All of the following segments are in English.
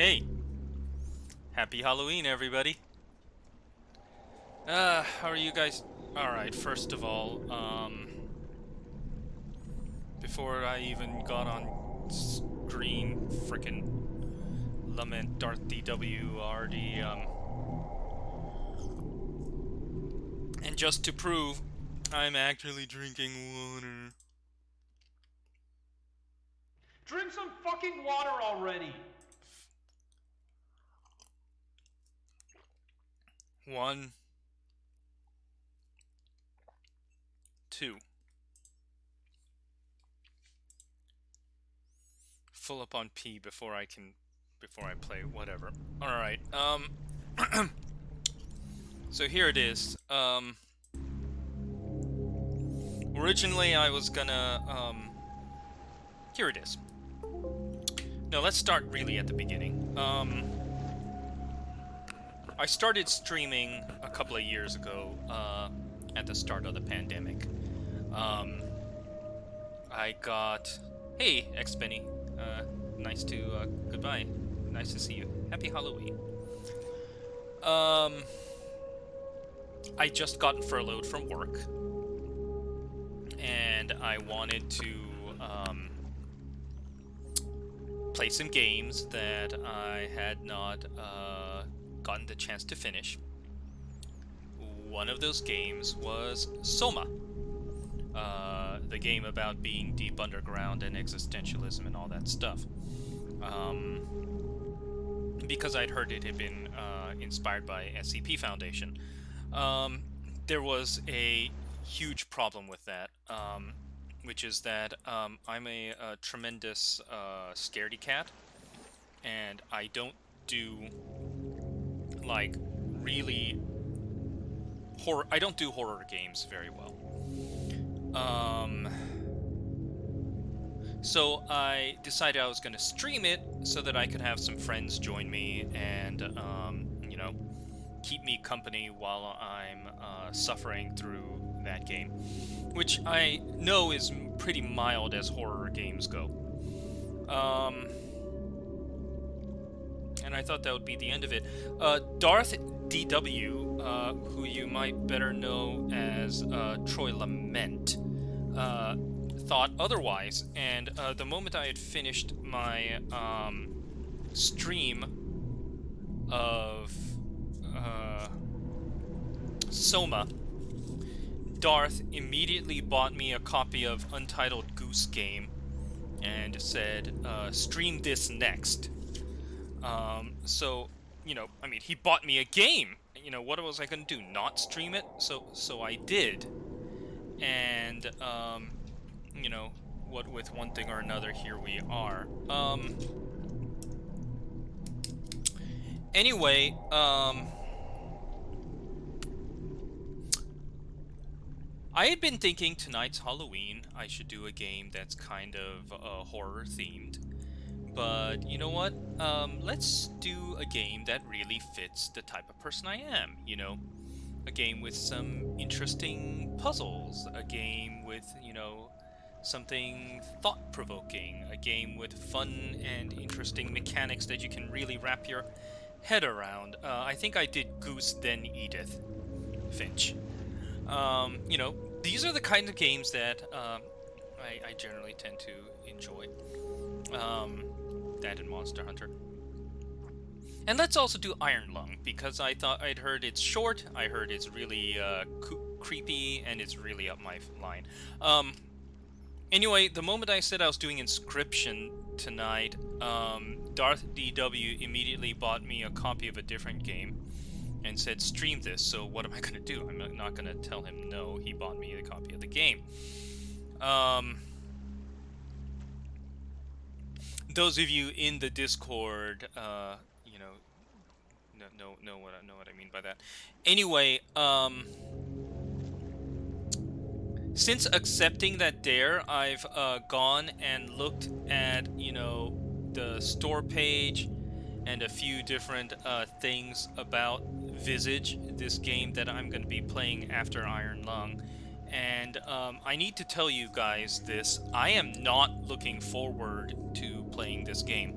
Hey, happy Halloween, everybody. How are you guys? Alright, first of all, before I even got on screen, frickin' lament Darth DW already, and just to prove, I'm actually drinking water. Drink some fucking water already! One, two. Full up on P before I play, whatever. Alright, so here it is. Originally I was gonna, here it is. No, let's start really at the beginning. I started streaming a couple of years ago, at the start of the pandemic. I got... Hey, Xpenny. Nice to, goodbye. Nice to see you. Happy Halloween. I just got furloughed from work. And I wanted to, play some games that I had not, gotten the chance to finish. One of those games was Soma, the game about being deep underground and existentialism and all that stuff. Because I'd heard it had been inspired by SCP Foundation. There was a huge problem with that, which is that I'm a tremendous scaredy cat, and I don't do like really horror. I don't do horror games very well. So I decided I was going to stream it so that I could have some friends join me and you know, keep me company while I'm suffering through that game, which I know is pretty mild as horror games go. And I thought that would be the end of it. Darth DW, who you might better know as Troy Lament, thought otherwise, and the moment I had finished my stream of Soma, Darth immediately bought me a copy of Untitled Goose Game and said, stream this next. So, you know, I mean, he bought me a game. You know, what was I going to do? Not stream it? So I did. And, you know, what with one thing or another, here we are. Anyway, I had been thinking tonight's Halloween, I should do a game that's kind of horror themed. But you know what? Let's do a game that really fits the type of person I am, you know? A game with some interesting puzzles, a game with, you know, something thought-provoking, a game with fun and interesting mechanics that you can really wrap your head around. I think I did Goose, then Edith Finch. You know, these are the kinds of games that I generally tend to enjoy. That and Monster Hunter. And let's also do Iron Lung, because I'd heard it's short, I heard it's really creepy, and it's really up my line. Anyway, the moment I said I was doing Inscription tonight, Darth DW immediately bought me a copy of a different game and said, stream this. So what am I going to do? I'm not going to tell him no. He bought me a copy of the game. Those of you in the Discord, you know what I mean by that. Anyway, since accepting that dare, I've gone and looked at, you know, the store page and a few different things about Visage, this game that I'm going to be playing after Iron Lung. And I need to tell you guys this. I am not looking forward to playing this game.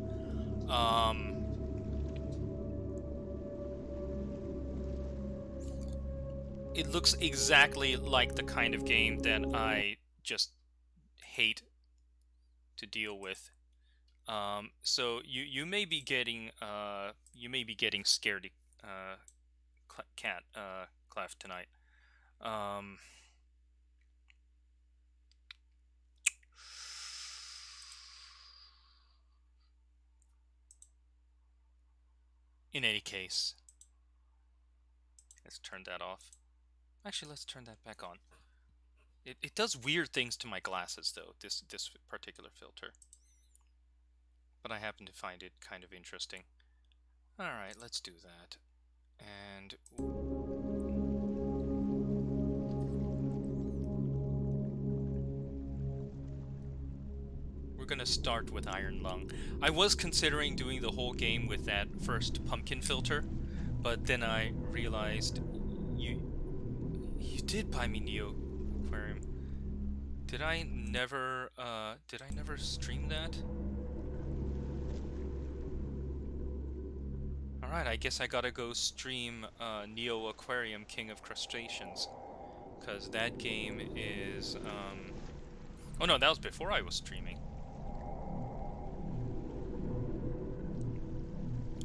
it looks exactly like the kind of game that I just hate to deal with. So you may be getting scaredy cat Clef tonight. Um, in any case, let's turn that off. Actually, let's turn that back on. It does weird things to my glasses though, this particular filter. But I happen to find it kind of interesting. Alright, let's do that. And we're gonna start with Iron Lung. I was considering doing the whole game with that first pumpkin filter, but then I realized you did buy me Neo Aquarium. Did I never stream that? Alright, I guess I gotta go stream Neo Aquarium King of Crustaceans. Because that game is, oh no, that was before I was streaming.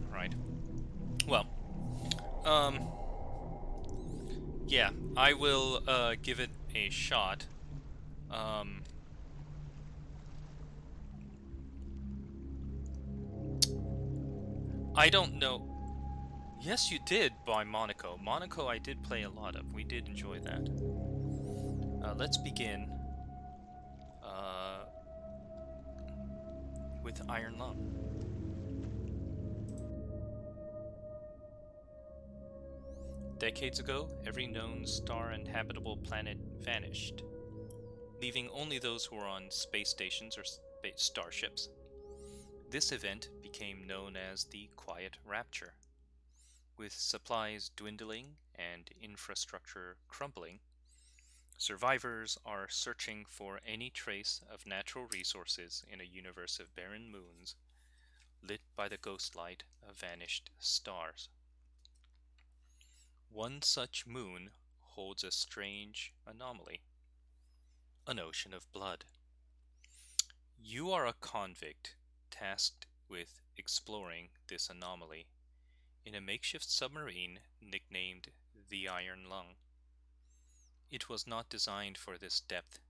Alright. Well, yeah, I will, give it a shot. I don't know. Yes, you did buy Monaco. Monaco I did play a lot of. We did enjoy that. Let's begin with Iron Lung. Decades ago, every known star-inhabitable planet vanished, leaving only those who were on space stations or starships. This event became known as the Quiet Rapture. With supplies dwindling and infrastructure crumbling, survivors are searching for any trace of natural resources in a universe of barren moons, lit by the ghost light of vanished stars. One such moon holds a strange anomaly, an ocean of blood. You are a convict tasked with exploring this anomaly in a makeshift submarine nicknamed the Iron Lung. It was not designed for this depth,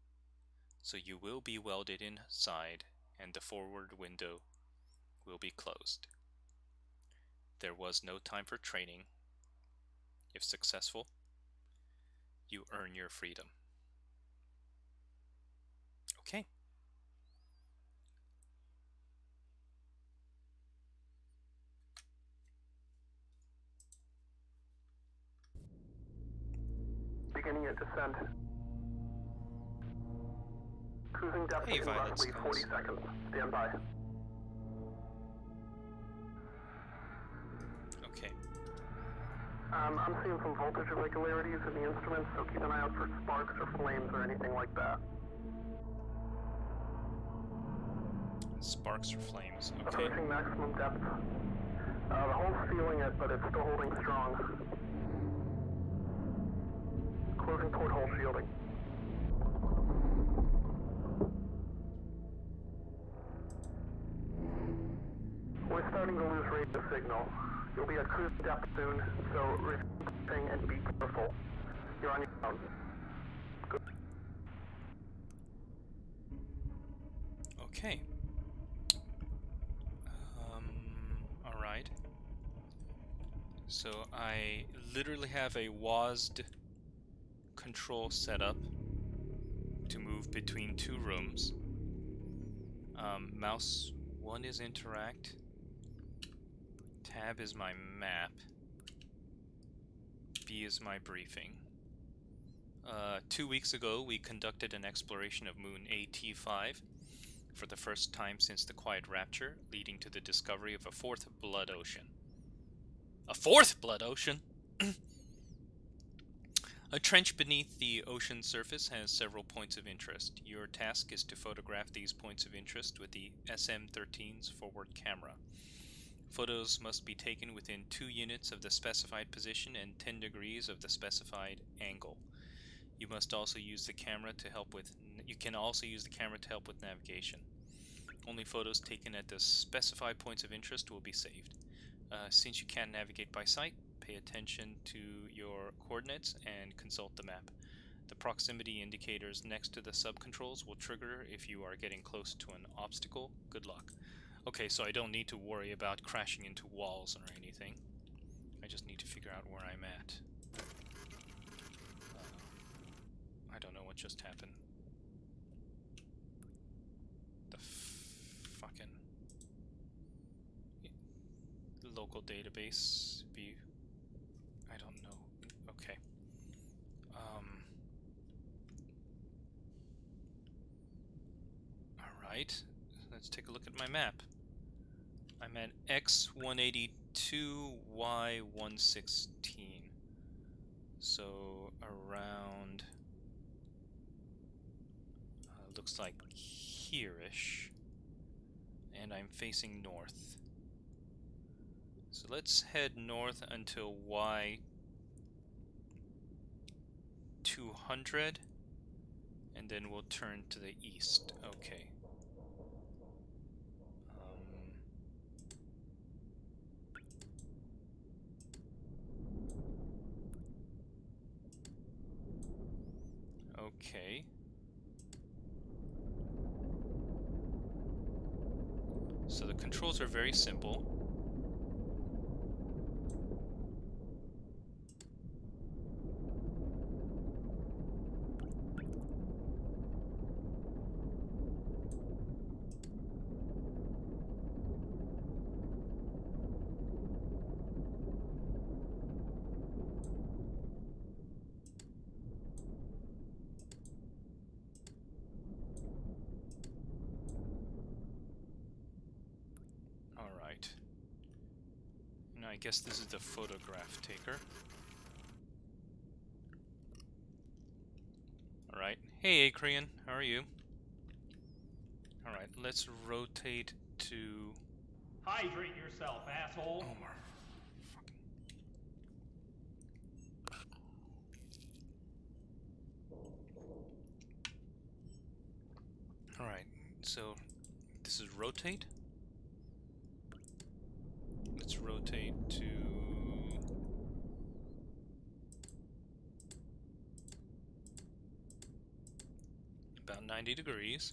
so you will be welded inside and the forward window will be closed. There was no time for training. If successful, you earn your freedom. Okay. Beginning your descent. Cruising depth Hey, in Violet roughly 40 Skulls. seconds. Stand by. Okay. I'm seeing some voltage irregularities in the instruments, so keep an eye out for sparks or flames or anything like that. Sparks or flames. Okay. Approaching maximum depth. The hull's feeling it, but it's still holding strong. Closing porthole shielding. We're starting to lose radio signal. You'll be at cruise depth soon, so repeating and be careful. You're on your own. Good. Okay. Alright. So I literally have a WASD control setup to move between two rooms. Mouse 1 is interact. Tab is my map. B is my briefing. 2 weeks ago, we conducted an exploration of Moon AT5 for the first time since the Quiet Rapture, leading to the discovery of a fourth blood ocean. A fourth blood ocean? A trench beneath the ocean surface has several points of interest. Your task is to photograph these points of interest with the SM-13's forward camera. Photos must be taken within 2 units of the specified position and 10 degrees of the specified angle. You must also use the camera to help with. You can also use the camera to help with navigation. Only photos taken at the specified points of interest will be saved. Since you can't navigate by sight, pay attention to your coordinates and consult the map. The proximity indicators next to the sub-controls will trigger if you are getting close to an obstacle. Good luck. Okay, so I don't need to worry about crashing into walls or anything. I just need to figure out where I'm at. I don't know what just happened. The fucking local database view. I don't know. Okay. Alright. Let's take a look at my map. I'm at X182, Y116. So around looks like here-ish, and I'm facing north. So let's head north until Y200, and then we'll turn to the east. Okay. Okay. So the controls are very simple. Alright. And I guess this is the photograph taker. Alright. Hey, Acreon. How are you? Alright, let's rotate to... Hydrate yourself, asshole. Oh my fucking... Alright, so this is rotate. Let's rotate to... about 90 degrees.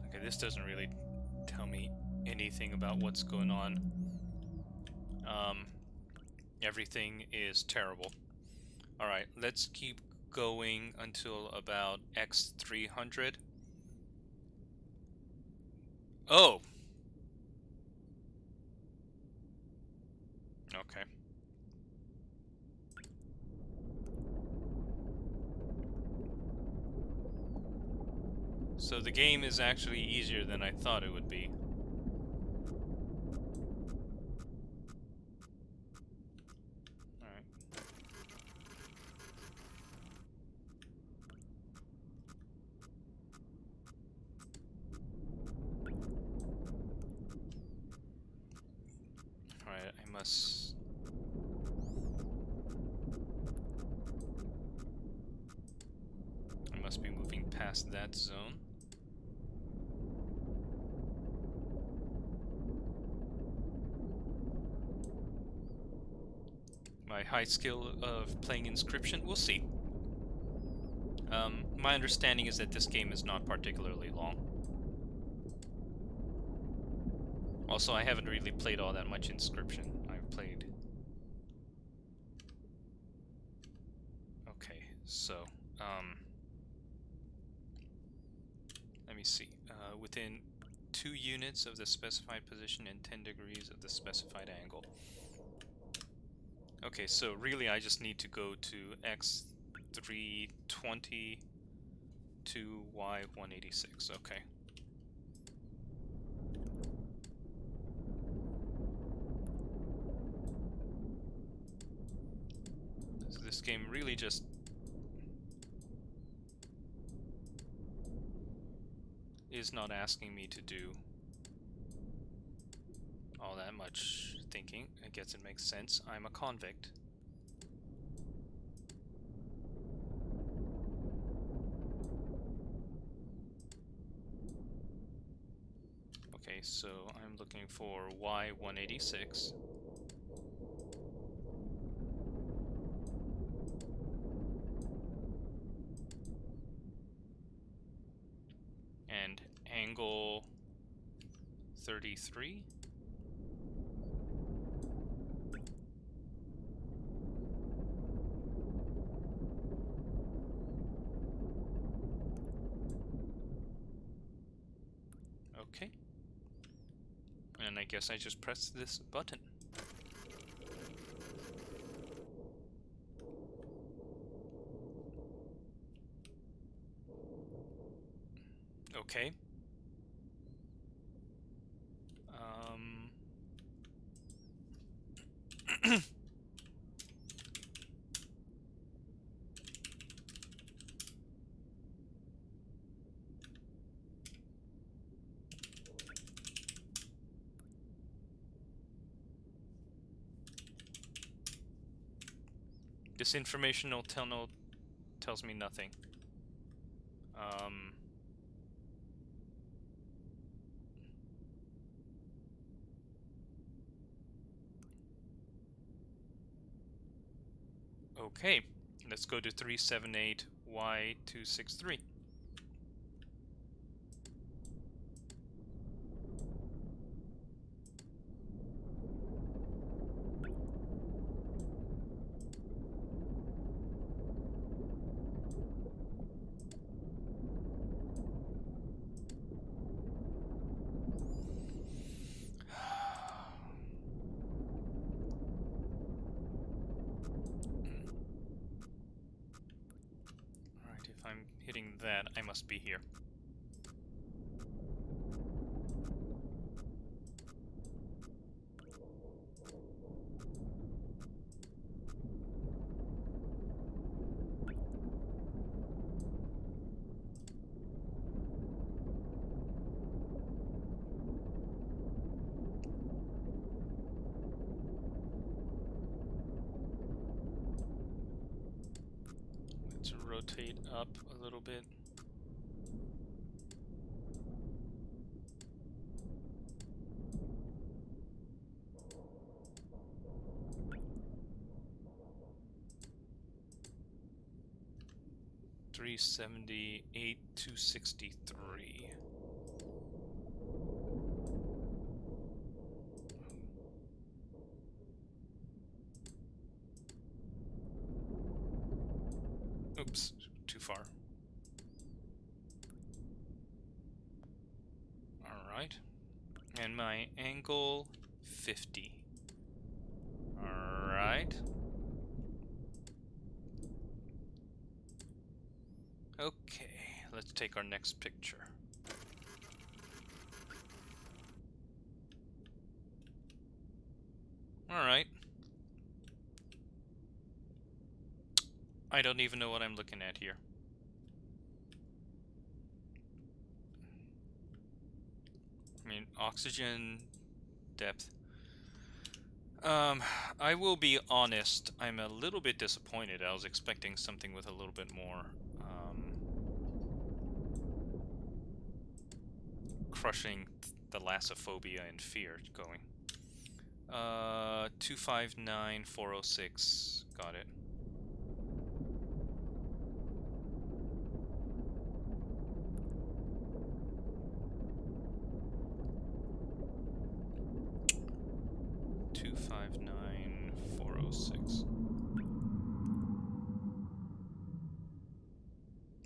Okay, this doesn't really tell me anything about what's going on. Everything is terrible. Alright, let's keep going until about X300. Oh! Okay. So the game is actually easier than I thought it would be. Alright. Alright, I must be moving past that zone. My high skill of playing Inscription, we'll see. My understanding is that this game is not particularly long. Also, I haven't really played all that much Inscription. I've played... Okay, so, let me see. Within 2 units of the specified position and 10 degrees of the specified angle. Okay, so really I just need to go to X320 to Y186. Okay. So this game really just... is not asking me to do all that much thinking. I guess it makes sense. I'm a convict. Okay, so I'm looking for Y186. And angle 33. Okay. And I guess I just press this button. Okay. This informational tells me nothing. Okay, let's go to 378Y263. Alright, if I'm hitting that, I must be here. Let's rotate up a little bit. $378,263. Oops, too far. Alright. And my angle 50. Alright. Okay, let's take our next picture. Alright. I don't even know what I'm looking at here. I mean, oxygen depth. I will be honest, I'm a little bit disappointed. I was expecting something with a little bit more, crushing thalassophobia and fear going. 259406, got it.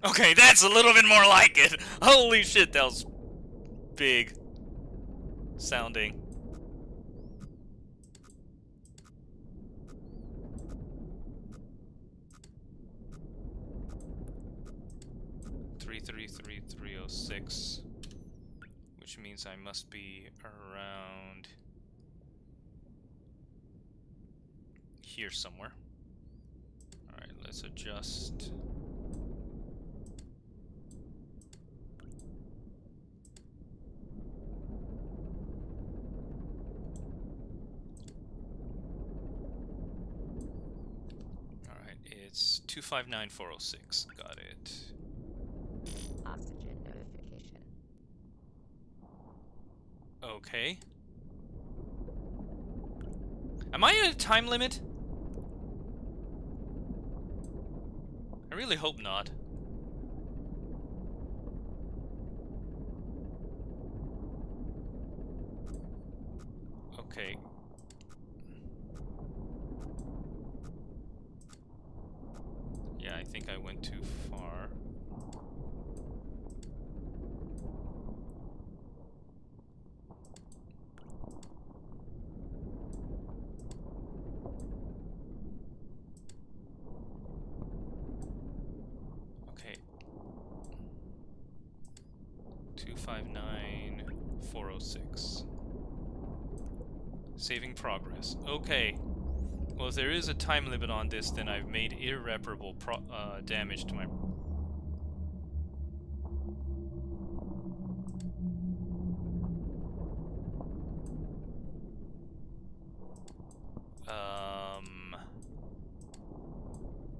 Okay, that's a little bit more like it. Holy shit, that was big sounding. $333,306, which means I must be around here somewhere. Alright, let's adjust. it's 259406. Got it. Oxygen notification. Okay. Am I at a time limit? I really hope not. Okay. Yeah, I think I went too far. Okay. 259406. Saving progress. Okay. Well, if there is a time limit on this, then I've made irreparable damage to my...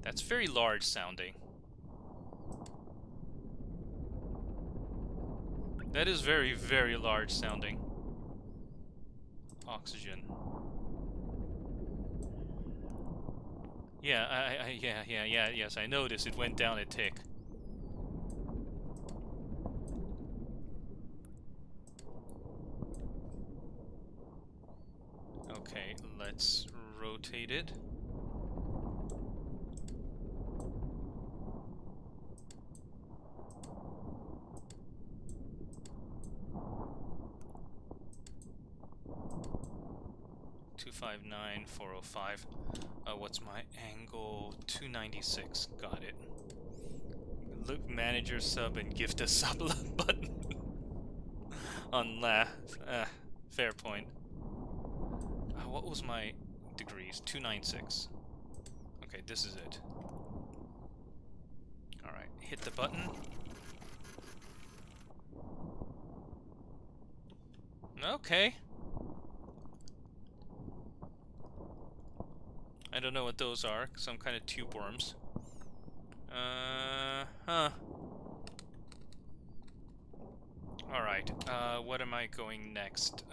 That's very large sounding. That is very, very large sounding. Oxygen. Yeah, yes, I noticed it went down a tick. Okay, let's rotate it. $259,405. What's my angle? 296. Got it. Look, manager sub and gift a sub button on left. Fair point. What was my degrees? 296. Okay, this is it. Alright, hit the button. Okay. I don't know what those are. Some kind of tube worms. Huh. Alright, what am I going next?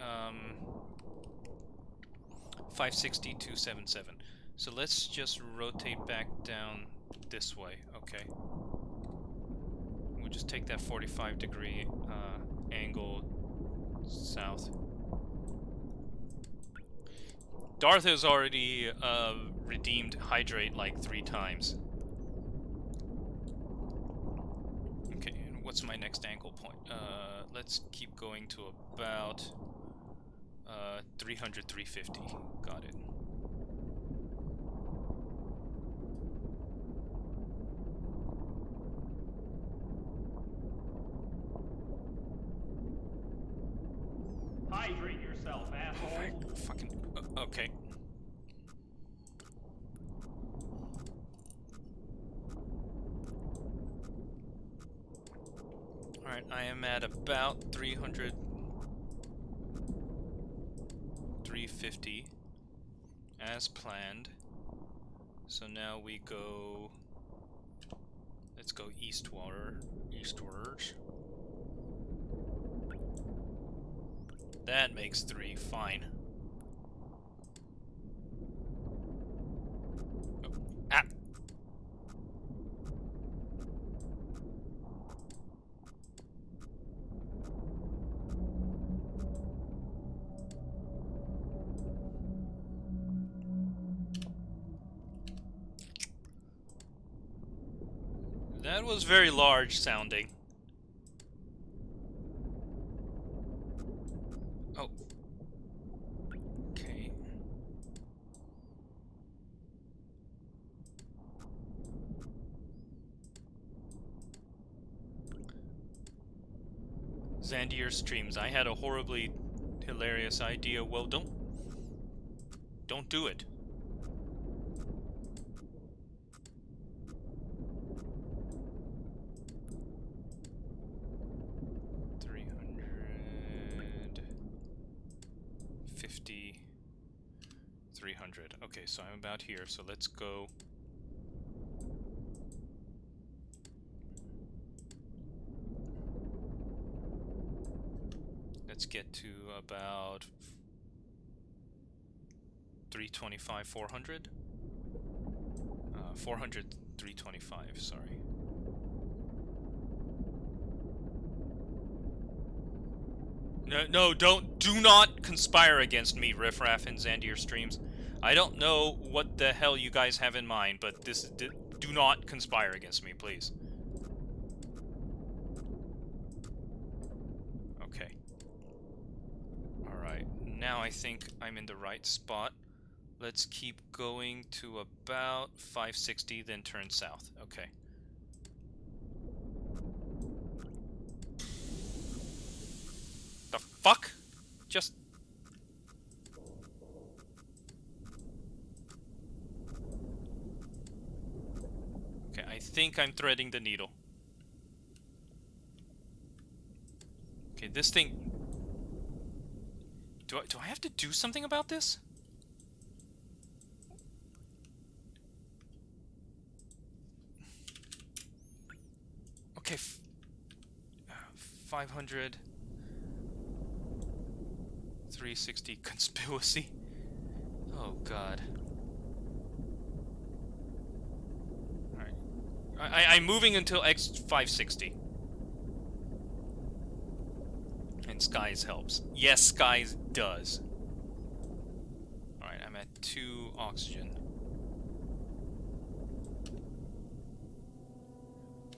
560, 277. So let's just rotate back down this way. Okay. We'll just take that 45-degree angle south. Darth has already redeemed Hydrate like 3 times. Okay, and what's my next angle point? Let's keep going to about 300, 350. Got it. Hydrate yourself, asshole. Fucking... okay. Alright, I am at about 300... 350 as planned. So now we go... let's go eastwards. That makes 3, fine. Oh. Ah! That was very large sounding. Oh. Okay. Zandier streams. I had a horribly hilarious idea. Well, don't do it. Okay, so I'm about here, so let's go get to about 325, 400. 400, 325, sorry. No, do not conspire against me, Riffraff and Zandir streams. I don't know what the hell you guys have in mind, but do not conspire against me, please. Okay. Alright, now I think I'm in the right spot. Let's keep going to about 560, then turn south. Okay. The fuck? Just... Okay, I think I'm threading the needle. Okay, this thing... Do I have to do something about this? Okay, 500... 360 conspiracy. Oh god. Alright. I'm moving until X560. And Skies helps. Yes, Skies does. Alright, I'm at 2 oxygen.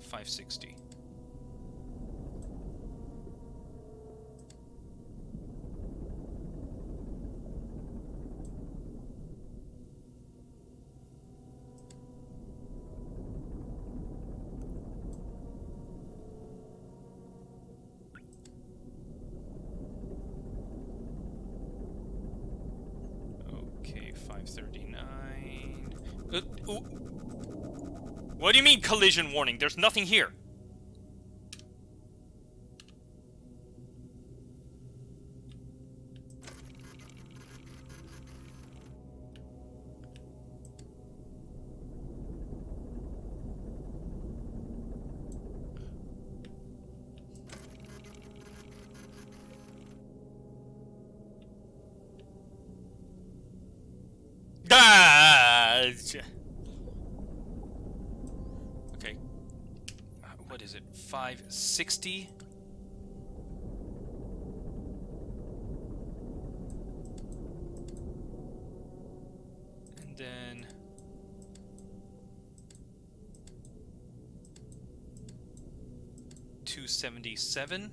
560. Okay, 539. What do you mean collision warning? There's nothing here. Okay. What is it? 560? And then... $277.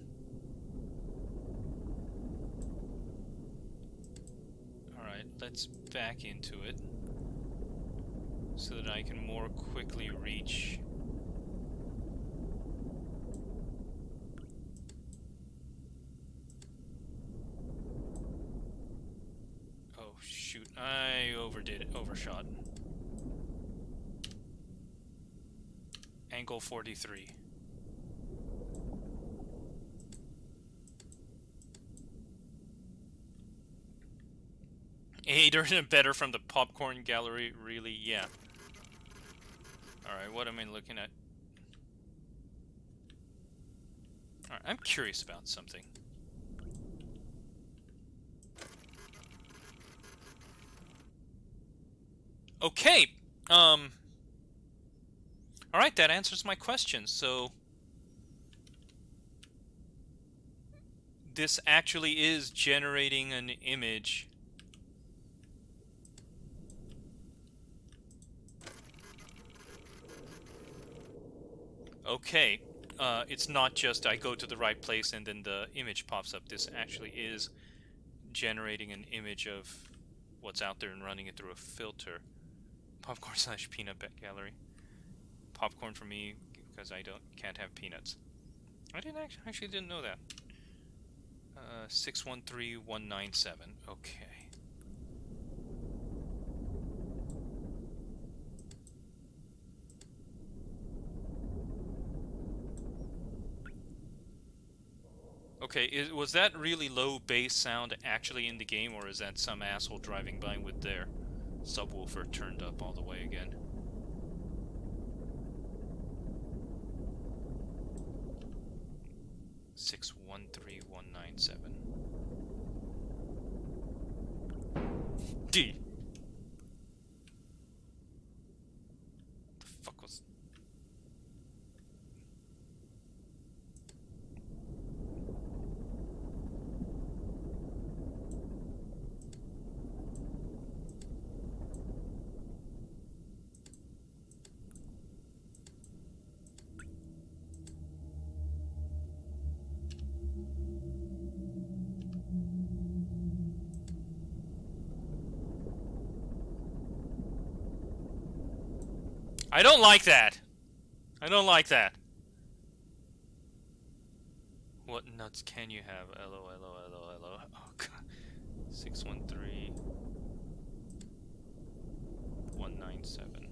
Alright, let's back into it so that I can more quickly reach. Oh shoot, I overshot. Angle 43. Aider and better from the popcorn gallery, really? Yeah. Alright, what am I looking at? Alright, I'm curious about something. Okay, alright, that answers my question, so... This actually is generating an image. Okay, it's not just I go to the right place and then the image pops up. This actually is generating an image of what's out there and running it through a filter. Popcorn / peanut gallery. Popcorn for me because I can't have peanuts. I actually didn't know that. 613197. Okay. Okay, was that really low bass sound actually in the game, or is that some asshole driving by with their subwoofer turned up all the way again? $613197. D. The fuck was? I don't like that. I don't like that. What nuts can you have? LO. Oh god. 613 197.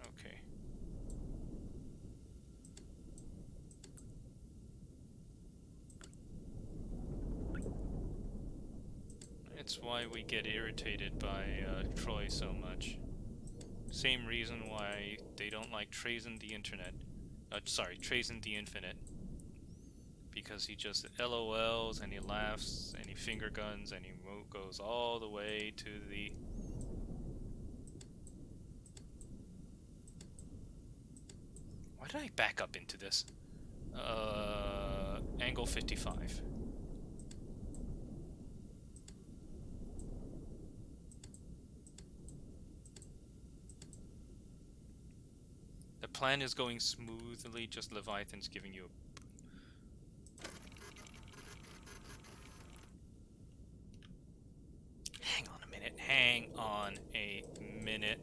Okay. It's why we get irritated by Troy so much. Same reason why they don't like Trays in the Internet. Sorry, Trays in the Infinite. Because he just LOLs and he laughs and he finger guns and he goes all the way to the... Why did I back up into this? Angle 55. The plan is going smoothly, just Leviathan's giving you a... Hang on a minute. Hang on a minute.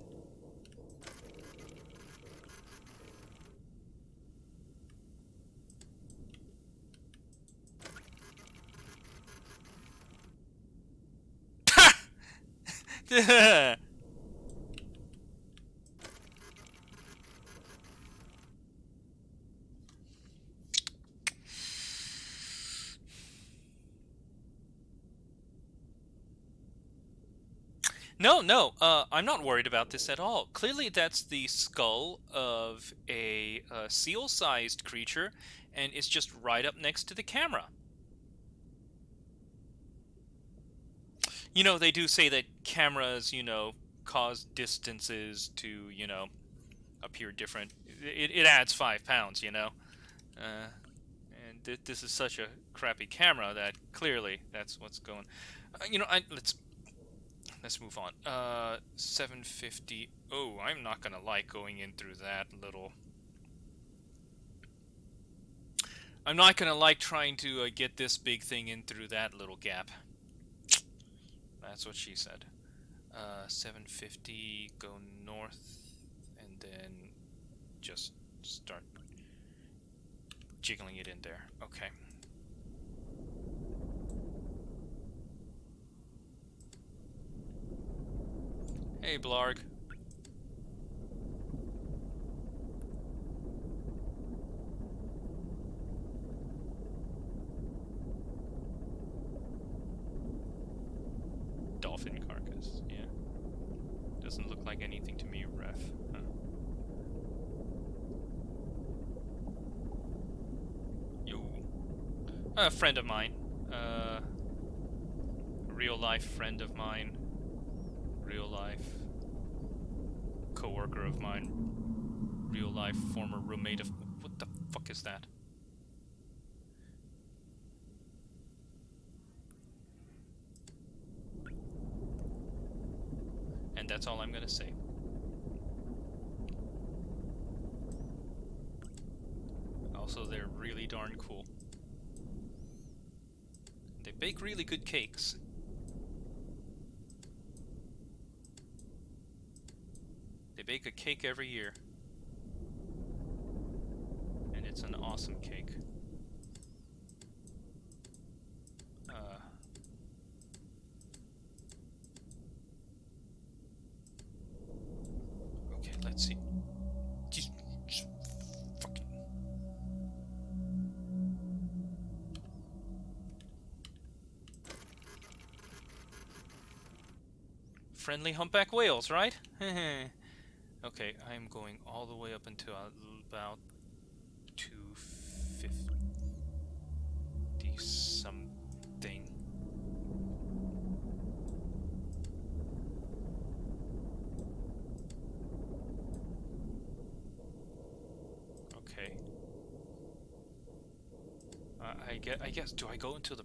No, I'm not worried about this at all. Clearly that's the skull of a seal-sized creature, and it's just right up next to the camera. You know, they do say that cameras, you know, cause distances to, you know, appear different. It adds 5 pounds, you know. And this is such a crappy camera that clearly that's what's going... you know, let's move on. 750. Oh, I'm not gonna like going in through that little... I'm not gonna like trying to get this big thing in through that little gap. That's what she said. 750, go north, and then just start jiggling it in there. Okay. Hey, Blarg. Dolphin carcass, yeah. Doesn't look like anything to me, ref. Huh. Yo. A friend of mine. Real life friend of mine. Real life co-worker of mine. Real life former roommate of... What the fuck is that? And that's all I'm gonna say. Also, they're really darn cool. They bake really good cakes. They bake a cake every year. And it's an awesome cake. Okay, let's see. Just fucking... Friendly humpback whales, right? Okay, I'm going all the way up until about 250. I guess, do I go into the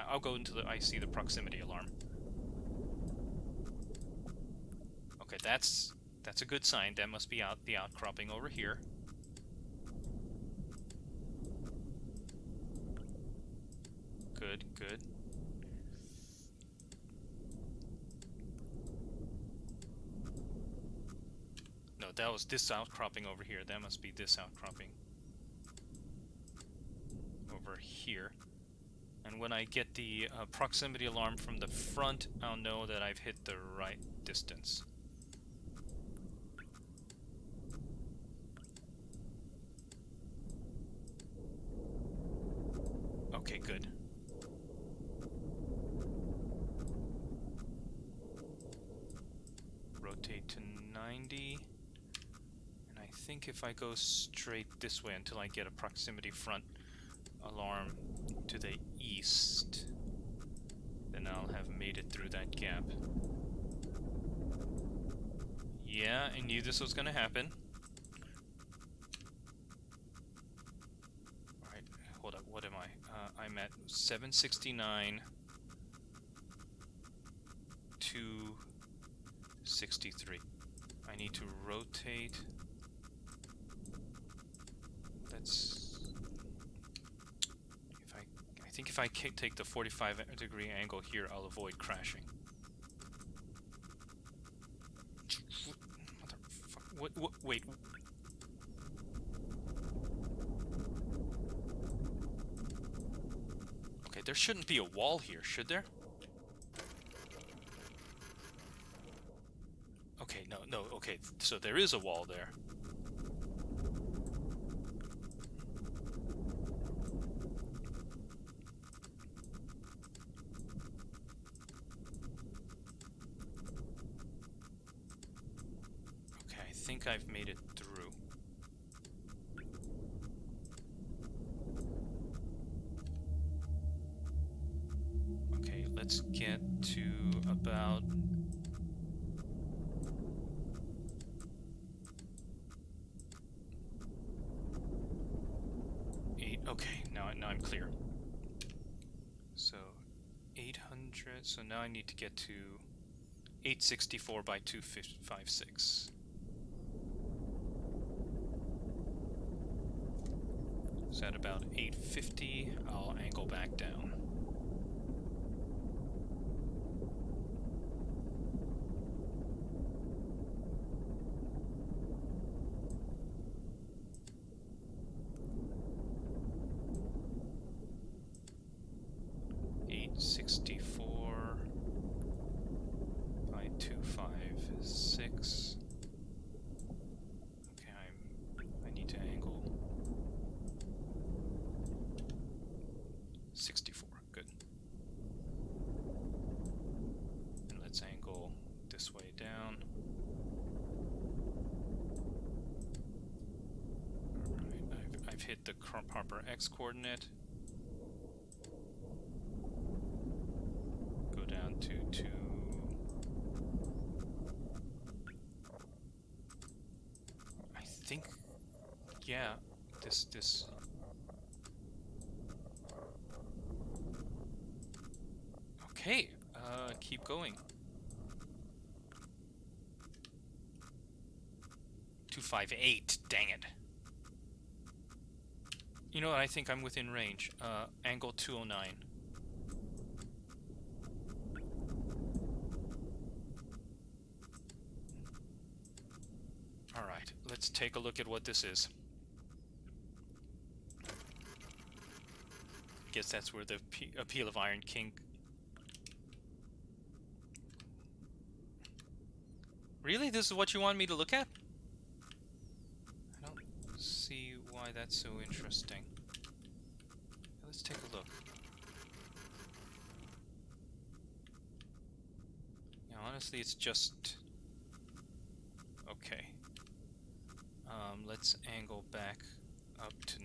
I'll go into the, I see the proximity alarm. Okay, that's a good sign. That must be the outcropping over here. Good, good. No, that was this outcropping over here. That must be this outcropping over here. And when I get the proximity alarm from the front, I'll know that I've hit the right distance. Okay, good. Rotate to 90. And I think if I go straight this way until I get a proximity front alarm to the east, then I'll have made it through that gap. Yeah, I knew this was gonna happen. Alright, hold up, what am I? I'm at 769 263. I need to rotate. That's... I think if I take the 45-degree angle here, I'll avoid crashing. What, wait. Okay, there shouldn't be a wall here, should there? Okay, no, okay, so there is a wall there. Okay, I think I've made it through. Okay, let's get to about... Okay, now I'm clear. So 800. So now I need to get to 864 by 256. So at about 850, I'll angle back down. Hit the proper X coordinate. Go down to 2. I think, yeah, this. Okay, keep going. 258, dang it. You know what, I think I'm within range. Angle 209. Alright, let's take a look at what this is. Guess that's where the appeal of Iron King... Really? This is what you want me to look at? I don't see why that's so interesting. Let's take a look. Yeah, honestly, it's just... Okay. Let's angle back up to...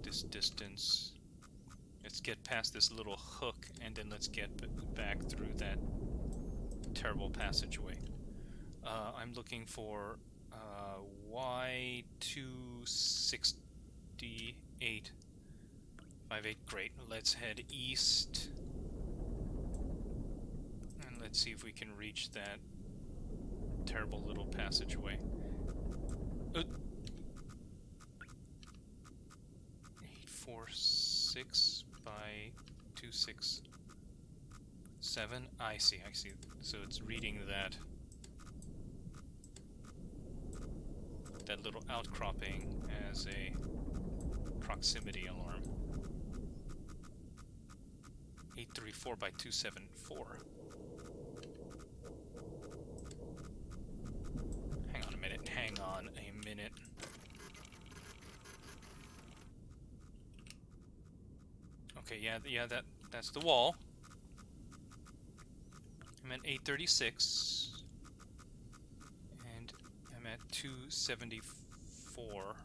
this distance. Let's get past this little hook, and then let's get back through that terrible passageway. I'm looking for Y26858. Great. Let's head east. And let's see if we can reach that terrible little passageway. 846 by 267. I see. So it's reading that little outcropping as a proximity alarm. 834 by 274. Hang on a minute. Okay, yeah, that's the wall. I'm at 836, and I'm at 274.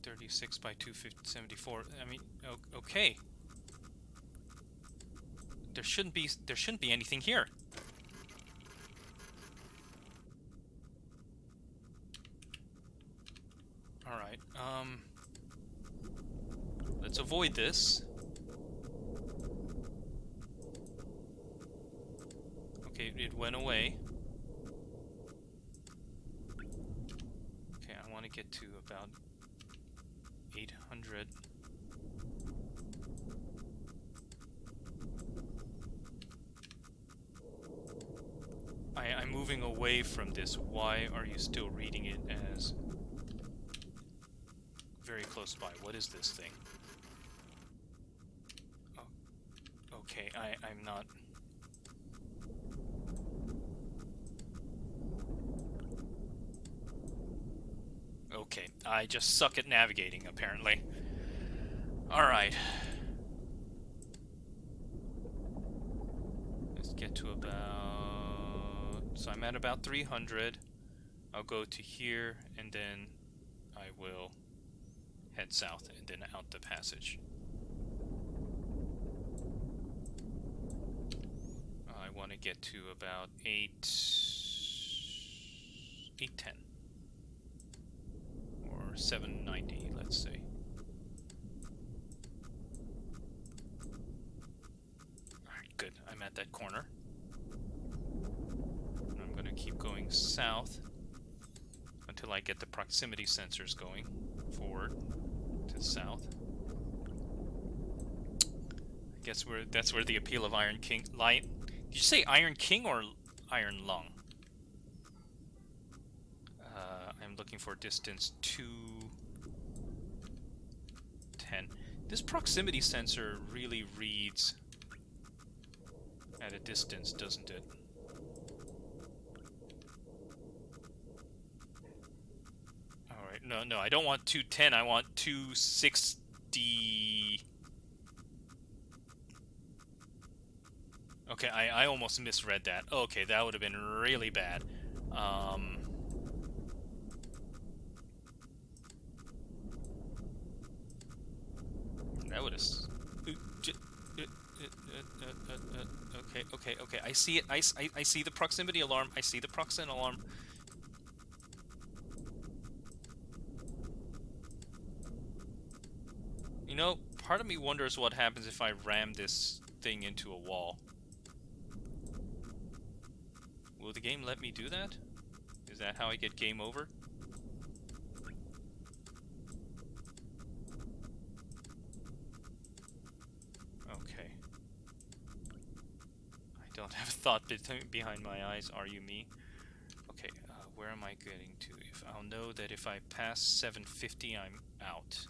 .36 by 274. I mean, okay. There shouldn't be anything here. All right. Let's avoid this. Okay, it went away. Okay, I want to get to about 800. I'm moving away from this. Why are you still reading it as very close by? What is this thing? Oh, okay, I'm not... Okay, I just suck at navigating, apparently. Alright. Let's get to about... So I'm at about 300. I'll go to here, and then I will head south, and then out the passage. I want to get to about 810. Or 790, let's say. Alright, good. I'm at that corner. And I'm going to keep going south until I get the proximity sensors going forward to the south. I guess that's where the appeal of Iron King lie. Did you say Iron King or Iron Lung? I'm looking for distance 210. This proximity sensor really reads at a distance, doesn't it? Alright, no, I don't want 210, I want 260... Okay, I almost misread that. Okay, that would have been really bad. That would have... Okay. I see it. I see the proximity alarm. I see the proximity alarm. You know, part of me wonders what happens if I ram this thing into a wall. Will the game let me do that? Is that how I get game over? Okay. I don't have a thought behind my eyes. Are you me? Okay, where am I getting to? If I'll know that if I pass 750, I'm out.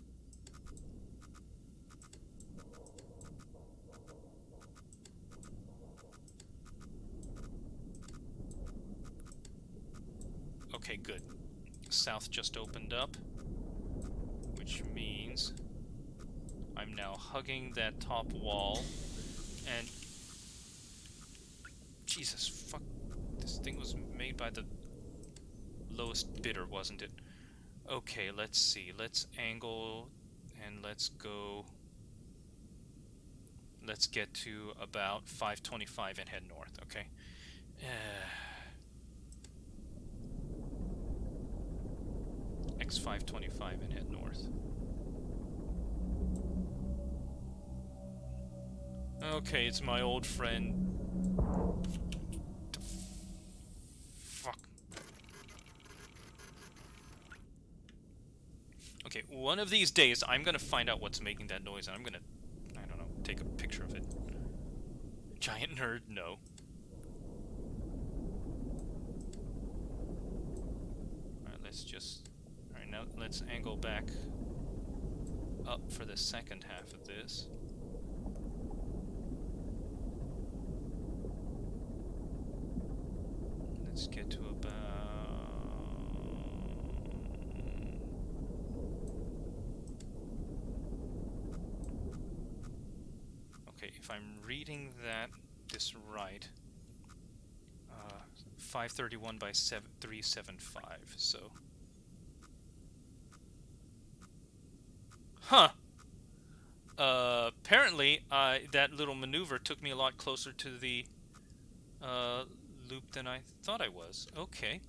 Okay, good. South just opened up, which means I'm now hugging that top wall, and Jesus, fuck, this thing was made by the lowest bidder, wasn't it? Okay, let's see, let's angle, and let's go let's get to about 525 and head north, okay? X525 and head north. Okay, it's my old friend. Fuck. Okay, one of these days I'm gonna find out what's making that noise and I'm gonna, I don't know, take a picture of it. Giant nerd, no. Alright, let's just... Alright, now let's angle back up for the second half of this. Let's get to about... Okay, if I'm reading this right, 531 by 375, so... Huh! Apparently, that little maneuver took me a lot closer to the loop than I thought I was. Okay.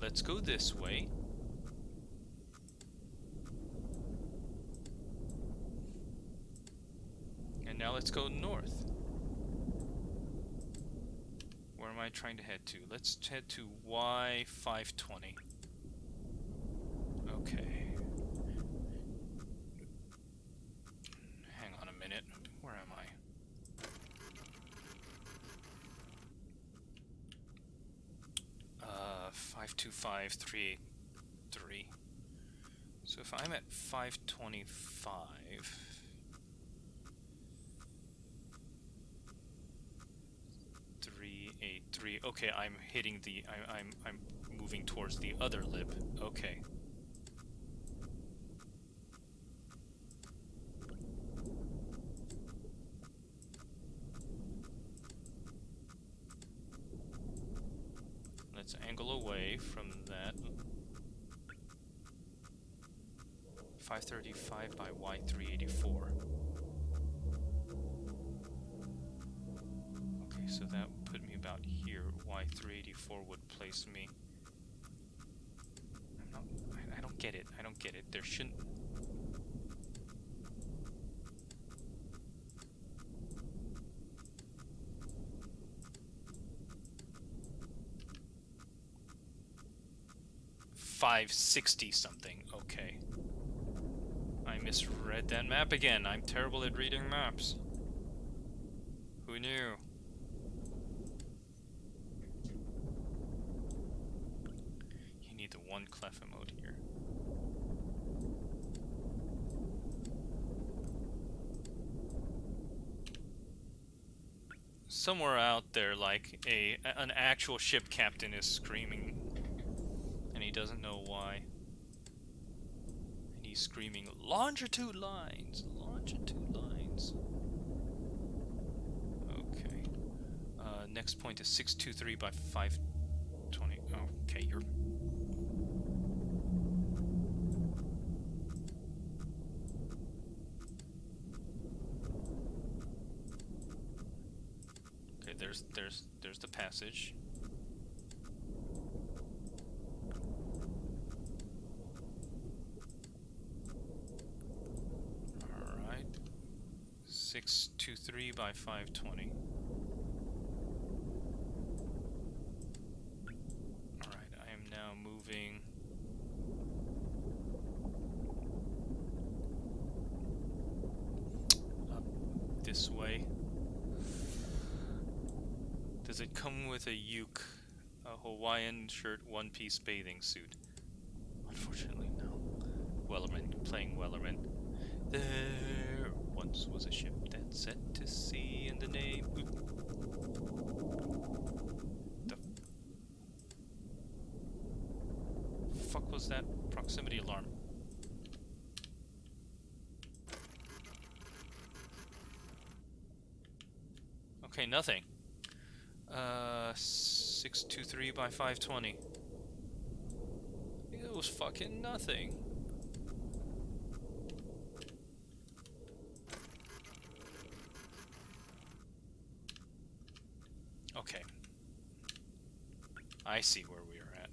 Let's go this way. And now let's go north. Where am I trying to head to? Let's head to Y520. Okay. Hang on a minute. Where am I? 525,383. So if I'm at 525, 383. Okay, I'm hitting the. I'm moving towards the other lip. Okay. Let's angle away from that. 535 by Y384. Okay, so that would put me about here. Y384 would place me. I don't get it. I don't get it. There shouldn't. $560 something. Okay. I misread that map again. I'm terrible at reading maps. Who knew? You need the one clef emote here. Somewhere out there, like an actual ship captain is screaming, and he doesn't know why. And he's screaming, "Longitude lines! Longitude lines!" Okay. Next point is 623 by 520. Okay, you're... Okay, there's the passage. Alright. 623 by 520. Alright, I am now moving up this way. Does it come with a uke, a Hawaiian shirt, one-piece bathing suit? Unfortunately, no. Wellerman, playing Wellerman. There once was a ship that set to sea in the name... The fuck was that proximity alarm? Okay, nothing. 623 by 520. It was fucking nothing. I see where we are at.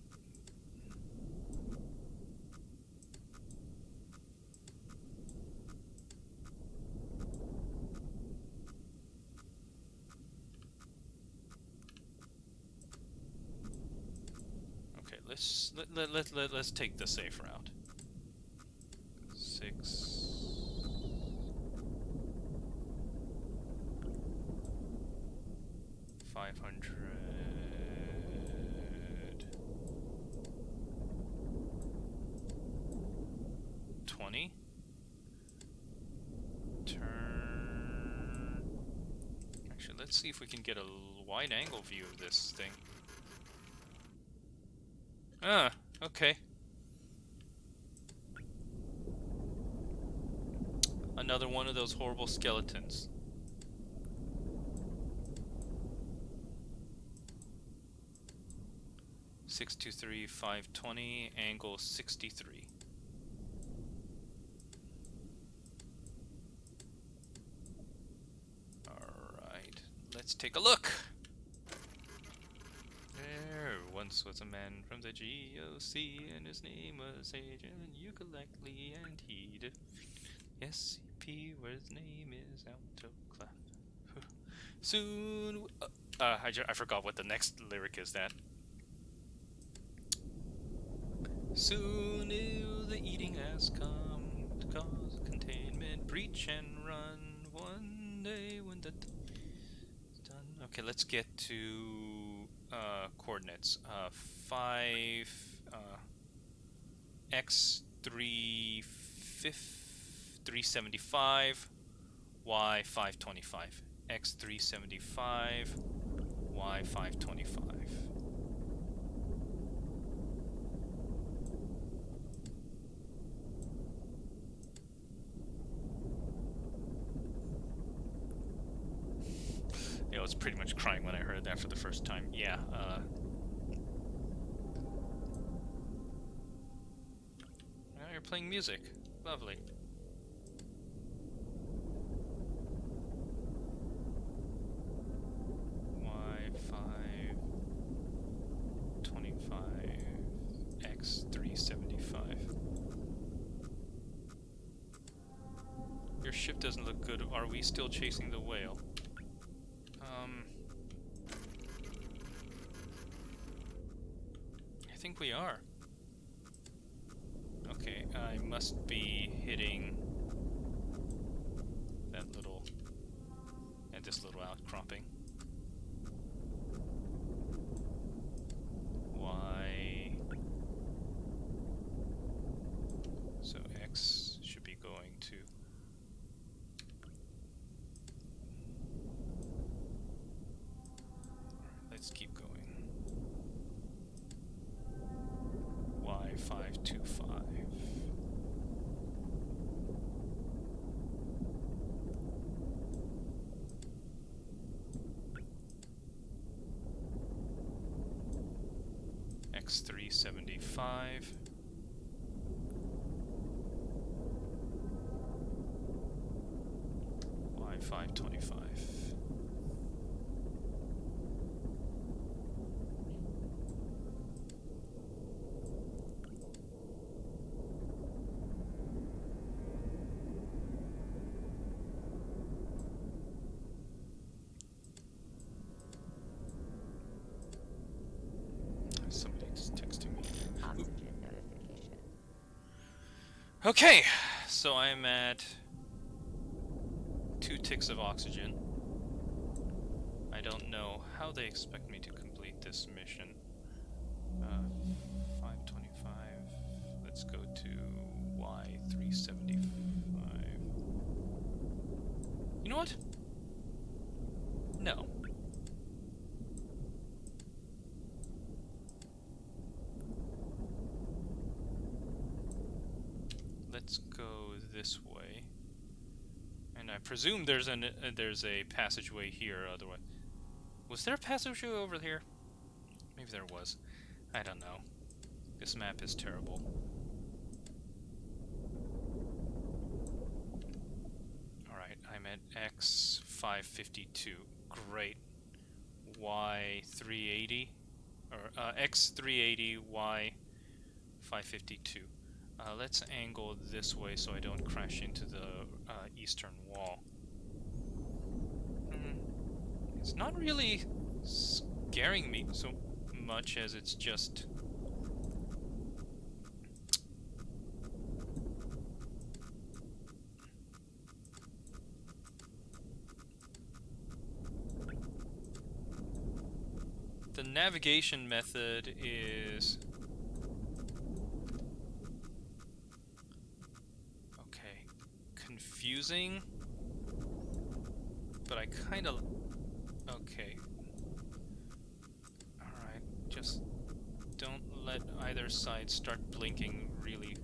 Okay, let's take the safe route. 6. 500. 20. Turn. Actually, let's see if we can get a wide angle view of this thing. Ah, okay. Another one of those horrible skeletons. Six two three 520 angle 63. Alright, let's take a look. There once was a man from the GOC, and his name was Agent Eucalyptus, and he did SCP, where his name is Autoclave. Soon, I forgot what the next lyric is. That soon the eating has come to cause a containment breach and run. One day when the done. Okay, let's get to coordinates. 5 x 375 y 525 x 375 y 525. I was pretty much crying when I heard that for the first time. Yeah, now you're playing music. Lovely. Y525 X 375. Your ship doesn't look good. Are we still chasing the whale? I think we are. Okay, I must be hitting that little and this little outcropping. Y. So X should be going to. Let's keep going. Y525. X375. Y525. Somebody's texting me. Oxygen notification. Okay, so I'm at 2 ticks of oxygen. I don't know how they expect me to complete this mission. 525. Let's go to Y375. You know what? No. Let's go this way. And I presume there's a passageway here. Otherwise, was there a passageway over here? Maybe there was. I don't know. This map is terrible. Alright, I'm at X552. Great. Y380 or X380, Y 552. Let's angle this way so I don't crash into the eastern wall. It's not really scaring me so much as it's just... The navigation method is... okay, confusing, but I kind of... okay. Alright, just don't let either side start blinking really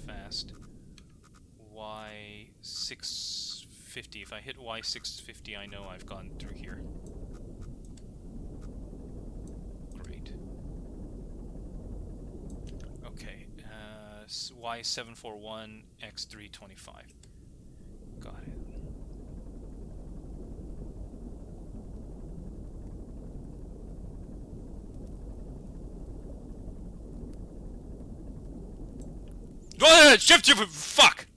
fast. Y650. If I hit Y650, I know I've gone through here. Great. Okay, Y741, X325. Got it. Go ahead, shift, fuck!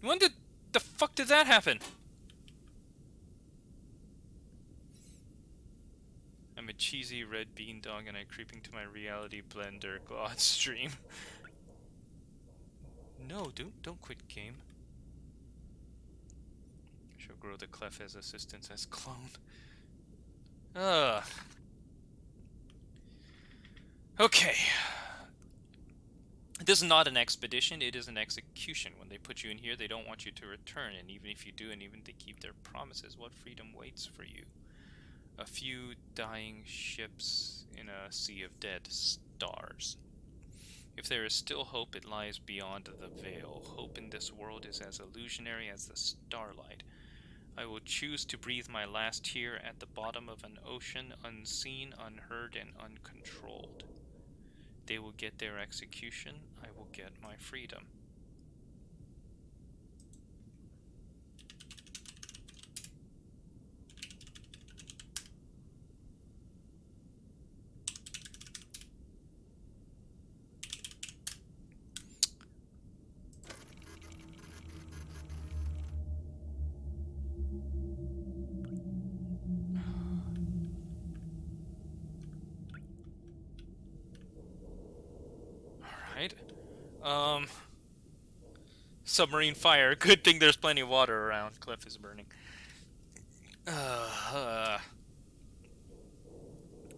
When did the fuck did that happen? I'm a cheesy red bean dog and I'm creeping to my reality blender god stream. No, don't quit game. She'll grow the clef as assistance as clone. Ugh. Okay. This is not an expedition, it is an execution. When they put you in here, they don't want you to return, and even if you do, and even if they keep their promises, what freedom waits for you? A few dying ships in a sea of dead stars. If there is still hope, it lies beyond the veil. Hope in this world is as illusionary as the starlight. I will choose to breathe my last here at the bottom of an ocean, unseen, unheard, and uncontrolled. They will get their execution, I will get my freedom. Alright. Submarine fire. Good thing there's plenty of water around. Cliff is burning.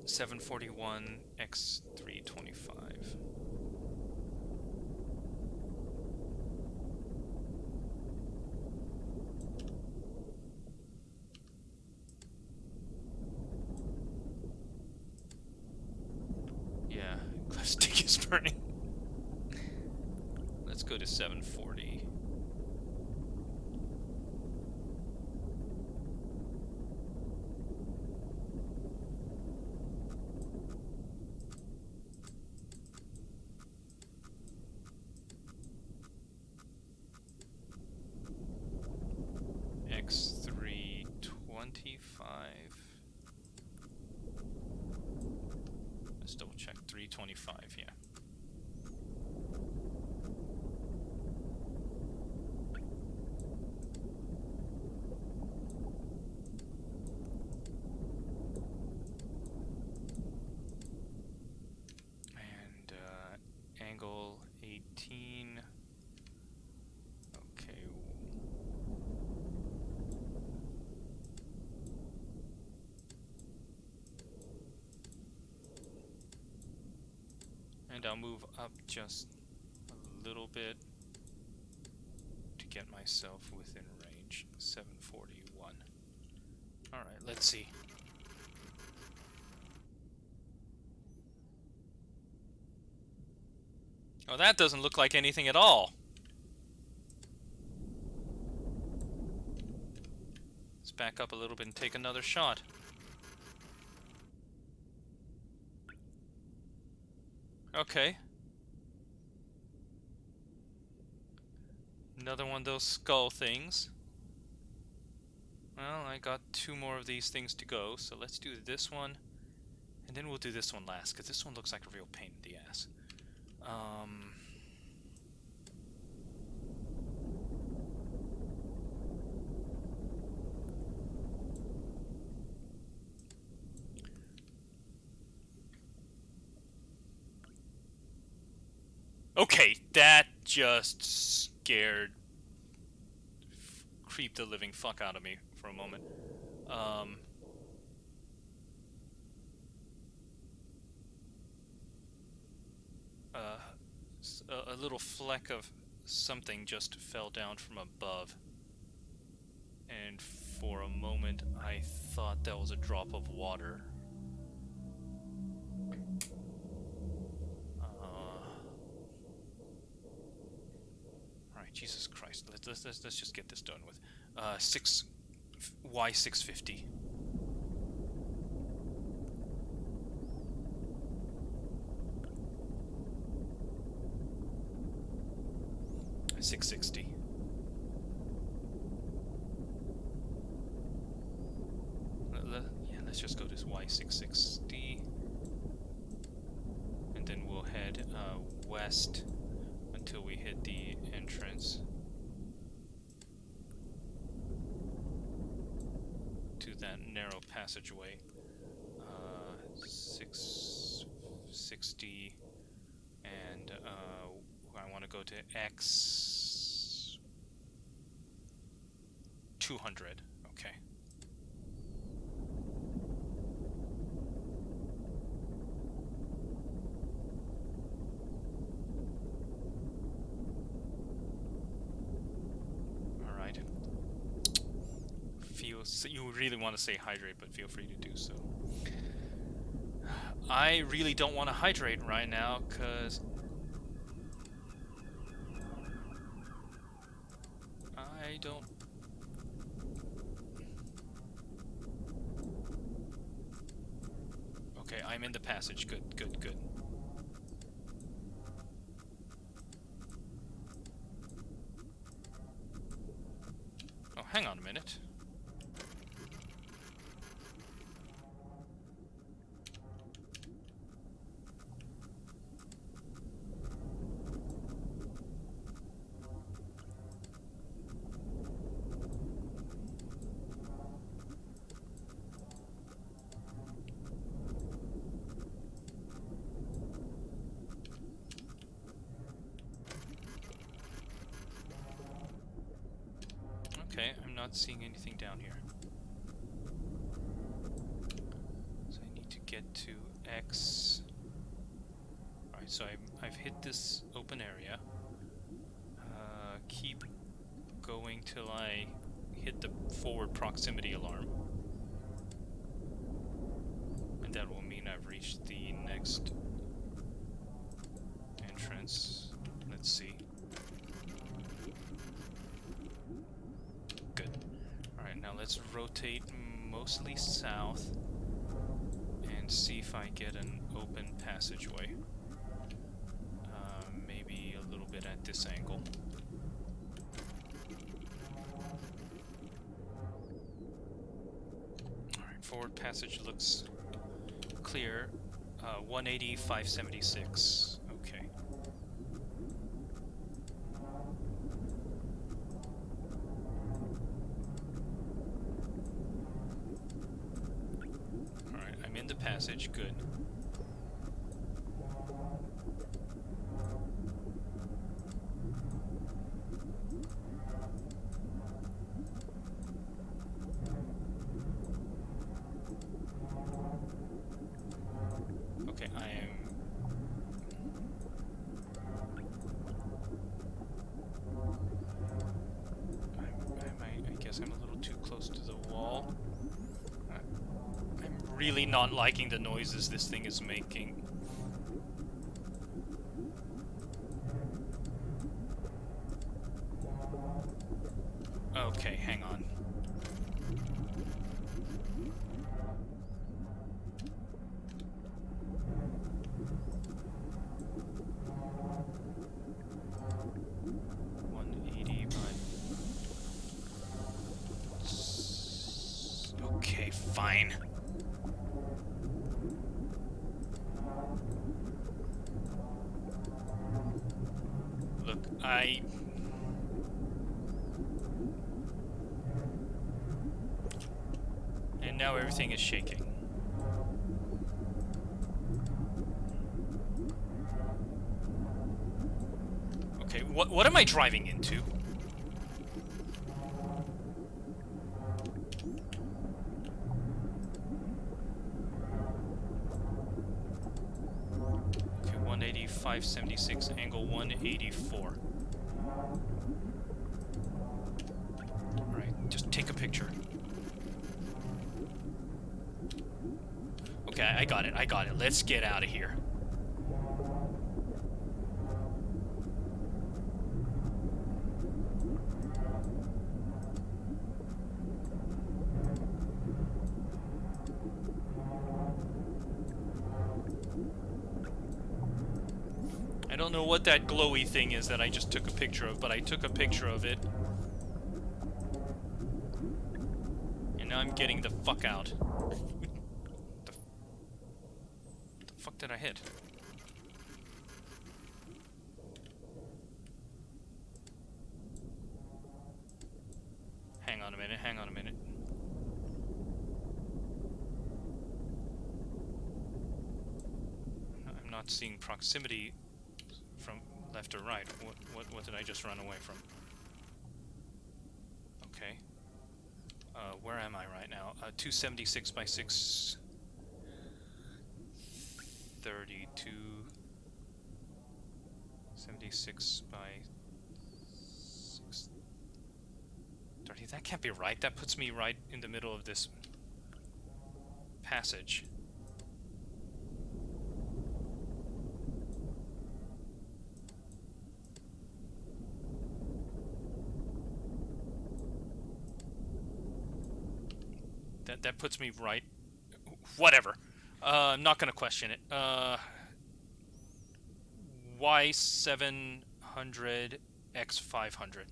741 X325. Yeah, Cliff's dick is burning. Let's go to 740. X325. Let's double check. 325, yeah. And angle 18. Okay. And I'll move up just a little bit to get myself within range. 741. Alright, let's see. Oh, that doesn't look like anything at all. Let's back up a little bit and take another shot. Okay. Another one of those skull things. Well, I got 2 more of these things to go, so let's do this one. And then we'll do this one last, because this one looks like a real pain in the ass. Okay, that just scared, creeped the living fuck out of me for a moment. A little fleck of something just fell down from above. And for a moment, I thought that was a drop of water. Alright, Jesus Christ. Let's just get this done with. Y650. $660. Yeah, let's just go this Y660, and then we'll head west until we hit the entrance to that narrow passageway. 660, and I want to go to X 200. Okay. All right. So you really want to say hydrate, but feel free to do so. I really don't want to hydrate right now, because I don't... Okay, I'm in the passage. Good, good, good. Oh, hang on a minute. Okay, I'm not seeing anything down here. So I need to get to X. Alright, so I've hit this open area. Keep going till I hit the forward proximity alarm. And that will mean I've reached the next entrance. Let's see. Good. Alright, now let's rotate mostly south and see if I get an open passageway. Maybe a little bit at this angle. Alright, forward passage looks clear. 180, 576. Okay. Alright, I'm in the passage. Good. Okay, I guess I'm a little too close to the wall. I'm really not liking the noises this thing is making. Okay, hang on. Okay, fine. Look, and now everything is shaking. Okay, what am I driving into? Okay, 180, 576, angle 184. Alright, just take a picture. Okay, I got it. Let's get out of here. I don't know what that glowy thing is that I just took a picture of, but I took a picture of it. And now I'm getting the fuck out. The fuck did I hit? Hang on a minute. I'm not seeing proximity from left or right. What did I just run away from? Okay. Where am I right now? 276 by 632. 76 by 630. That can't be right. That puts me right in the middle of this passage. That puts me right. Whatever. I'm not gonna question it. Y700 X500.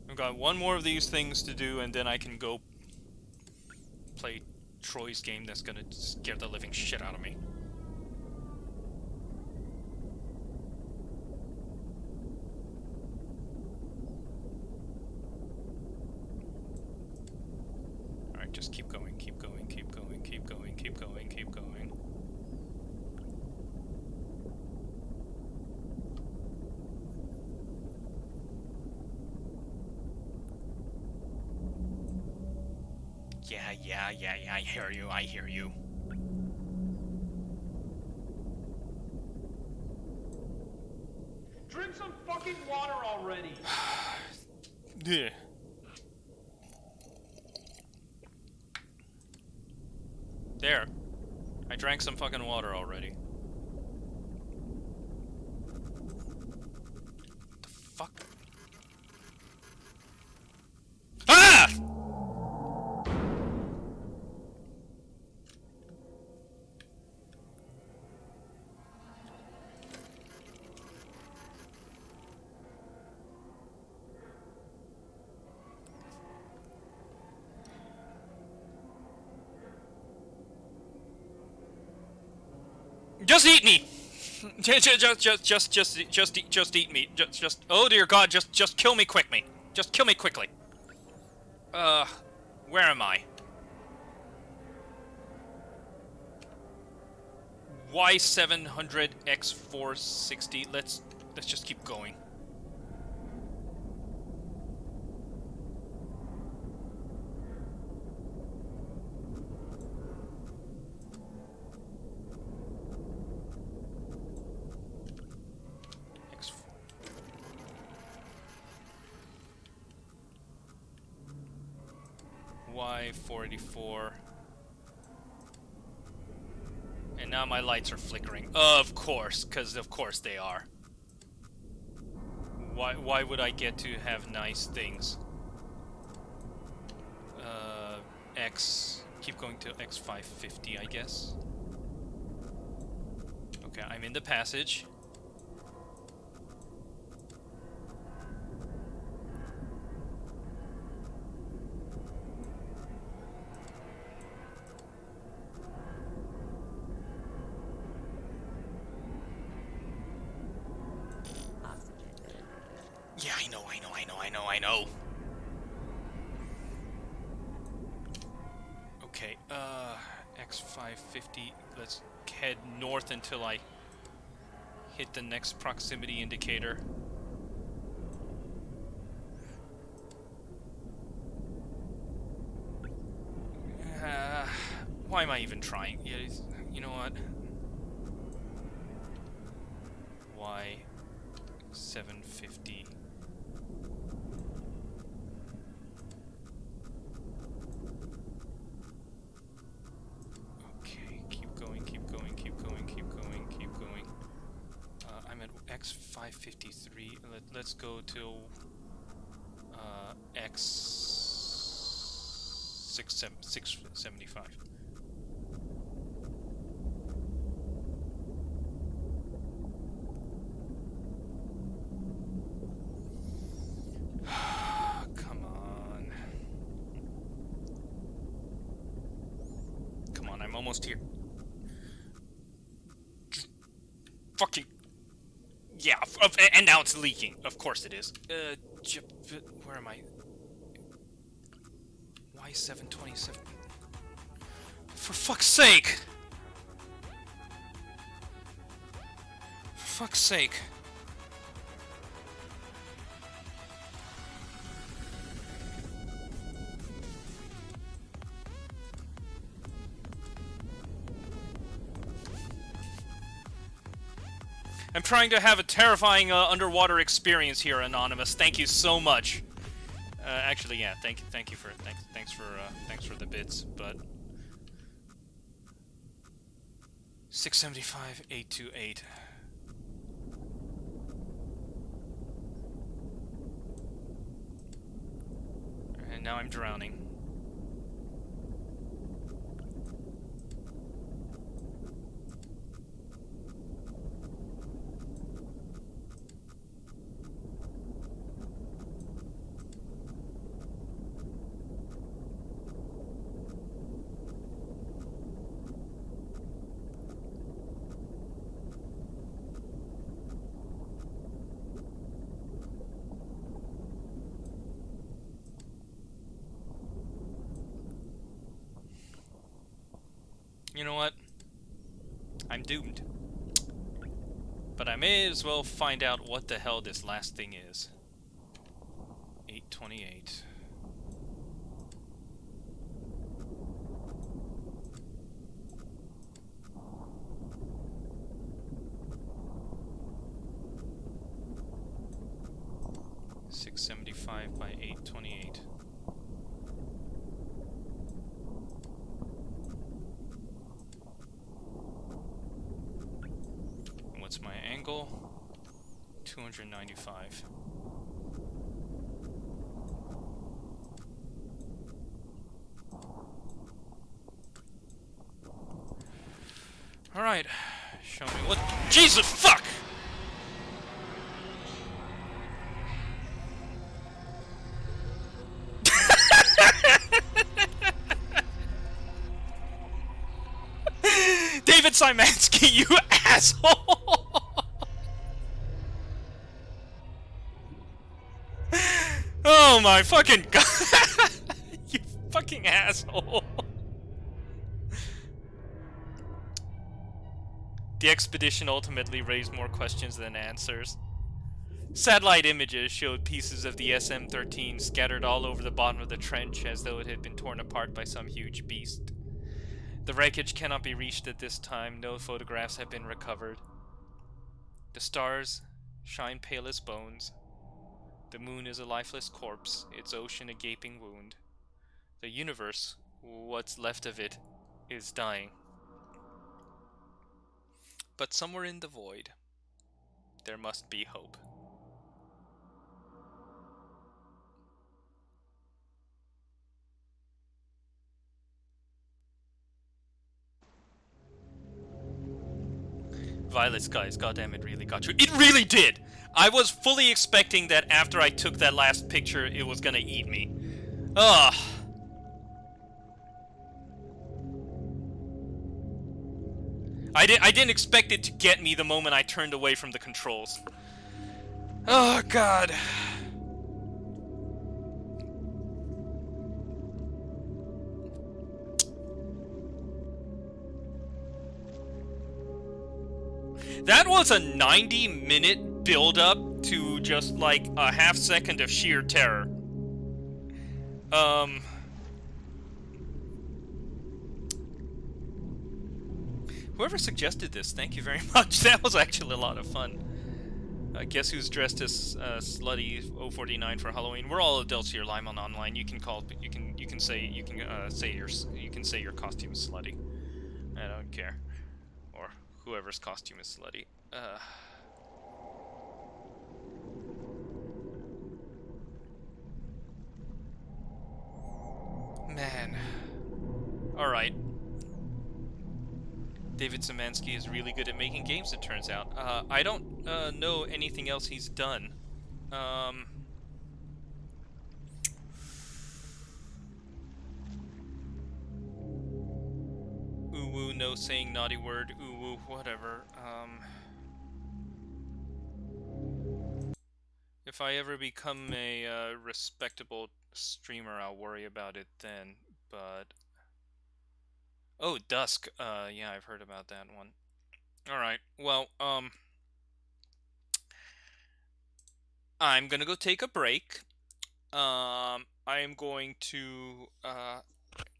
I've got one more of these things to do, and then I can go play Troy's game that's gonna scare the living shit out of me. Alright, just keep going, keep going, keep going, keep going, keep going, keep going. Yeah, I hear you. Drink some fucking water already! Yeah. There. I drank some fucking water already. The fuck? Ah! Just eat me! Just eat me. Just, oh dear God, just kill me quickly. Just kill me quickly. Where am I? Y700 X460. Let's just keep going. Y484. And now my lights are flickering. Of course, because of course they are. Why would I get to have nice things? Keep going to X550, I guess. Okay, I'm in the passage. Yeah, I know. Okay, X550, let's head north until I hit the next proximity indicator. Why am I even trying? Yeah, you know what? Y750. Okay, keep going. I'm at X553. Let's go till X675. Come on, I'm almost here. Just fucking... Yeah, and now it's leaking. Of course it is. Where am I? Y727. For fuck's sake! For fuck's sake. I'm trying to have a terrifying underwater experience here, Anonymous. Thank you so much. Actually, yeah. Thanks for the bits, but 675 828. And now I'm drowning. You know what? I'm doomed. But I may as well find out what the hell this last thing is. 828. $675 by 828. What's my angle? 295. Alright. Show me what. Jesus fuck! David Szymanski, you asshole! Oh my fucking god! You fucking asshole! The expedition ultimately raised more questions than answers. Satellite images showed pieces of the SM-13 scattered all over the bottom of the trench as though it had been torn apart by some huge beast. The wreckage cannot be reached at this time. No photographs have been recovered. The stars shine pale as bones. The moon is a lifeless corpse, its ocean a gaping wound. The universe, what's left of it, is dying. But somewhere in the void, there must be hope. Violet Skies, goddamn, it really got you. It really did! I was fully expecting that after I took that last picture, it was gonna eat me. Ugh. I didn't expect it to get me the moment I turned away from the controls. Oh, God. That was a 90-minute build-up to just like a half second of sheer terror. Whoever suggested this, thank you very much. That was actually a lot of fun. Guess who's dressed as Slutty 049 for Halloween? We're all adults here, Limon Online. You can call, you can say your costume is slutty. I don't care, or whoever's costume is slutty. Man. All right. David Szymanski is really good at making games, it turns out. I don't know anything else he's done. Ooh woo, no saying naughty word, ooh woo, whatever. If I ever become a respectable streamer, I'll worry about it then, but... Oh, Dusk, yeah, I've heard about that one. Alright, well, I'm gonna go take a break. I am going to,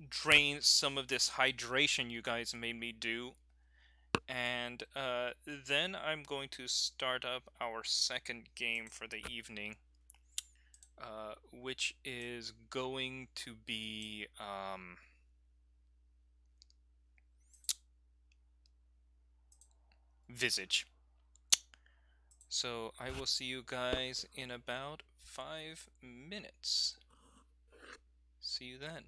drain some of this hydration you guys made me do. And then I'm going to start up our second game for the evening, which is going to be Visage. So I will see you guys in about 5 minutes. See you then.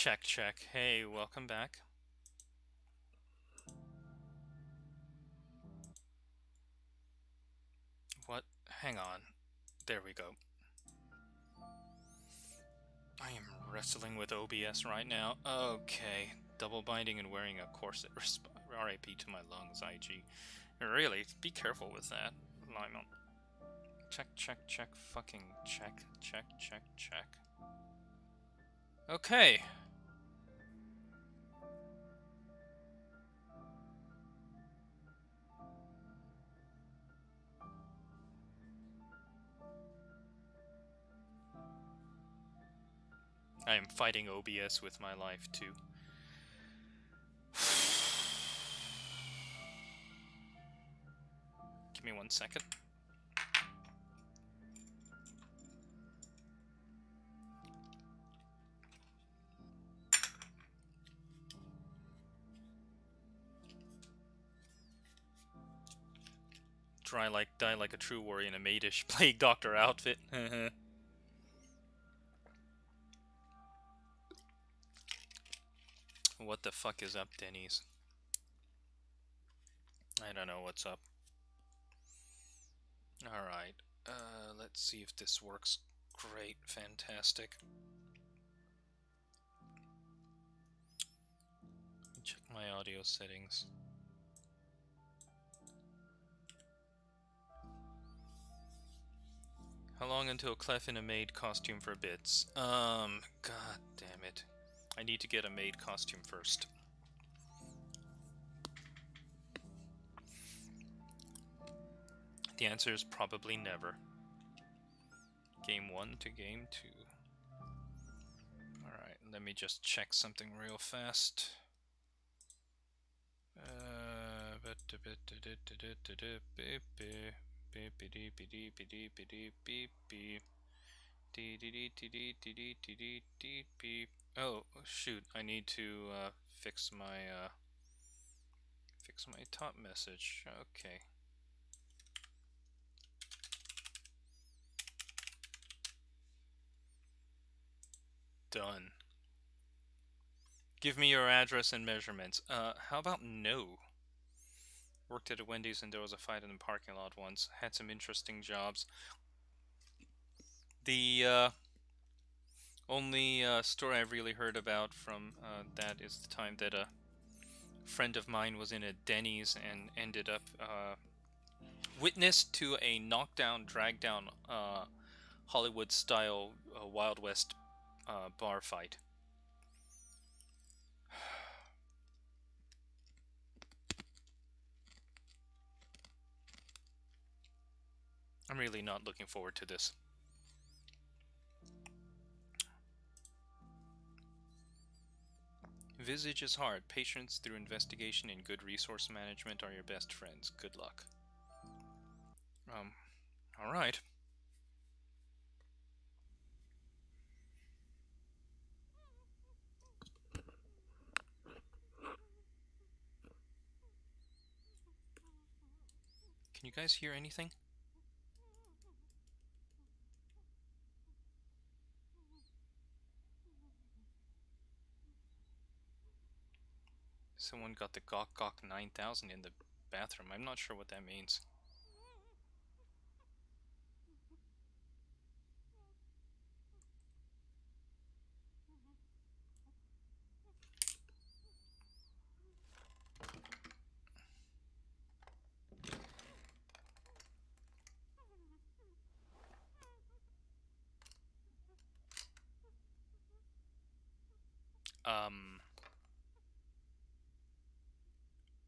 Check, check. Hey, welcome back. What? Hang on. There we go. I am wrestling with OBS right now. Okay. Double binding and wearing a corset. RIP to my lungs, IG. Really, be careful with that. Lymon. Check, check, check. Fucking check, check, check, check. Okay. I am fighting OBS with my life, too. Give me 1 second. Die like a true warrior in a maidish plague doctor outfit. What the fuck is up, Denny's? I don't know what's up. Alright, let's see if this works. Great, fantastic. Check my audio settings. How long until Clef in a maid costume for bits? God damn it. I need to get a maid costume first. The answer is probably never. Game 1 to game 2. Alright, let me just check something real fast. Oh shoot! I need to fix my top message. Okay. Done. Give me your address and measurements. How about no? Worked at a Wendy's and there was a fight in the parking lot once. Had some interesting jobs. The only story I've really heard about from that is the time that a friend of mine was in a Denny's and ended up witness to a knockdown, drag-down Hollywood-style Wild West bar fight. I'm really not looking forward to this. Visage is hard. Patience through investigation and good resource management are your best friends. Good luck. Alright. Can you guys hear anything? Someone got the Gawk Gawk 9000 in the bathroom. I'm not sure what that means.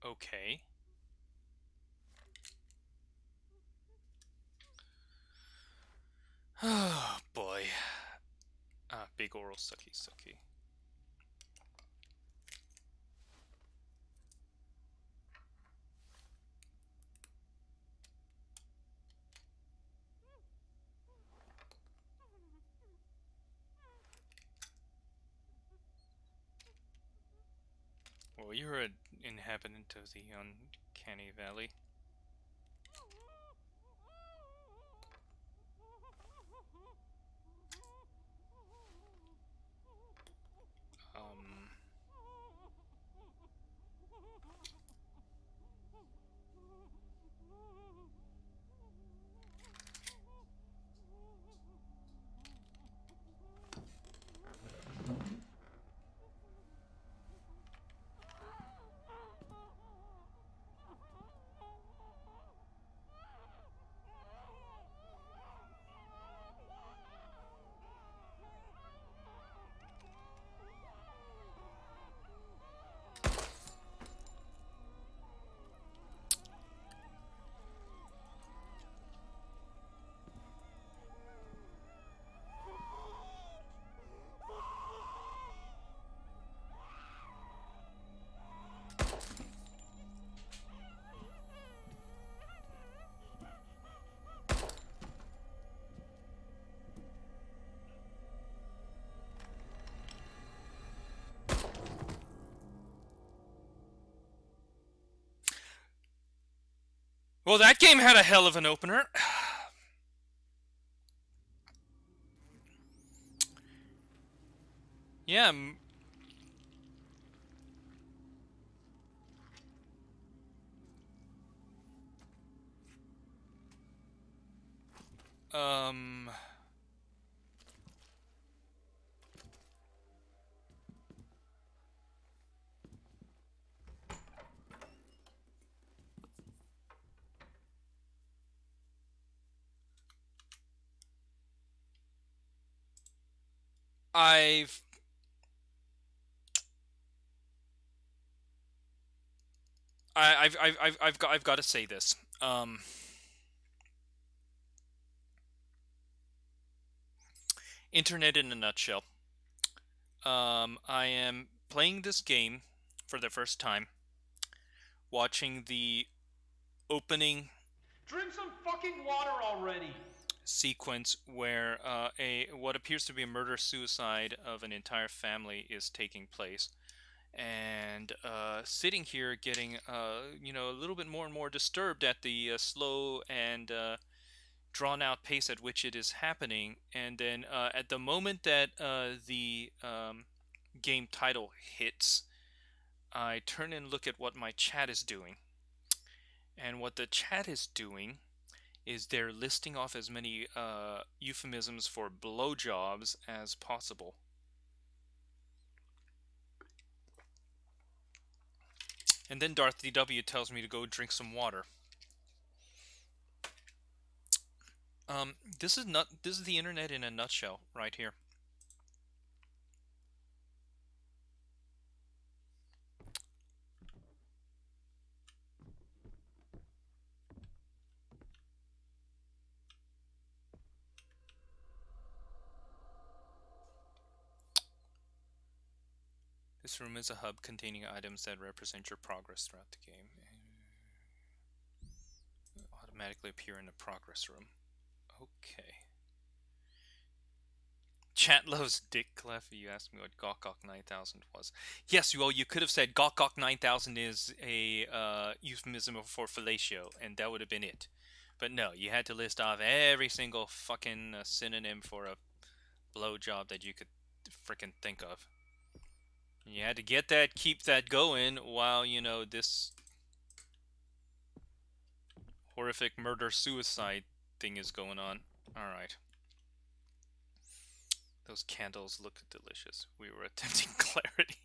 Okay. Oh boy. Big oral sucky sucky. Well, you're an inhabitant of the Uncanny Valley. Well, that game had a hell of an opener. Yeah. Um. I've I've got to say this. Internet in a nutshell. I am playing this game for the first time, watching the opening Drink some fucking water already! sequence where a what appears to be a murder-suicide of an entire family is taking place, and sitting here getting a little bit more and more disturbed at the slow and drawn out pace at which it is happening. And then at the moment that the game title hits, I turn and look at what my chat is doing. And what the chat is doing is they're listing off as many euphemisms for blowjobs as possible. And then Darth DW tells me to go drink some water. This is the internet in a nutshell right here. This room is a hub containing items that represent your progress throughout the game. Automatically appear in the progress room. Okay. Chat loves Dick Clef. You asked me what Gawk 9000 was. Yes, well, you could have said Gawk 9000 is a euphemism for fellatio, and that would have been it. But no, you had to list off every single fucking synonym for a blowjob that you could frickin' think of. You had to get that, keep that going while, this horrific murder-suicide thing is going on. Alright. Those candles look delicious. We were attempting clarity.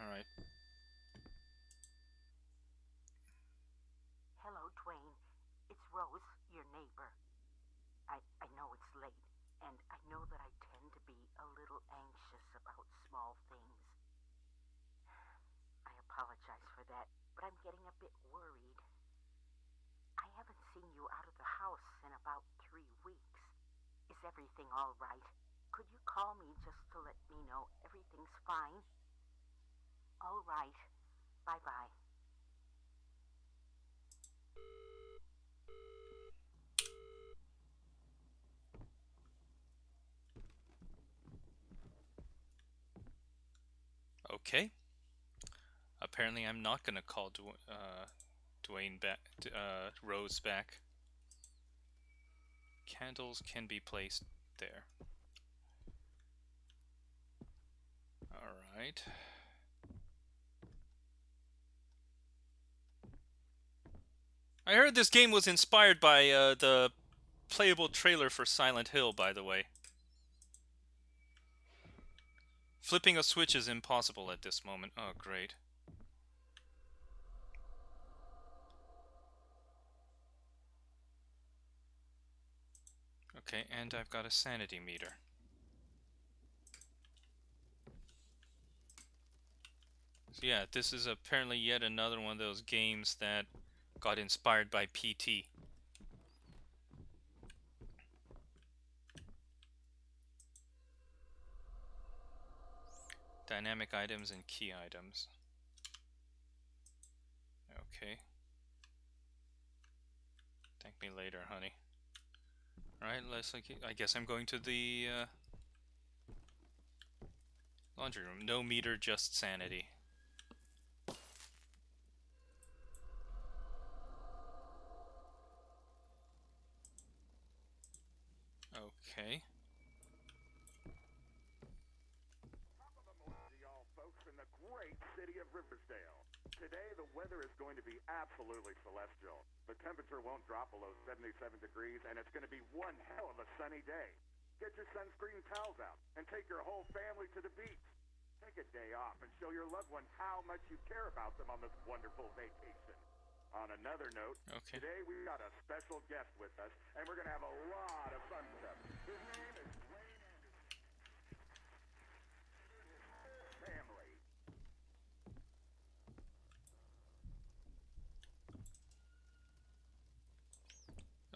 Alright. Hello, Dwayne. It's Rose, your neighbor. I know it's late, and I know that I tend to be a little anxious about small things. I apologize for that, but I'm getting a bit worried. I haven't seen you out of the house in about 3 weeks. Is everything all right? Could you call me just to let me know everything's fine? All right. Bye-bye. Okay. Apparently I'm not gonna call Dwayne back, Rose back. Candles can be placed there. Alright. I heard this game was inspired by the playable trailer for Silent Hill, by the way. Flipping a switch is impossible at this moment. Oh, great. Okay, and I've got a sanity meter. So yeah, this is apparently yet another one of those games that got inspired by PT. Dynamic items and key items. Okay. Thank me later, honey. Alright, I guess I'm going to the laundry room. No meter, just sanity. Okay. Y'all folks in the great city of Riversdale. Today the weather is going to be absolutely celestial. The temperature won't drop below 77 degrees and it's going to be one hell of a sunny day. Get your sunscreen towels out and take your whole family to the beach. Take a day off and show your loved ones how much you care about them on this wonderful vacation. On another note, Okay. today we got a special guest with us and we're going to have a lot of fun stuff. His name is Wayne Anderson. Family.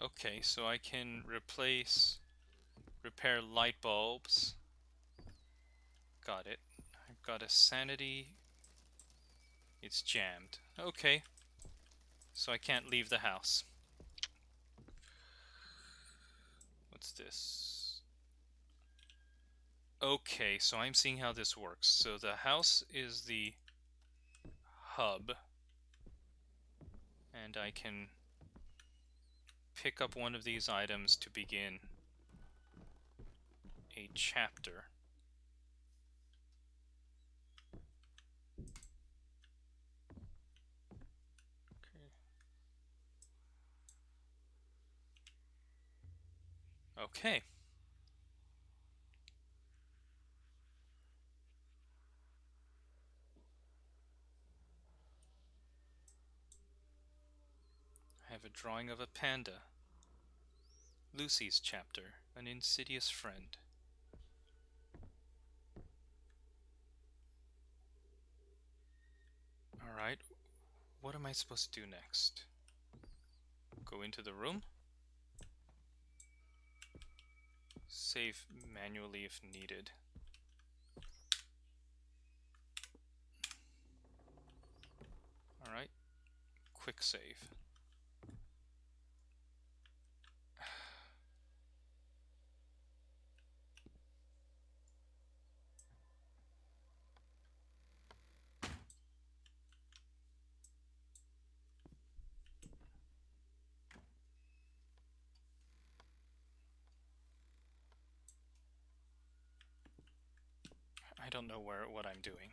Okay, so I can repair light bulbs. Got it. I've got a sanity. It's jammed. Okay. So I can't leave the house. What's this? Okay, so I'm seeing how this works. So the house is the hub. And I can pick up one of these items to begin a chapter. Okay. I have a drawing of a panda. Lucy's chapter, an insidious friend. Alright, what am I supposed to do next? Go into the room? Save manually if needed. Alright, quick save. I don't know what I'm doing.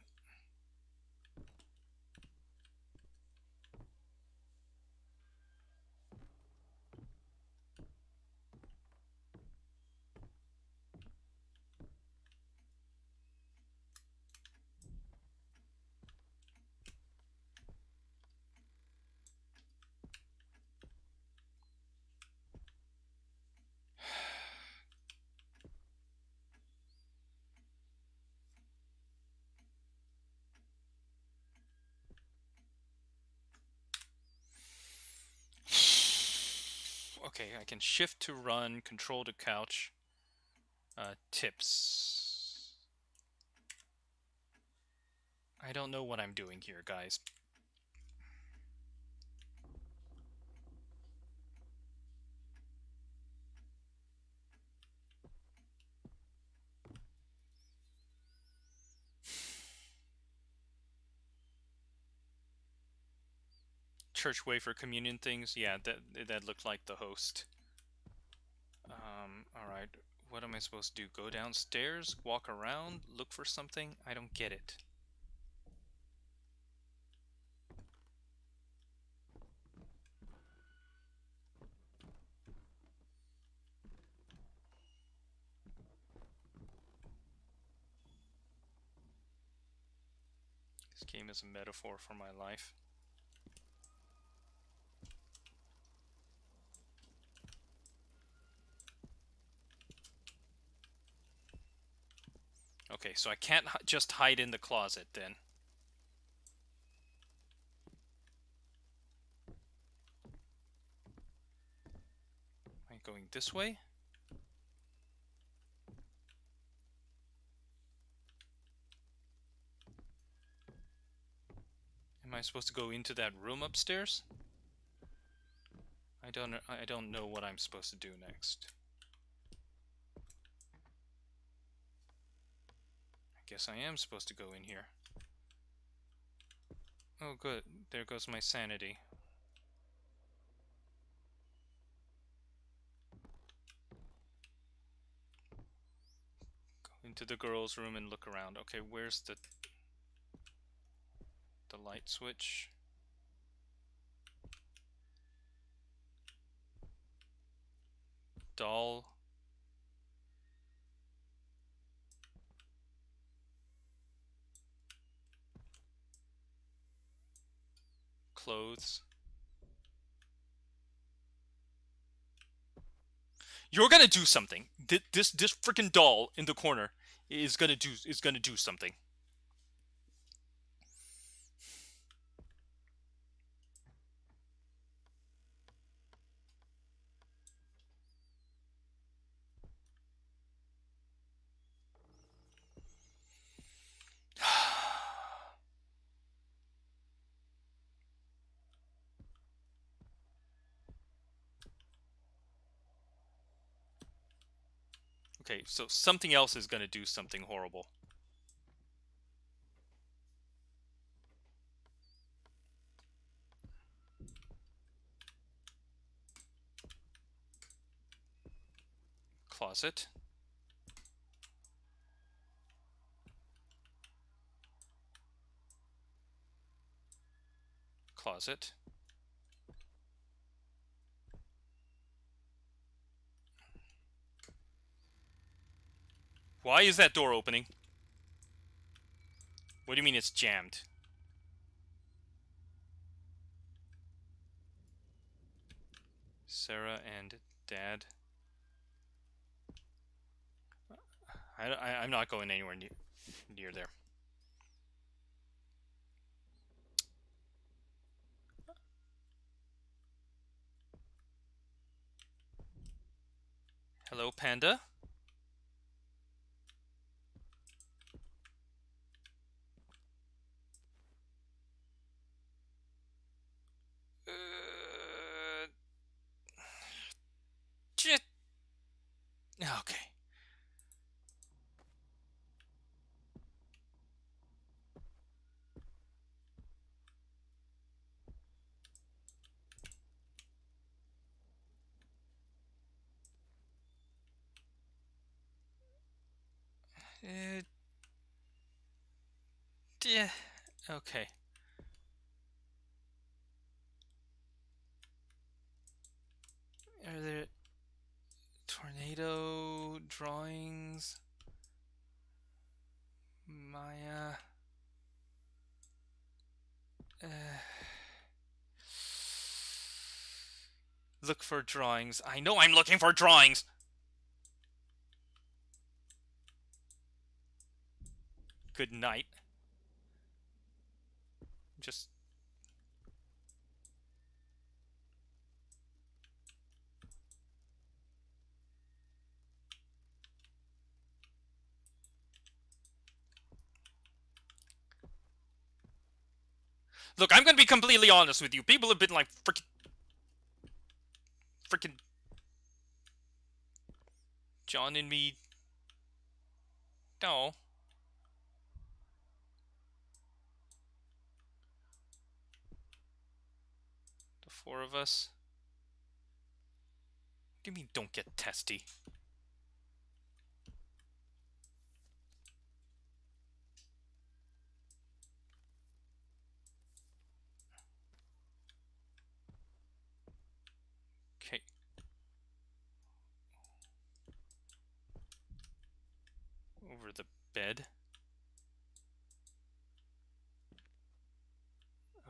Okay, I can shift to run, control to couch. Tips. I don't know what I'm doing here, guys. Church wafer communion things. Yeah, that looked like the host. Alright. What am I supposed to do? Go downstairs? Walk around? Look for something? I don't get it. This game is a metaphor for my life. Okay, so I can't just hide in the closet then. Am I going this way? Am I supposed to go into that room upstairs? I don't know what I'm supposed to do next. I guess I am supposed to go in here. Oh good, there goes my sanity. Into the girls' room and look around. Okay, where's the light switch? Doll. Clothes. You're gonna do something. This freaking doll in the corner is gonna do something. Okay, so something else is gonna do something horrible. Closet. Closet. Why is that door opening? What do you mean it's jammed? Sarah and Dad. I'm not going anywhere near there. Hello, Panda. Shit. Okay. Yeah. Okay. Are there tornado drawings? Maya. Look for drawings. I know I'm looking for drawings. Good night. Just look, I'm gonna be completely honest with you. People have been like freaking John and me. No. The four of us. What do you mean don't get testy? Okay. Over the bed.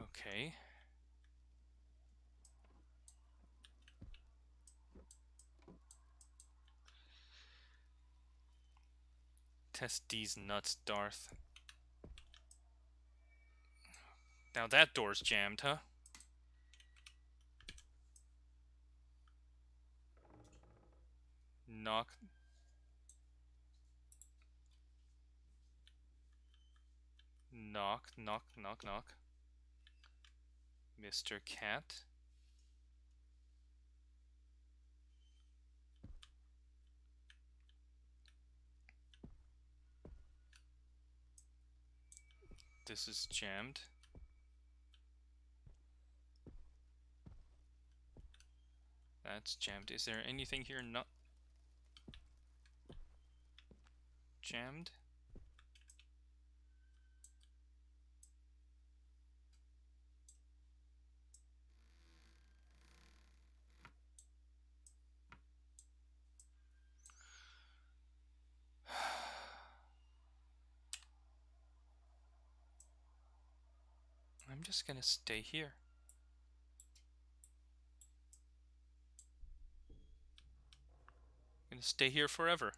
Okay. Test these nuts, Darth. Now that door's jammed, huh? Knock. Knock, knock, knock, knock. Mr. Cat. This is jammed. That's jammed. Is there anything here not jammed. I'm just gonna stay here. I'm gonna stay here forever.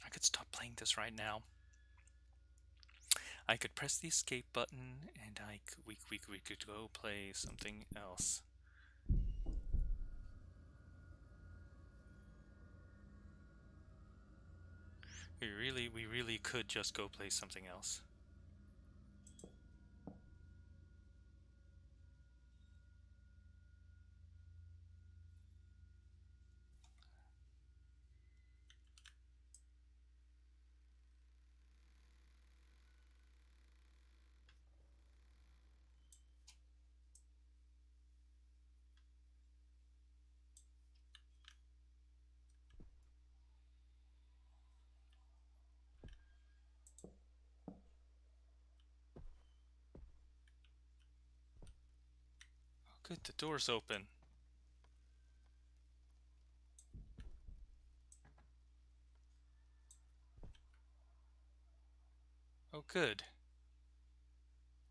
I could stop playing this right now. I could press the escape button and we could go play something else. We really could just go play something else. Oh, good, the door's open. Oh, good.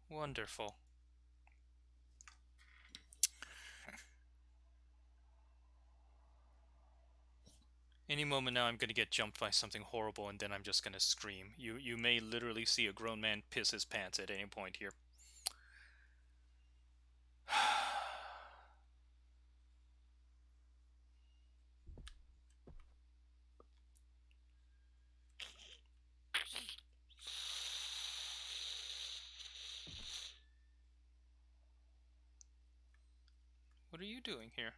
Wonderful. Any moment now I'm gonna get jumped by something horrible and then I'm just gonna scream. You may literally see a grown man piss his pants at any point here. What are you doing here?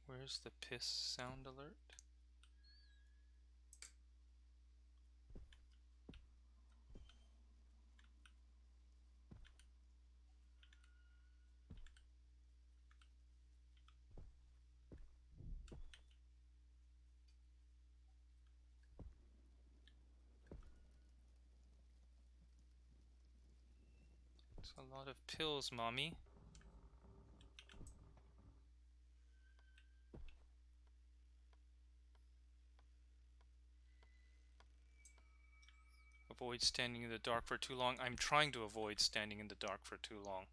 Where's the piss sound alert? It's a lot of pills, mommy. Avoid standing in the dark for too long. I'm trying to avoid standing in the dark for too long.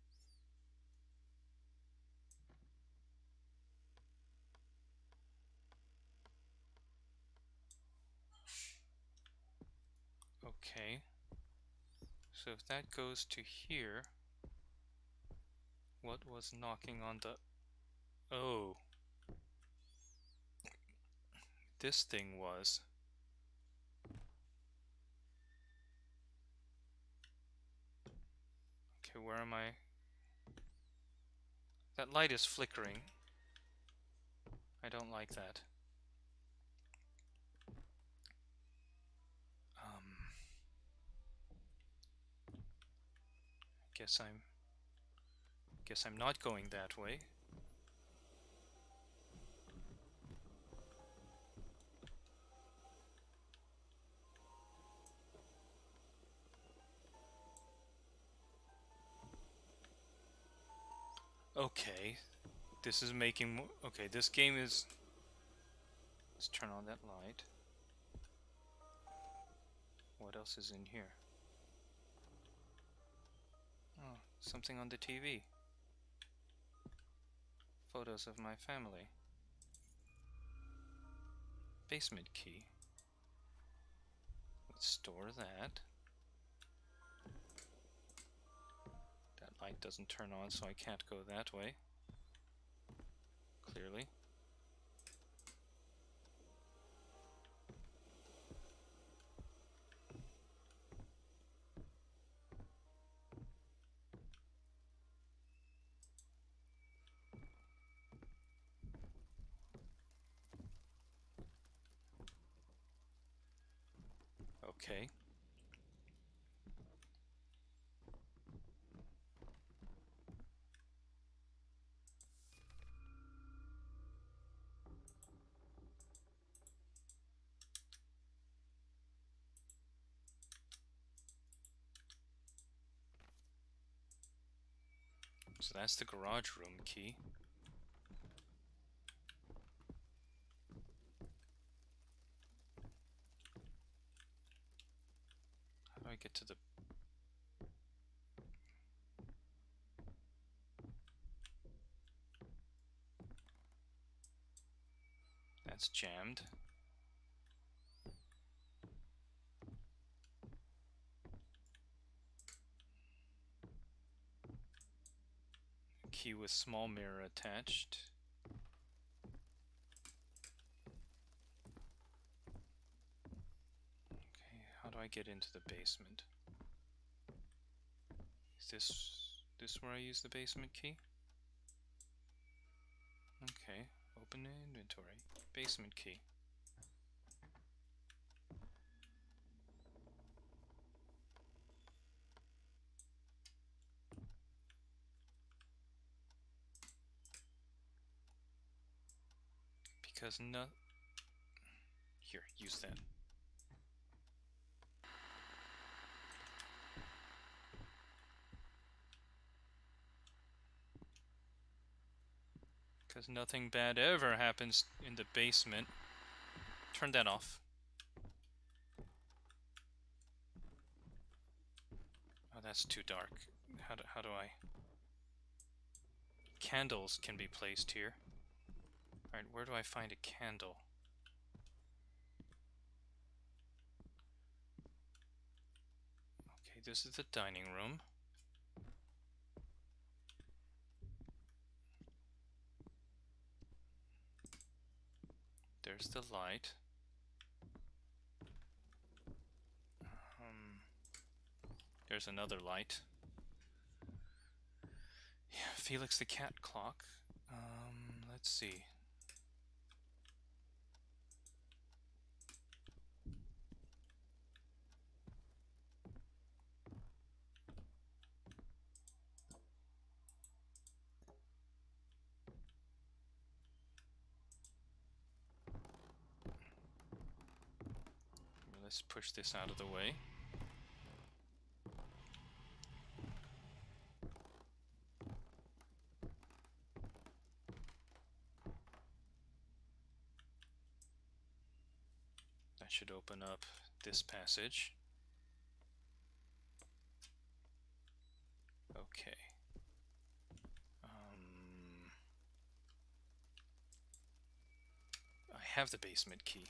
Okay. So if that goes to here, what was knocking on the... Oh. This thing was... Okay, where am I? That light is flickering. I don't like that. Guess I'm not going that way. Okay. This is making more... Okay, this game is... Let's turn on that light. What else is in here? Oh, something on the TV. Photos of my family. Basement key. Let's store that. That light doesn't turn on, so I can't go that way. Clearly. Okay. So that's the garage room key. How do I get to the... That's jammed. Key with small mirror attached. Okay, how do I get into the basement? Is this where I use the basement key? Okay, open inventory. Basement key. Because no... Here, use that. Because nothing bad ever happens in the basement. Turn that off. Oh, that's too dark. How do I... Candles can be placed here. Alright, where do I find a candle? Okay, this is the dining room. There's the light. There's another light. Yeah, Felix the cat clock. Let's see. Let's push this out of the way. That should open up this passage. Okay. I have the basement key.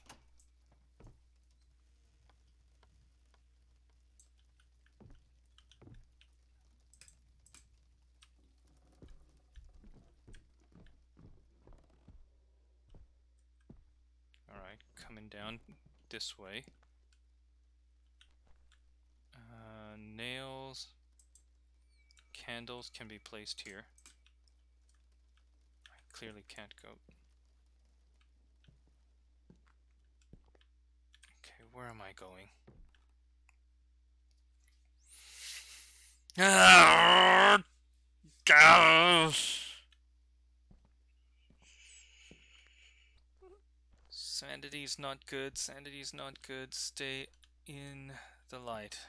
Alright, coming down this way. Nails, candles can be placed here. I clearly can't go. Okay, where am I going? Sanity's not good. Sanity's not good. Stay in the light.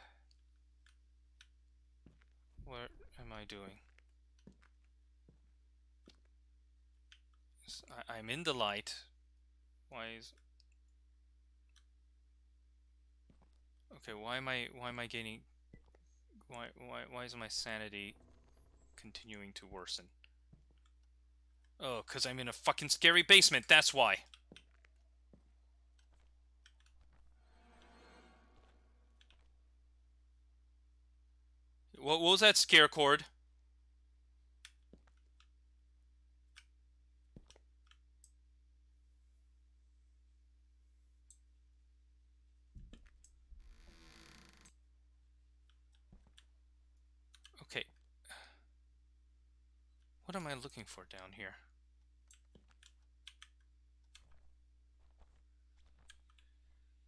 What am I doing? I'm in the light. Why is... Okay, why am I gaining... Why is my sanity continuing to worsen? Oh, 'cause I'm in a fucking scary basement, that's why. What was that scare cord? Okay. What am I looking for down here?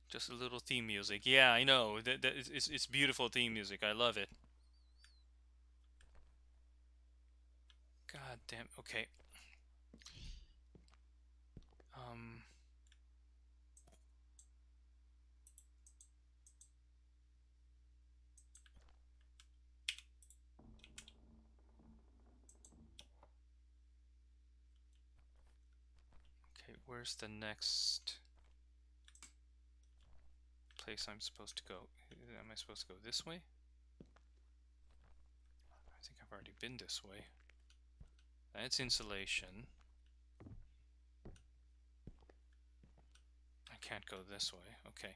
Just a little theme music. Yeah, I know. It's beautiful theme music. I love it. God damn. Okay. Um. Okay, where's the next place I'm supposed to go? Am I supposed to go this way? I think I've already been this way. That's insulation. I can't go this way. Okay.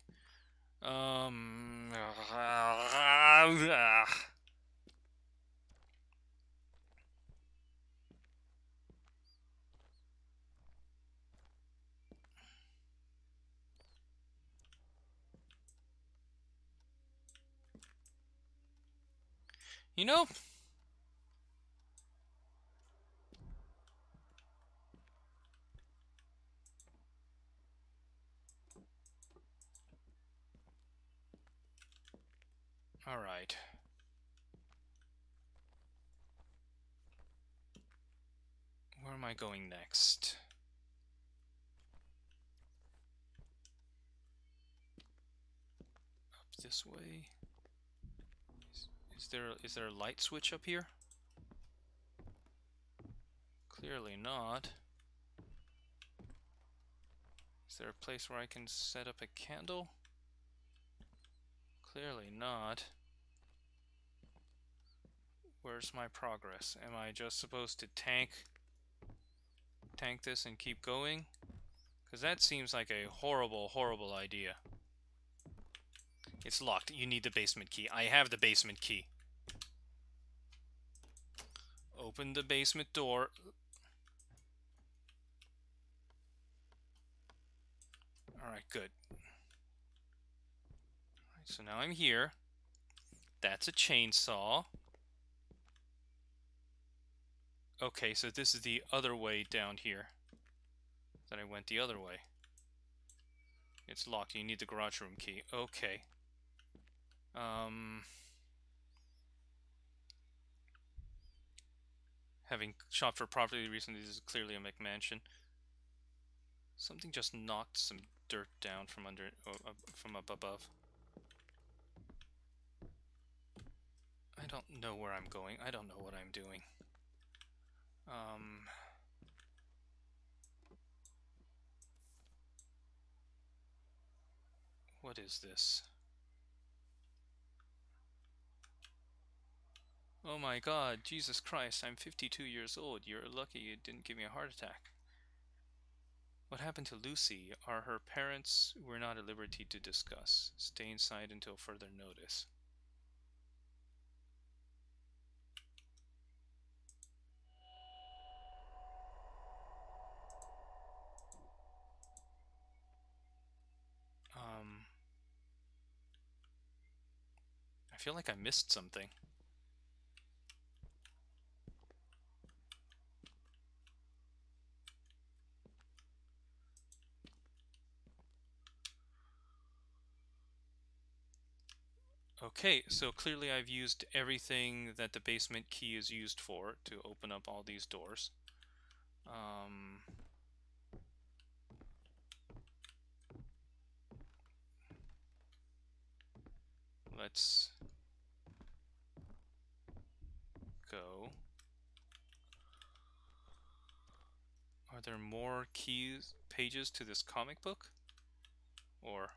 You know, all right. Where am I going next? Up this way. Is there a light switch up here? Clearly not. Is there a place where I can set up a candle? Clearly not. Where's my progress? Am I just supposed to tank this and keep going? Because that seems like a horrible, horrible idea. It's locked. You need the basement key. I have the basement key. Open the basement door. Alright, good. Alright, so now I'm here. That's a chainsaw. Okay, so this is the other way down here. Then I went the other way. It's locked. You need the garage room key. Okay. Having shopped for property recently, this is clearly a McMansion. Something just knocked some dirt down from under, from up above. I don't know where I'm going. I don't know what I'm doing. What is this? Oh my god, Jesus Christ, I'm 52 years old. You're lucky you didn't give me a heart attack. What happened to Lucy? Are her parents? We're not at liberty to discuss. Stay inside until further notice. I feel like I missed something. Okay, so clearly I've used everything that the basement key is used for to open up all these doors. Let's go. Are there more pages to this comic book? Or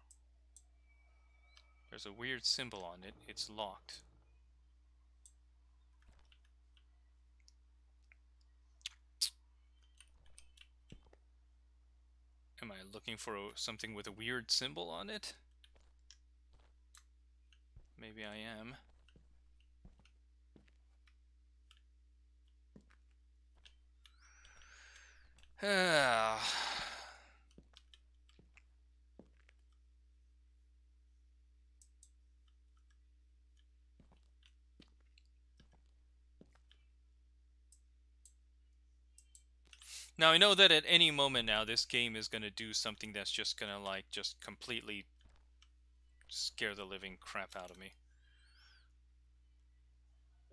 there's a weird symbol on it. It's locked. Am I looking for something with a weird symbol on it? Maybe I am. Now I know that at any moment now this game is gonna do something that's just gonna like just completely scare the living crap out of me.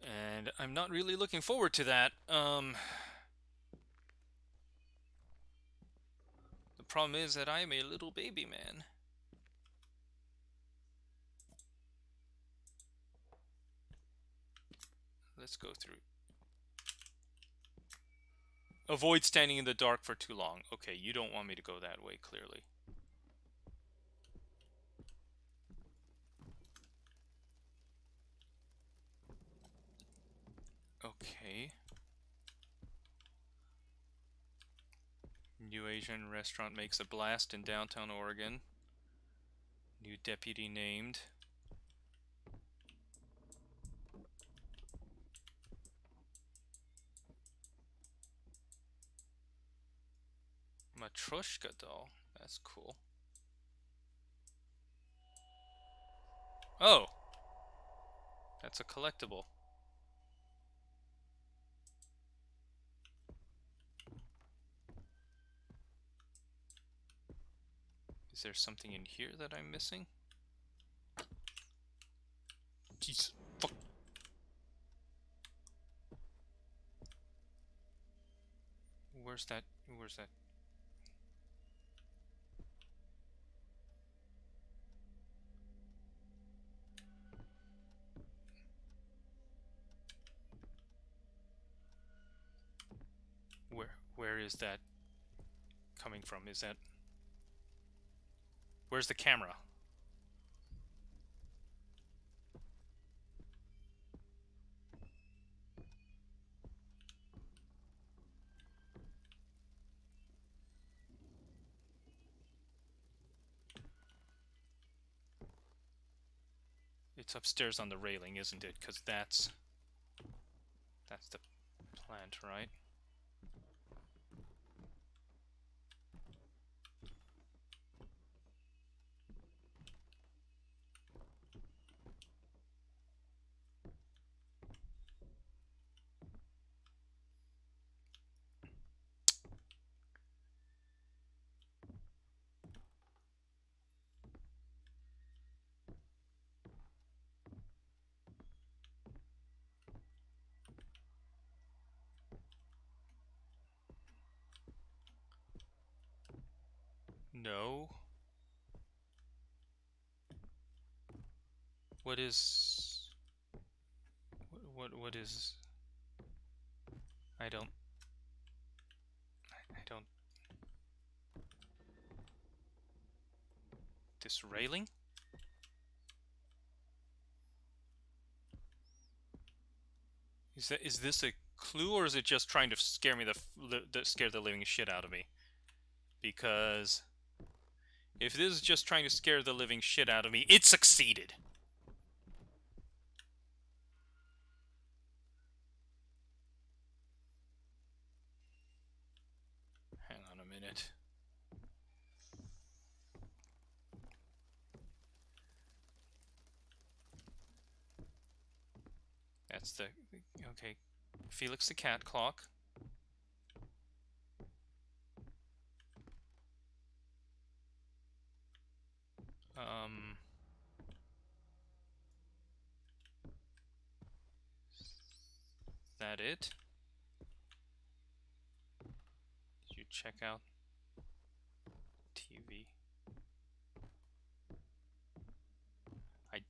And I'm not really looking forward to that. The problem is that I am a little baby man. Let's go through. Avoid standing in the dark for too long. Okay, you don't want me to go that way, clearly. Okay. New Asian restaurant makes a blast in downtown Oregon. New deputy named. Matryoshka doll. That's cool. Oh! That's a collectible. Is there something in here that I'm missing? Jesus. Fuck. Where's that? Where's that? Where is that coming from? Is that... Where's the camera? It's upstairs on the railing, isn't it? Because that's the plant, right? No. What is... What is... I don't... I don't... This railing? Is this a clue, or is it just trying to scare me scare the living shit out of me? Because if this is just trying to scare the living shit out of me, it succeeded. Hang on a minute. That's the... Okay. Felix the cat clock. Is that it? Did you check out TV? I...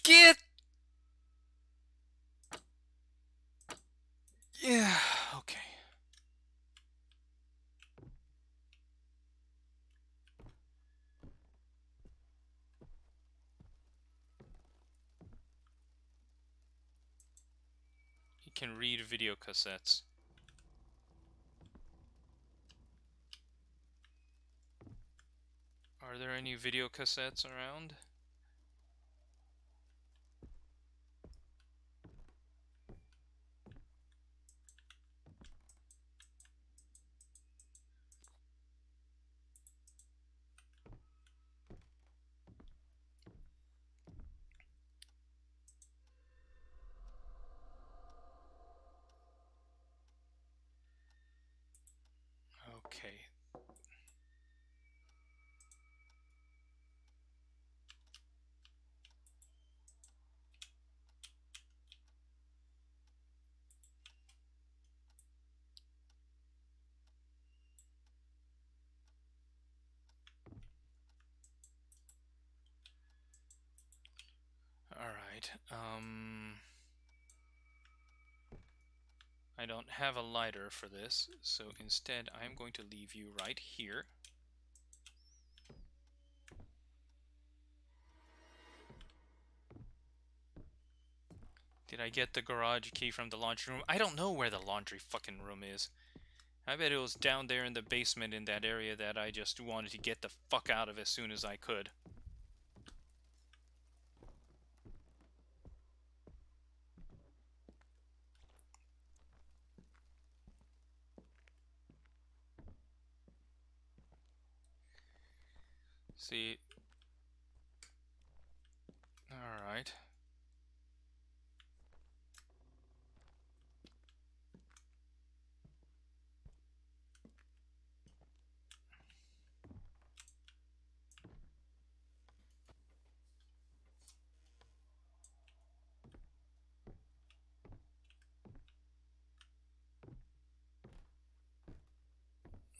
Get... Yeah, okay. can read video cassettes. Are there any video cassettes around? Okay. Alright, I don't have a lighter for this, so instead I'm going to leave you right here. Did I get the garage key from the laundry room? I don't know where the laundry fucking room is. I bet it was down there in the basement in that area that I just wanted to get the fuck out of as soon as I could. See. Alright.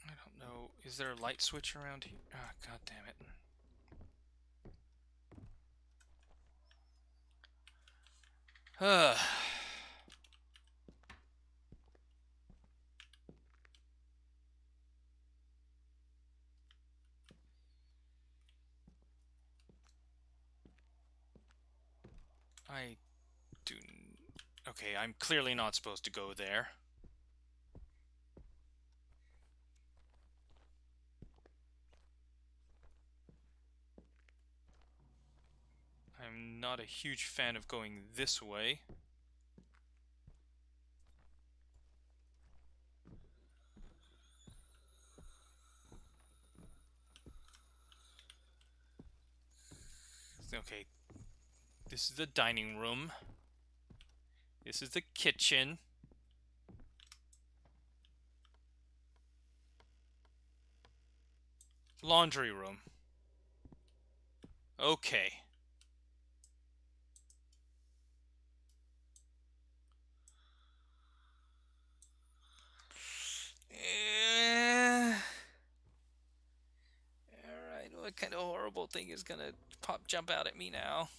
I don't know. Is there a light switch around here? Ah, god damn it. I do... Okay, I'm clearly not supposed to go there. I'm not a huge fan of going this way. Okay, this is the dining room. This is the kitchen. Laundry room. Okay. Alright, what kind of horrible thing is gonna jump out at me now?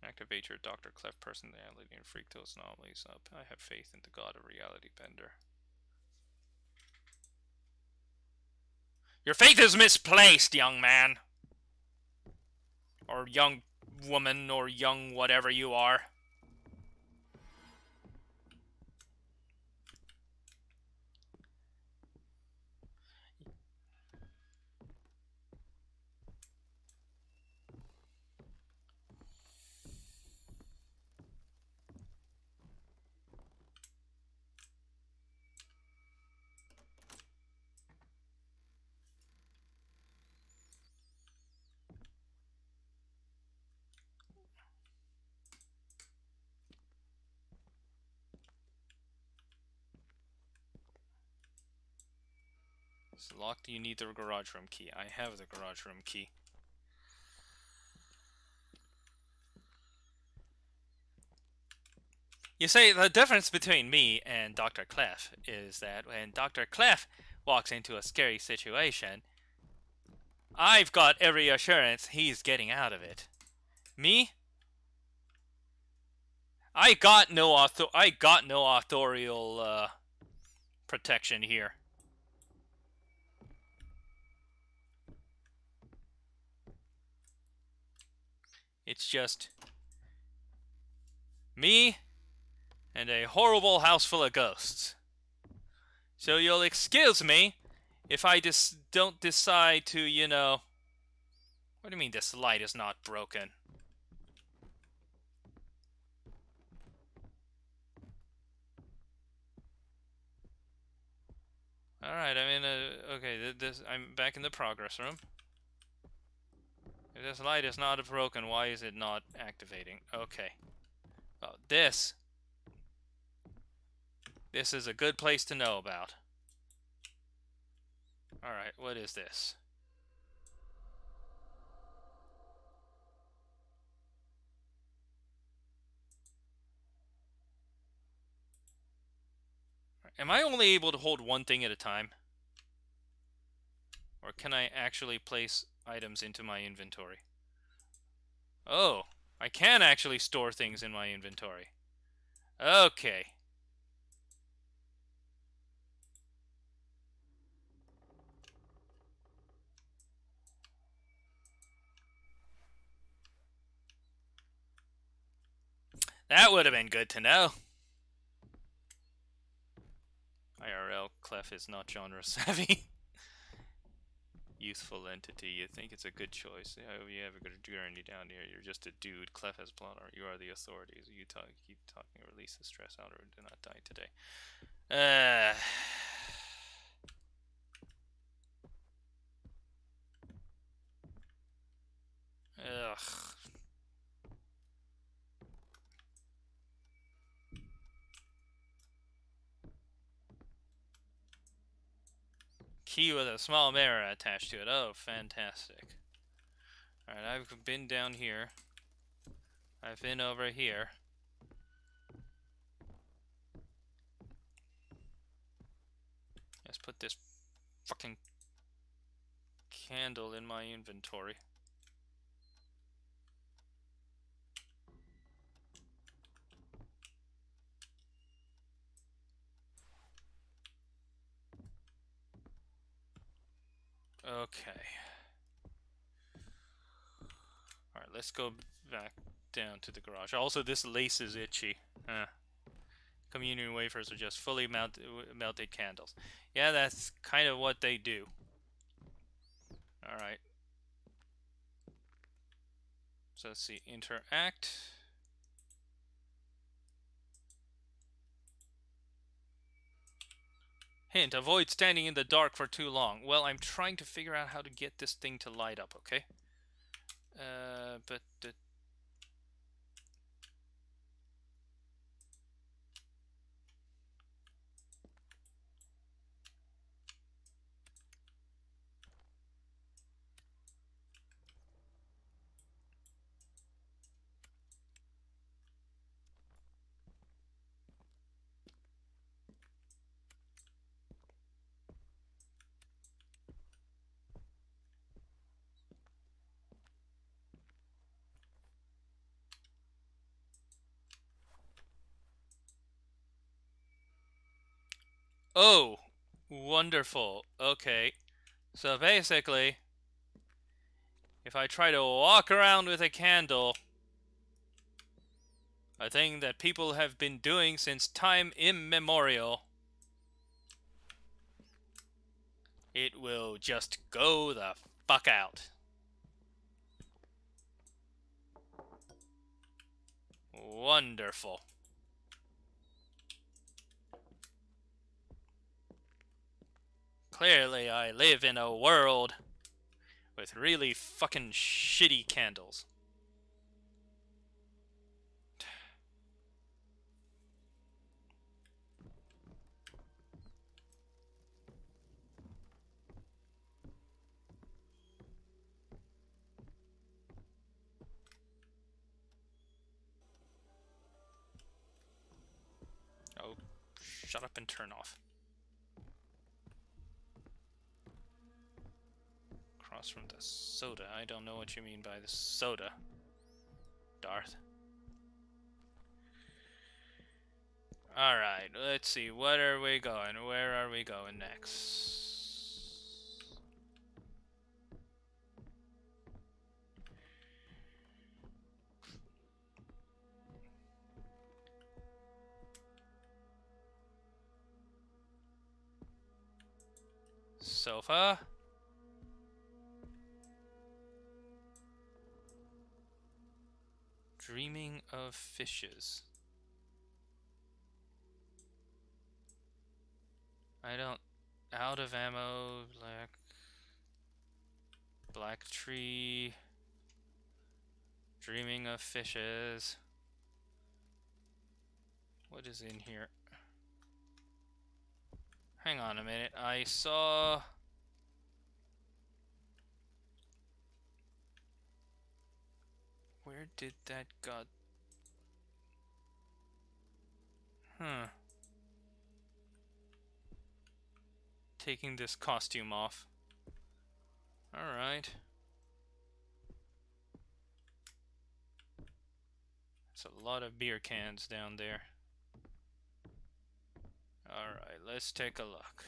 Activate your Dr. Clef personality and freak those anomalies up. I have faith in the god of reality bender. Your faith is misplaced, young man. Or young woman, or young whatever you are. It's locked. You need the garage room key. I have the garage room key. You say the difference between me and Dr. Clef is that when Dr. Clef walks into a scary situation, I've got every assurance he's getting out of it. Me? I got no authorial protection here. It's just me and a horrible house full of ghosts. So you'll excuse me if I don't decide to, you know... What do you mean this light is not broken? Alright, I'm in a... Okay, I'm back in the progress room. If this light is not broken, why is it not activating? Okay. Well, this is a good place to know about. Alright, what is this? Am I only able to hold one thing at a time? Or can I actually place items into my inventory? Oh, I can actually store things in my inventory. Okay. That would have been good to know. IRL, Clef is not genre savvy. Youthful entity, you think it's a good choice. I hope you have a good journey down here. You're just a dude. Clef has plot art. You are the authorities. You keep talking, release the stress out, or do not die today. Ugh. Key with a small mirror attached to it. Oh, fantastic. Alright, I've been down here. I've been over here. Let's put this fucking candle in my inventory. Okay. Alright, let's go back down to the garage. Also, this lace is itchy. Communion wafers are just fully melted candles. Yeah, that's kind of what they do. Alright. So let's see. Interact. Hint, avoid standing in the dark for too long. Well, I'm trying to figure out how to get this thing to light up, okay? Oh, wonderful. Okay. So basically, if I try to walk around with a candle, a thing that people have been doing since time immemorial, it will just go the fuck out. Wonderful. Clearly, I live in a world with really fucking shitty candles. Oh, shut up and turn off. Across from the soda. I don't know what you mean by the soda. Darth. Alright, let's see. What are we going? Where are we going next? Sofa. Dreaming of fishes. I don't... Out of ammo, black tree, dreaming of fishes. What is in here? Hang on a minute, I saw... Where did that go? Taking this costume off. Alright. There's a lot of beer cans down there. Alright, let's take a look.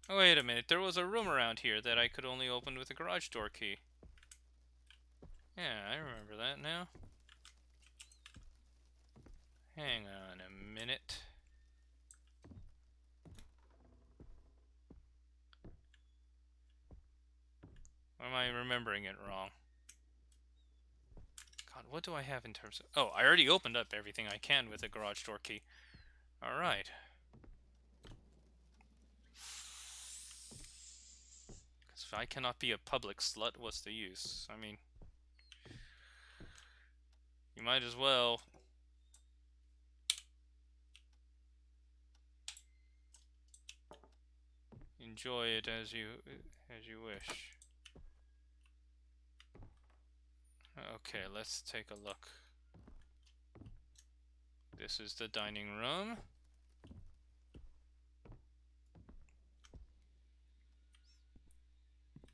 Oh, wait a minute. There was a room around here that I could only open with a garage door key. Yeah, I remember that now. Hang on a minute. Or am I remembering it wrong? God, what do I have in terms of... Oh, I already opened up everything I can with a garage door key. Alright. Because if I cannot be a public slut, what's the use? I mean... You might as well... enjoy it as you wish. Okay, let's take a look. This is the dining room.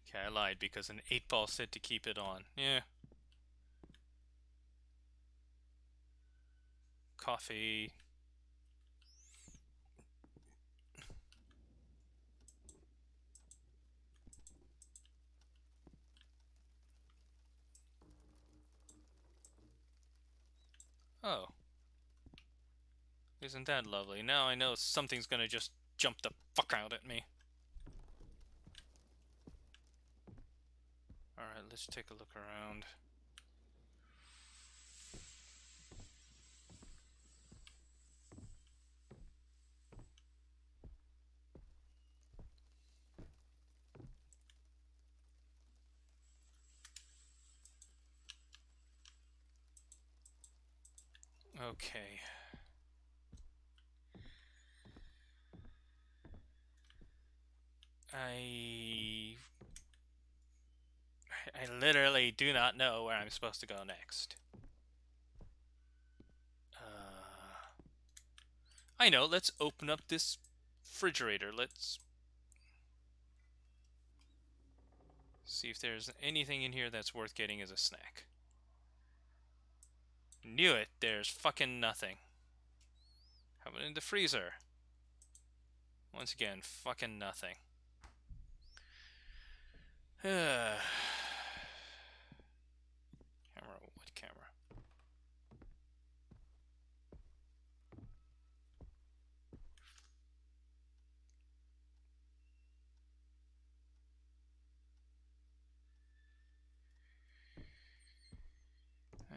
Okay, I lied because an 8-ball said to keep it on. Yeah. Coffee. Oh. Isn't that lovely? Now I know something's gonna just jump the fuck out at me. Alright, let's take a look around. Okay. I literally do not know where I'm supposed to go next. I know, let's open up this refrigerator. Let's see if there's anything in here that's worth getting as a snack. Knew it, there's fucking nothing. How about in the freezer? Once again, fucking nothing. Camera, what camera? I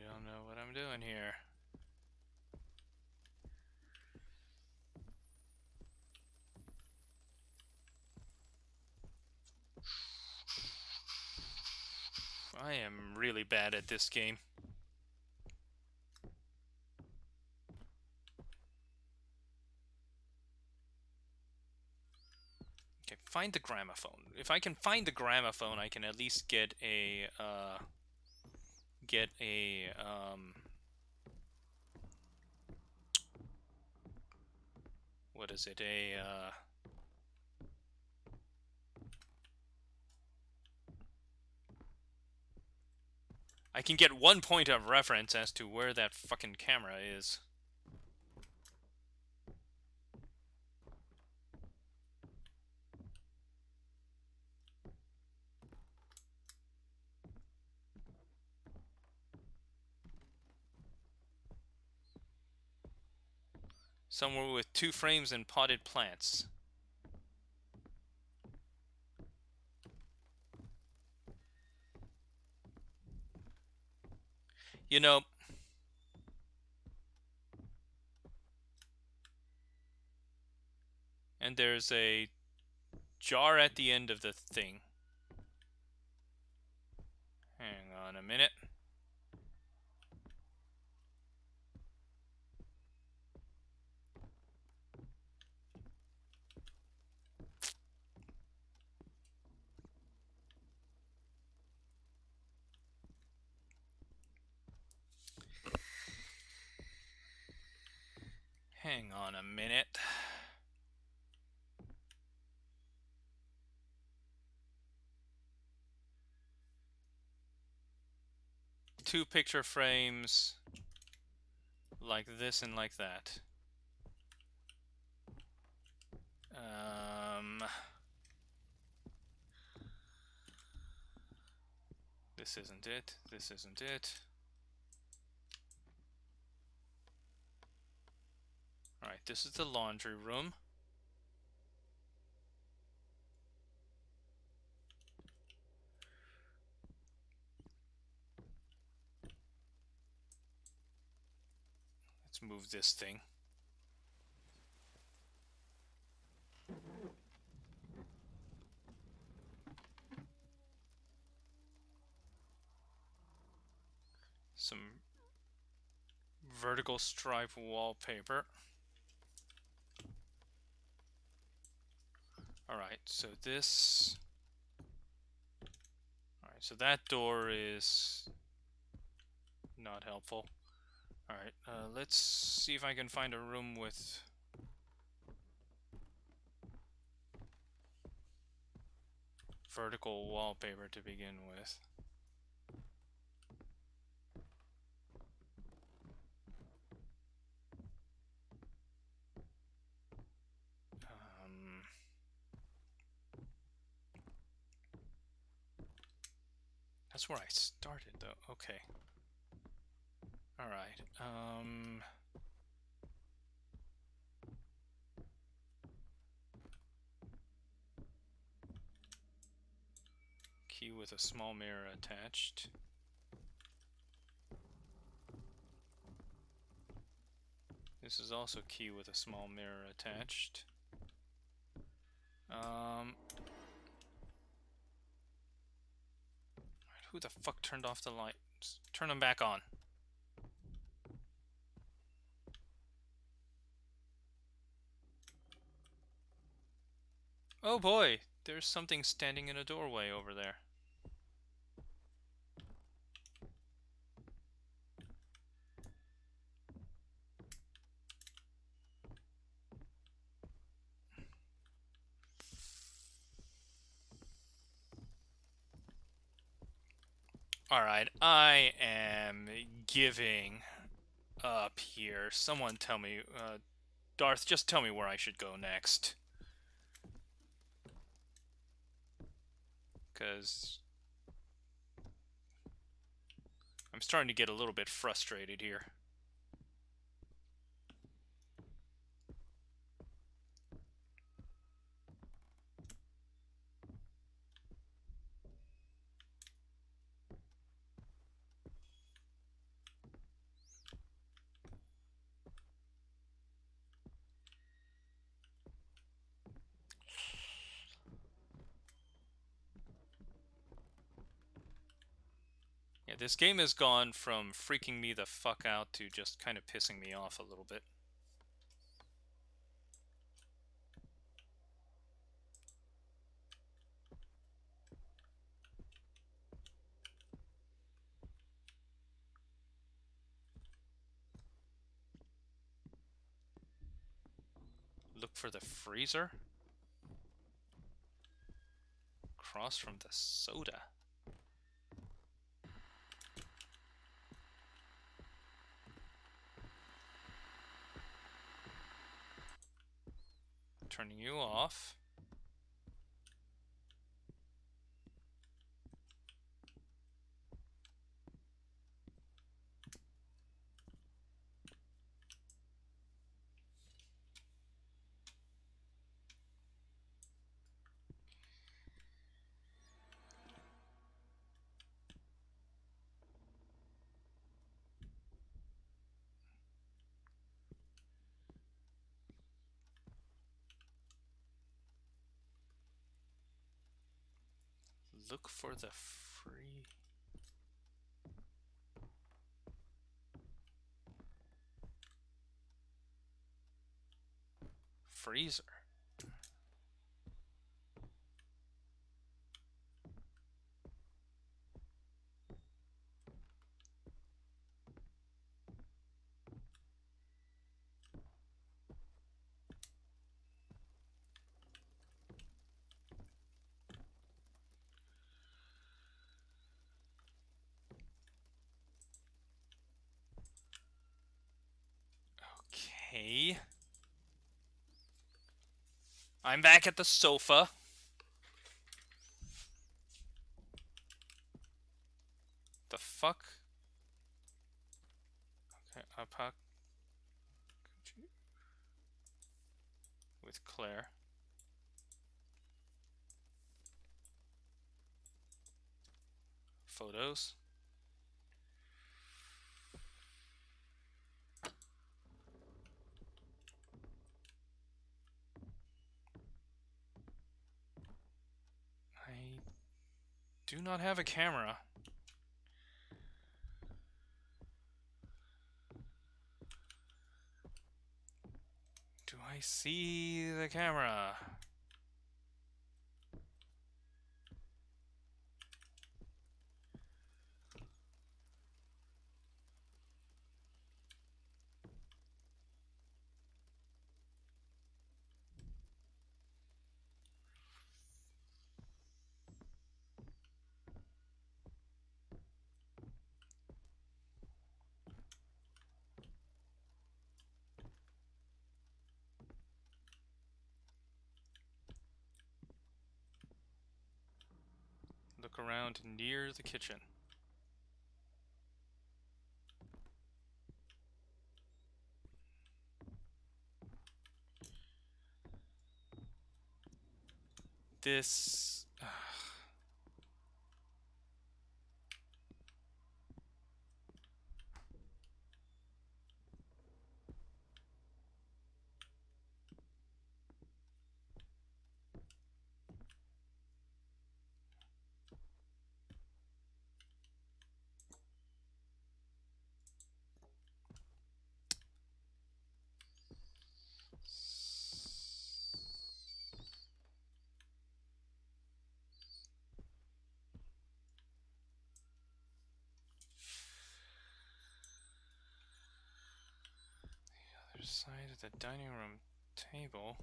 don't know what I'm doing here. I am really bad at this game. Okay, find the gramophone. If I can find the gramophone, I can at least get a what is it? I can get 1 point of reference as to where that fucking camera is. Somewhere with 2 frames and potted plants. You know, and there's a jar at the end of the thing. Hang on a minute. Hang on a minute. Two picture frames like this and like that. This isn't it. This isn't it. Alright, this is the laundry room. Let's move this thing. Some vertical stripe wallpaper. Alright, so this... Alright, so that door is not helpful. Alright, let's see if I can find a room with... vertical wallpaper to begin with. That's where I started, though. Okay. Alright, key with a small mirror attached. This is also key with a small mirror attached. Who the fuck turned off the lights? Turn them back on. Oh boy, there's something standing in a doorway over there. Alright, I am giving up here. Someone tell me, Darth, just tell me where I should go next. Because I'm starting to get a little bit frustrated here. Yeah, this game has gone from freaking me the fuck out to just kind of pissing me off a little bit. Look for the freezer. Across from the soda. Turning you off. Look for the freezer. Okay. I'm back at the sofa. The fuck? Okay, Apak. With Claire. Photos. I do not have a camera. Do I see the camera? Look around near the kitchen. This... other side of the dining room table.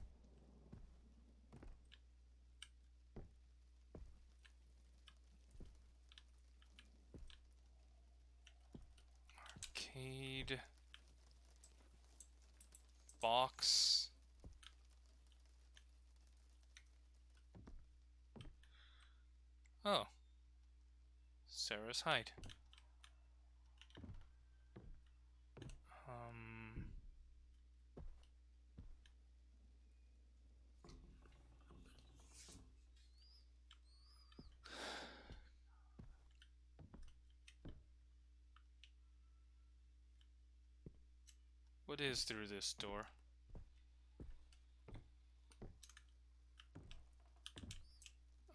Arcade. Box. Oh. Sarah's hide. What is through this door?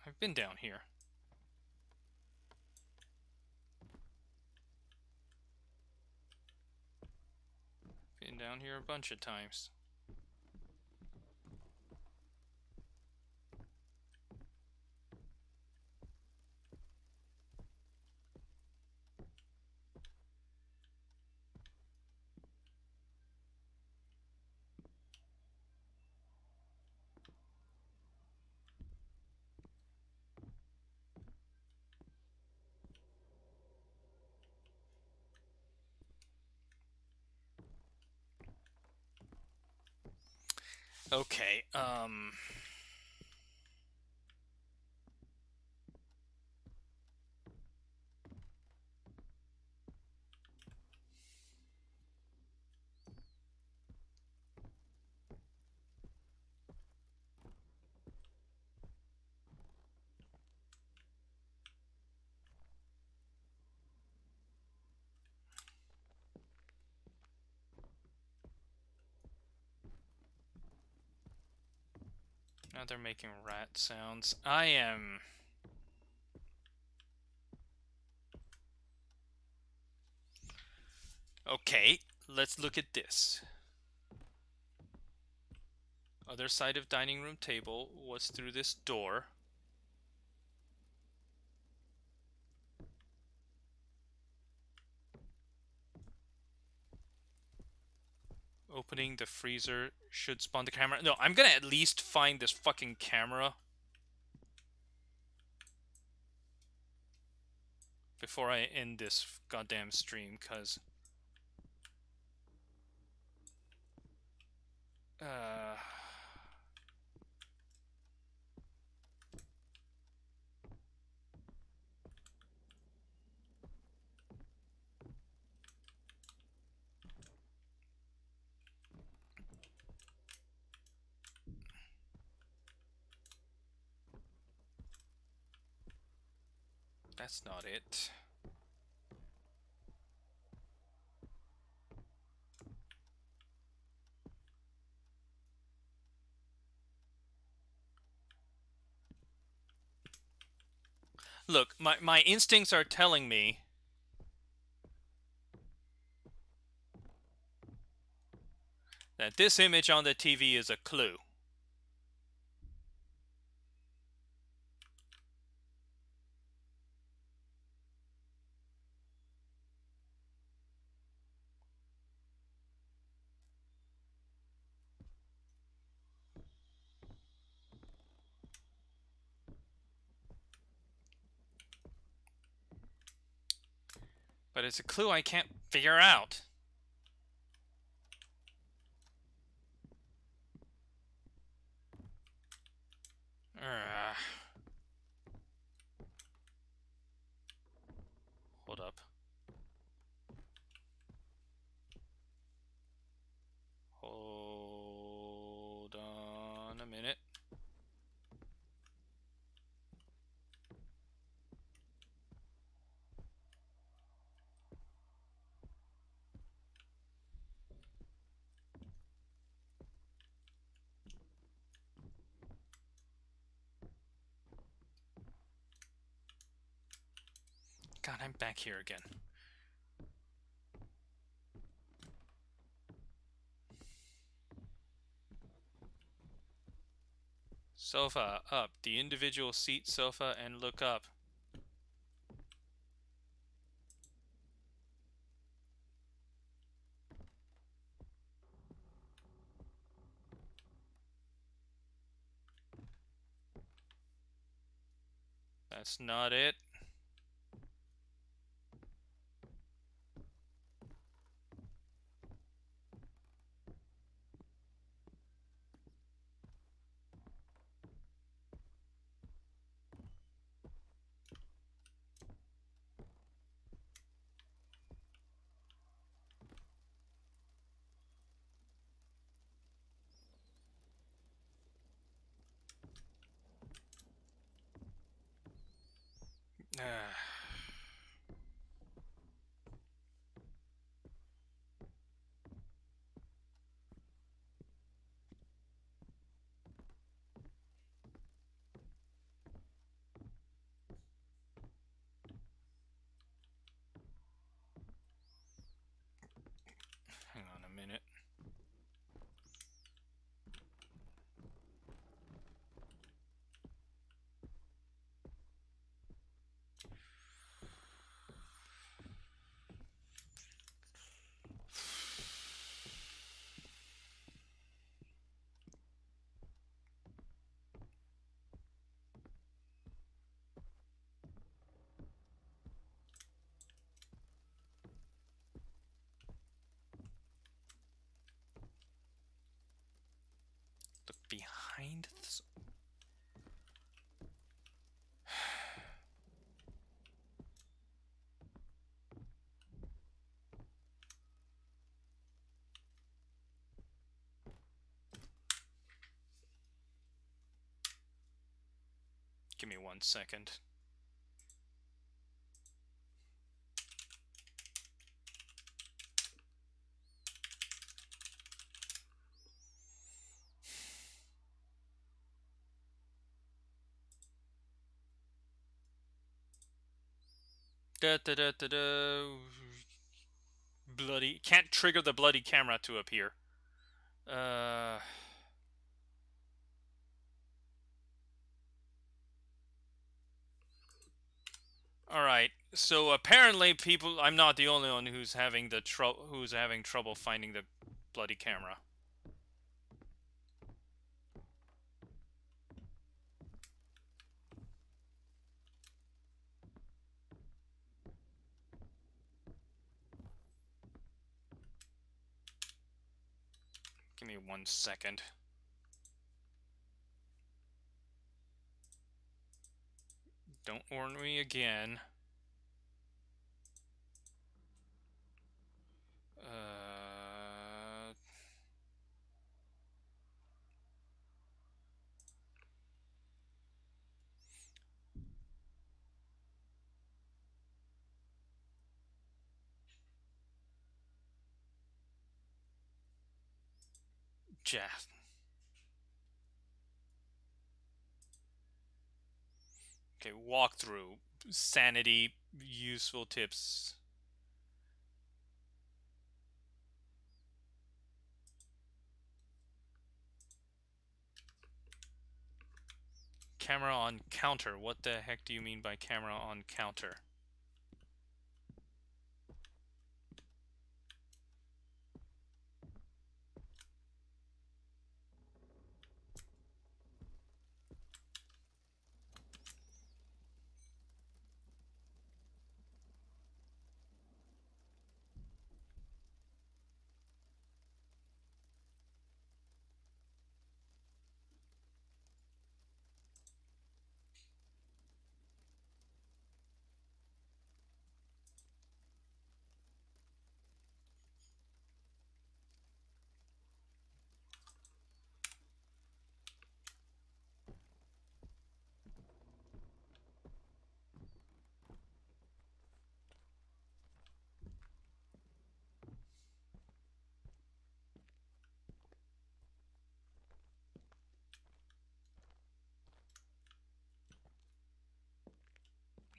I've been down here. Been down here a bunch of times. Okay, now they're making rat sounds. I am... Okay, let's look at this. Other side of dining room table was through this door. Opening the freezer should spawn the camera. No, I'm gonna at least find this fucking camera before I end this goddamn stream, cause uh that's not it. Look, my instincts are telling me that this image on the TV is a clue. But it's a clue I can't figure out. Uh, hold up. Hold on a minute. God, I'm back here again. Sofa, up. The individual seat sofa and look up. That's not it. Give me 1 second. Da da da da da. Bloody. Can't trigger the bloody camera to appear. Alright. So apparently people, I'm not the only one who's having trouble finding the bloody camera. Give me 1 second. Don't warn me again. Jeff. Okay, walkthrough. Sanity, useful tips. Camera on counter. What the heck do you mean by camera on counter?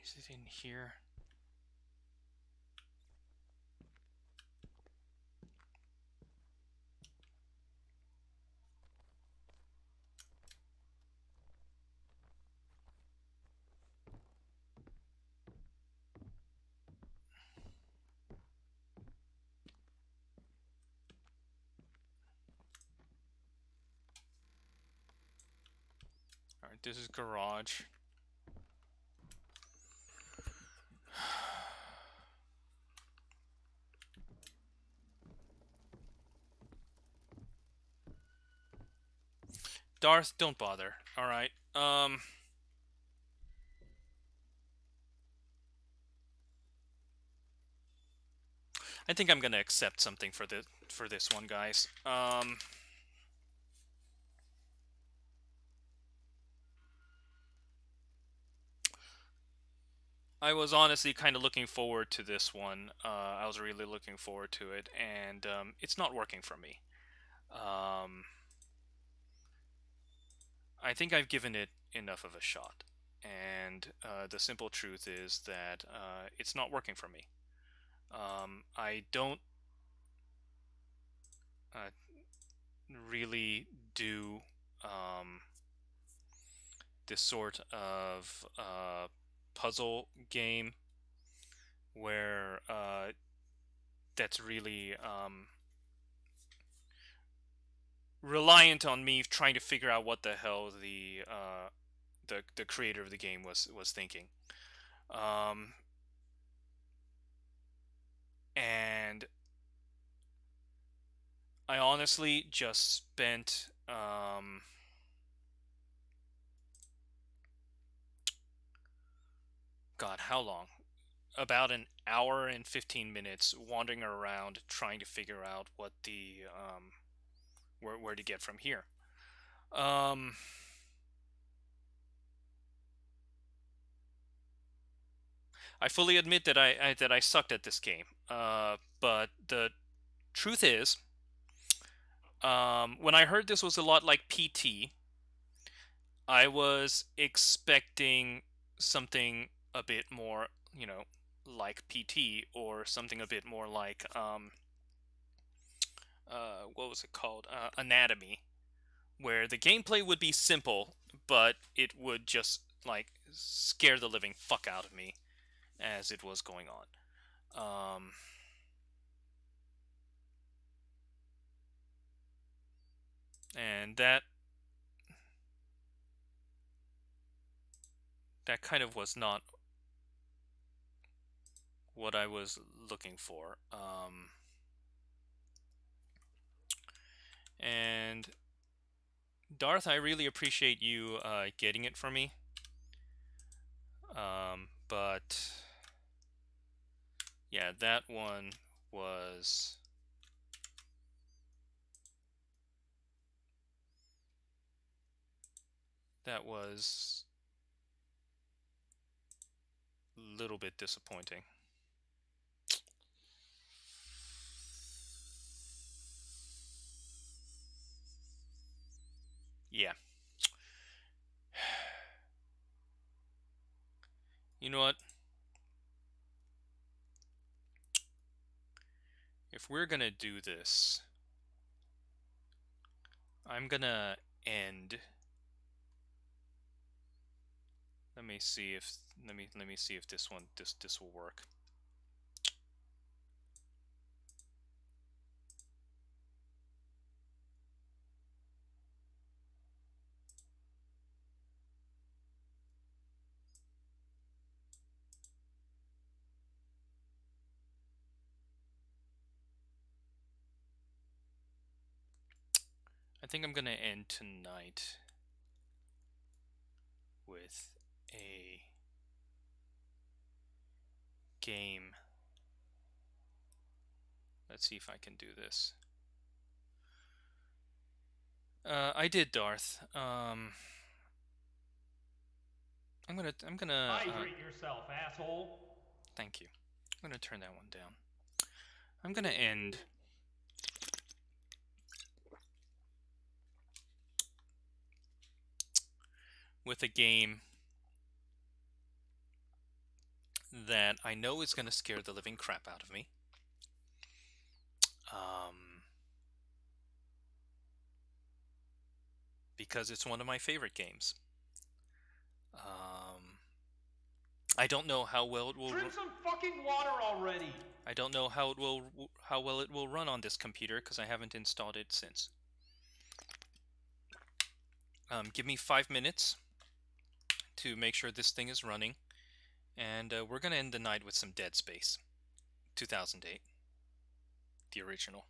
Is it in here? Alright, this is garage. Darth, don't bother. Alright. I think I'm gonna accept something for this one, guys. I was honestly kind of looking forward to this one. I was really looking forward to it, and it's not working for me. I think I've given it enough of a shot, and the simple truth is that it's not working for me. I don't really do this sort of puzzle game where that's really reliant on me trying to figure out what the hell the creator of the game was thinking. And I honestly just spent God, how long? About an hour and 15 minutes wandering around trying to figure out what the where to get from here. I fully admit that I sucked at this game. But the truth is, when I heard this was a lot like PT, I was expecting something a bit more, like PT, or something a bit more like what was it called? Anatomy, where the gameplay would be simple, but it would just like scare the living fuck out of me as it was going on. And that kind of was not what I was looking for. And Darth, I really appreciate you getting it for me. But yeah, that one was a little bit disappointing. Yeah. You know what? If we're gonna do this, I'm gonna end. Let me see if this will work. I think I'm gonna end tonight with a game. Let's see if I can do this. I did, Darth. I'm gonna. Hydrate yourself, asshole. Thank you. I'm gonna turn that one down. I'm gonna end with a game that I know is gonna scare the living crap out of me. Because it's one of my favorite games. I don't know how well it will. Drink some fucking water already. I don't know how well it will run on this computer because I haven't installed it since. Give me 5 minutes to make sure this thing is running, and we're gonna end the night with some Dead Space 2008, the original.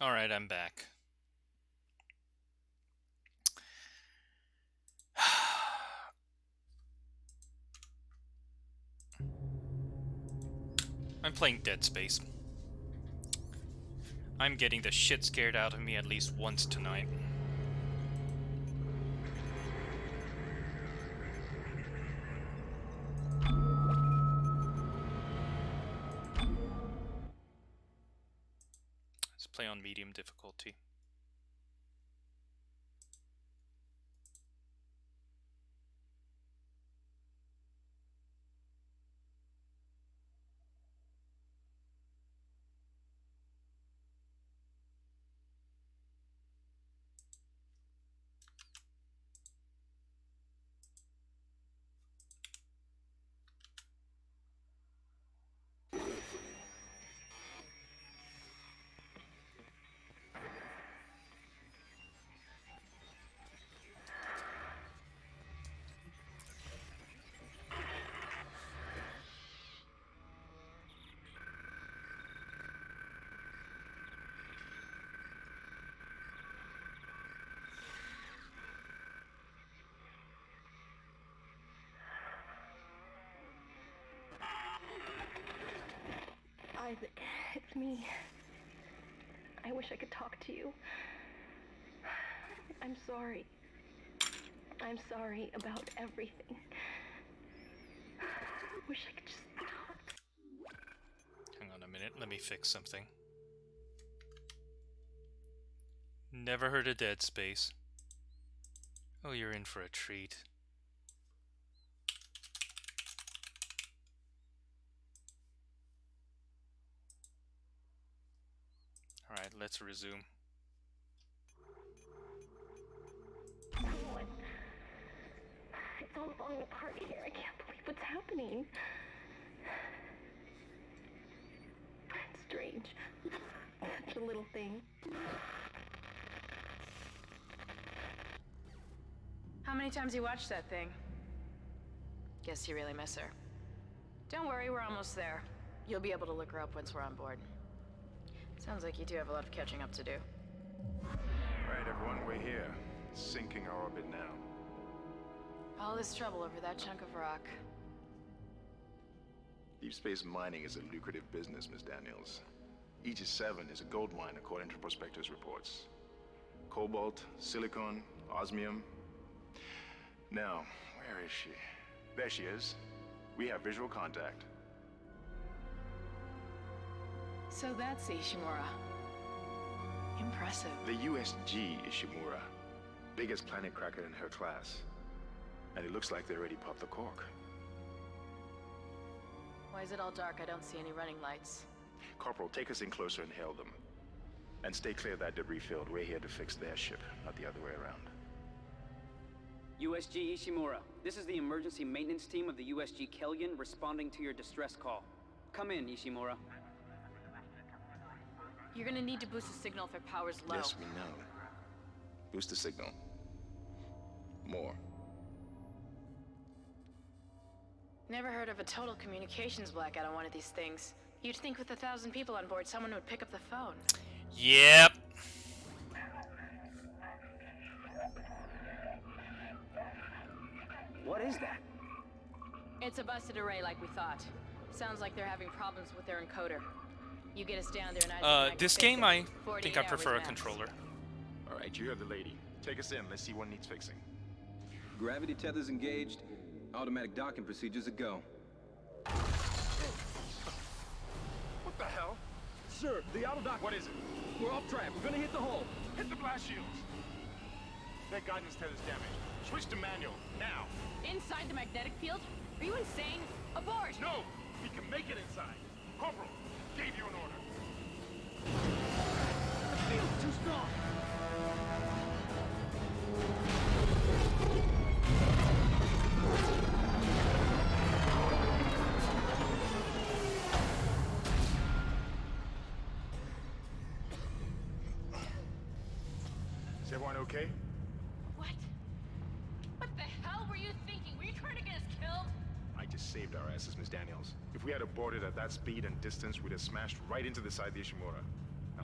Alright, I'm back. I'm playing Dead Space. I'm getting the shit scared out of me at least once tonight. Let's play on medium difficulty. Isaac, it's me. I wish I could talk to you. I'm sorry. I'm sorry about everything. I wish I could just talk. Hang on a minute, let me fix something. Never heard of Dead Space. Oh, you're in for a treat. Alright, let's resume. It's all falling apart here. I can't believe what's happening. It's strange. Such a little thing. How many times you watched that thing? Guess you really miss her. Don't worry, we're almost there. You'll be able to look her up once we're on board. Sounds like you two have a lot of catching up to do. Right, everyone, we're here. Sinking our orbit now. All this trouble over that chunk of rock. Deep space mining is a lucrative business, Miss Daniels. Aegis 7 is a gold mine according to prospectors' reports. Cobalt, silicon, osmium. Now, where is she? There she is. We have visual contact. So that's Ishimura. Impressive. The USG Ishimura. Biggest planet cracker in her class. And it looks like they already popped the cork. Why is it all dark? I don't see any running lights. Corporal, take us in closer and hail them. And stay clear of that debris field. We're here to fix their ship, not the other way around. USG Ishimura, this is the emergency maintenance team of the USG Kellyan responding to your distress call. Come in, Ishimura. You're gonna need to boost the signal if their power's low. Yes, we know. Boost the signal. More. Never heard of a total communications blackout on one of these things. You'd think with 1,000 people on board, someone would pick up the phone. Yep. What is that? It's a busted array like we thought. Sounds like they're having problems with their encoder. You get us down there and I This game, I think I prefer a controller. All right, you heard the lady. Take us in. Let's see what needs fixing. Gravity tethers engaged. Automatic docking procedures a go. What the hell? Sir, the auto dock. What is it? We're off track. We're gonna hit the hull. Hit the blast shields. Their guidance tether's damaged. Switch to manual, now. Inside the magnetic field? Are you insane? Abort! No! We can make it inside. Corporal, gave you an order. The field's too strong. Is everyone okay? What? What the hell were you thinking? Were you trying to get us killed? I just saved our asses, Miss Daniels. If we had aborted at that speed and distance, we'd have smashed right into the side of the Ishimura. Now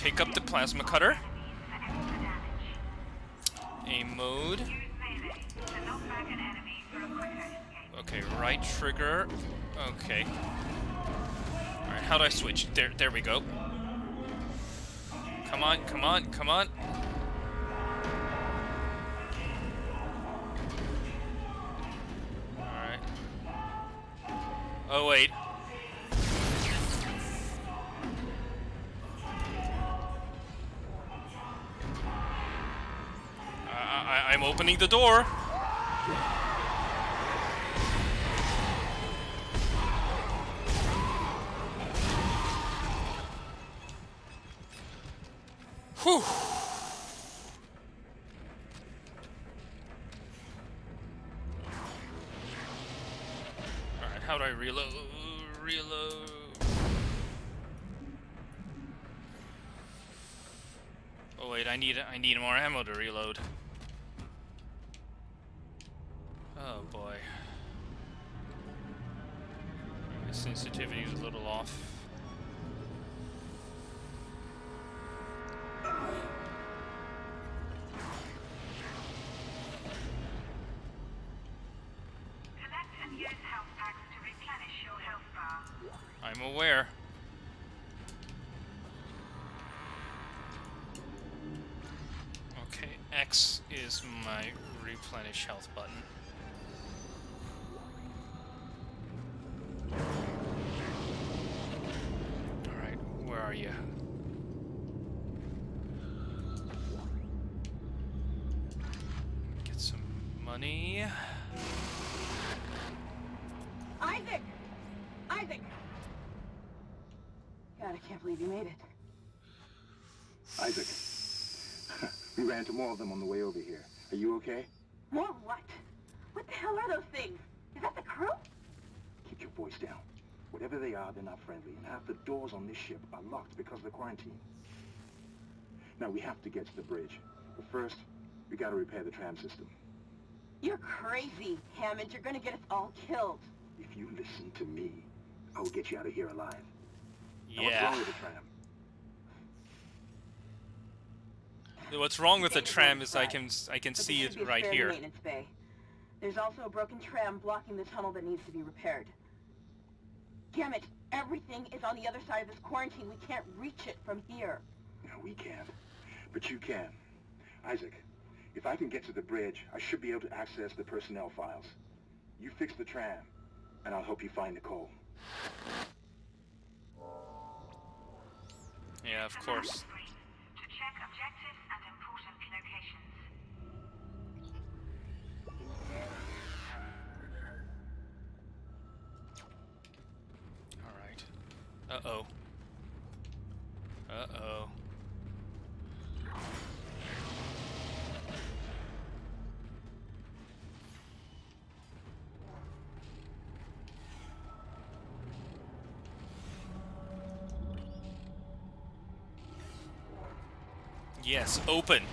pick up the plasma cutter. Aim mode. Okay, right trigger. Okay. Alright, how do I switch? There we go. Come on, come on, come on. Alright. Oh, wait. I'm opening the door. Whew. Alright, how do I reload? Reload. Oh wait, I need more ammo to reload. Oh boy. My sensitivity is a little off. I'm aware. Okay, X is my replenish health button. Alright, where are you? Get some money. Isaac! Isaac! God, I can't believe you made it. Isaac, we ran into more of them on the way over here. Are you okay? More what? What the hell are those things? Is that the crew? Keep your voice down. Whatever they are, they're not friendly, and half the doors on this ship are locked because of the quarantine. Now, we have to get to the bridge. But first, we gotta repair the tram system. You're crazy, Hammond. You're gonna get us all killed. If you listen to me, I will get you out of here alive. Now, Yeah. what's wrong with the tram? What's wrong with the tram is I can see it right here. Maintenance bay. There's also a broken tram blocking the tunnel that needs to be repaired. Damn it! Everything is on the other side of this quarantine. We can't reach it from here. No, we can't. But you can. Isaac, if I can get to the bridge, I should be able to access the personnel files. You fix the tram, and I'll help you find Nicole. Yeah, of course. To check objectives and important locations. Alright. Uh-oh. Uh-oh. Yes, open.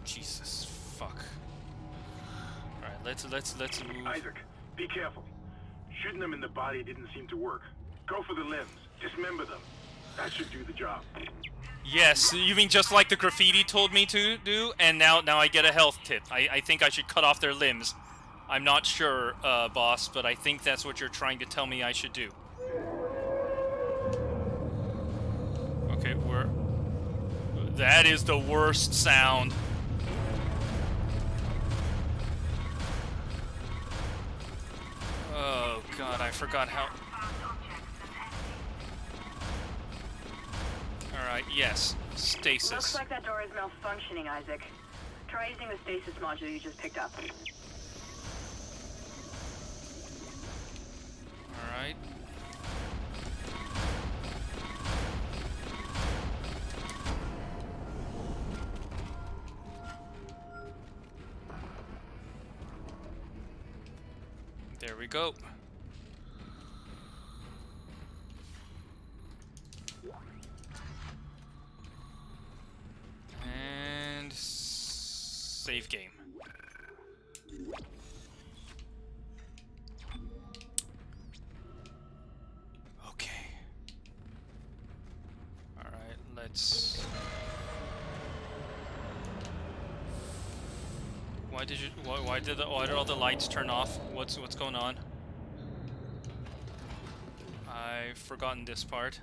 Jesus, fuck. All right, let's move. Isaac, be careful. Shooting them in the body didn't seem to work. Go for the limbs. Dismember them. That should do the job. Yes, you mean just like the graffiti told me to do, and now I get a health tip. I think I should cut off their limbs. I'm not sure, boss, but I think that's what you're trying to tell me I should do. Okay, that is the worst sound. Oh god, I forgot how... Alright, yes. Stasis. Looks like that door is malfunctioning, Isaac. Try using the stasis module you just picked up. Alright. There we go. And save game. Okay. lights. Why did all the lights turn off? What's going on? I've forgotten this part.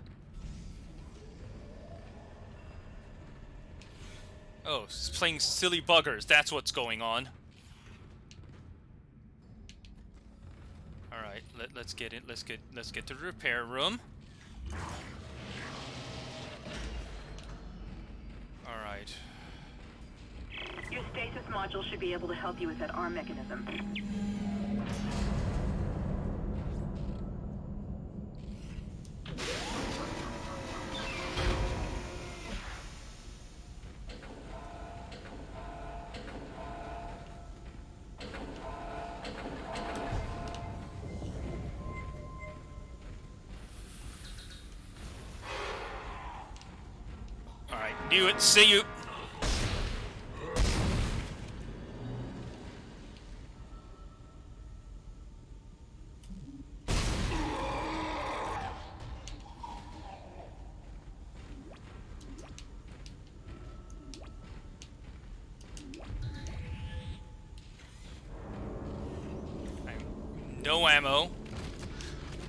Oh, it's playing silly buggers. That's what's going on. All right, let's get it. Let's get to the repair room. All right. Your stasis module should be able to help you with that arm mechanism. All right, knew it. See you. No ammo.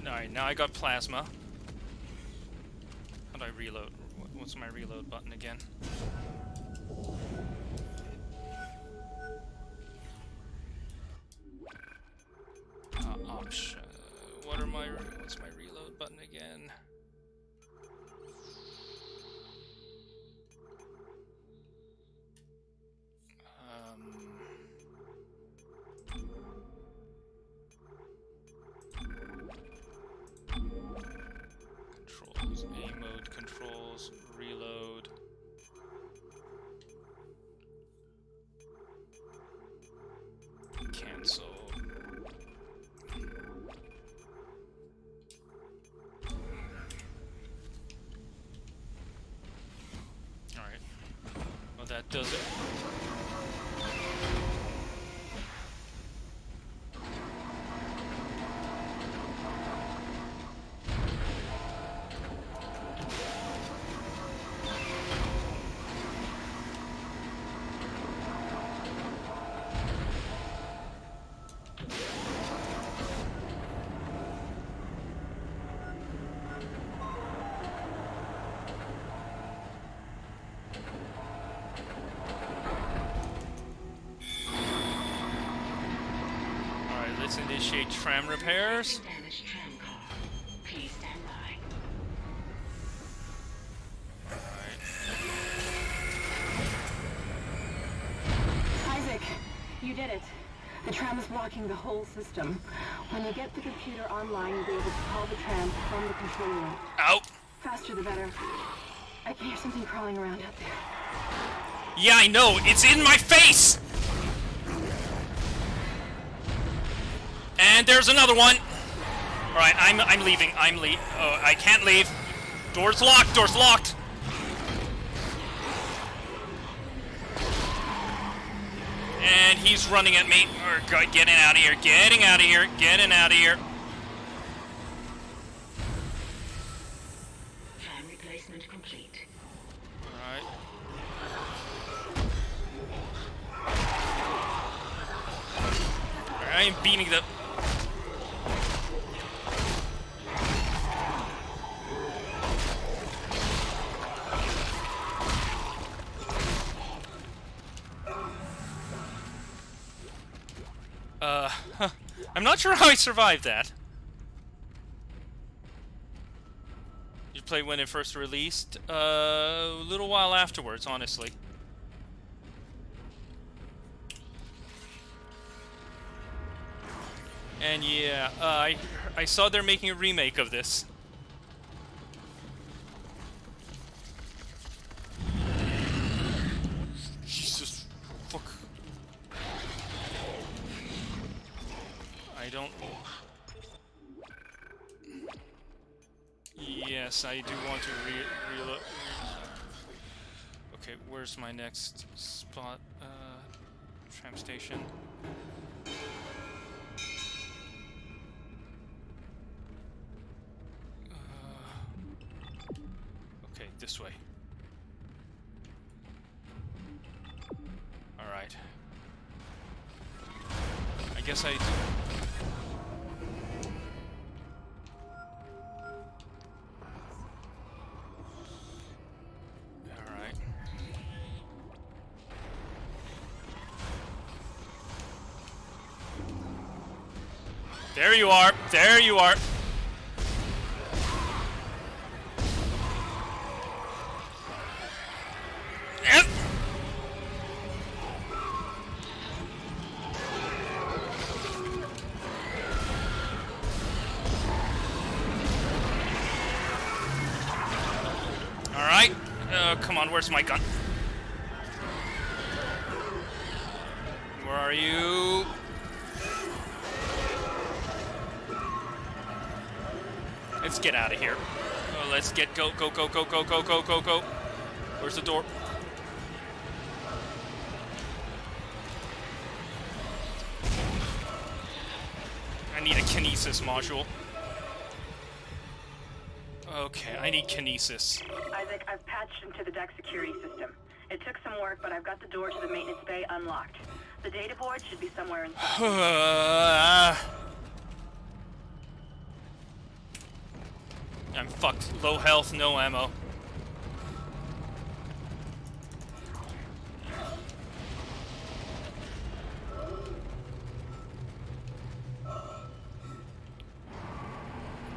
Alright, now I got plasma. How do I reload? What's my reload button again? Option. What's my reload button again? Controls, A mode controls, reload. Cancel. Alright. Well, that does it. Let's initiate tram repairs. Damaged tram car. Please stand by. Isaac, you did it. The tram is blocking the whole system. When you get the computer online, you'll be able to call the tram from the control room. Out. Faster the better. I can hear something crawling around out there. Yeah, I know. It's in my face. And there's another one. All right, I'm leaving. Oh, I can't leave. Door's locked. Door's locked. And he's running at me. Getting out of here. Getting out of here. Getting out of here. Tram replacement complete. All right. I am beating the... I'm not sure how I survived that. You play when it first released? A little while afterwards, honestly. And yeah, I saw they're making a remake of this. Jesus, fuck. I don't... Yes, I do want to reload. Okay, where's my next spot? Tram station. Okay, this way. guess I do. Alright. There you are! There you are! Yep. Alright. Come on, where's my gun? Where are you? Let's get out of here. Oh, let's go. Where's the door? I need a kinesis module. Okay, I need kinesis. Isaac, I've patched into the deck security system. It took some work, but I've got the door to the maintenance bay unlocked. The data board should be somewhere inside. I'm fucked. Low health, no ammo.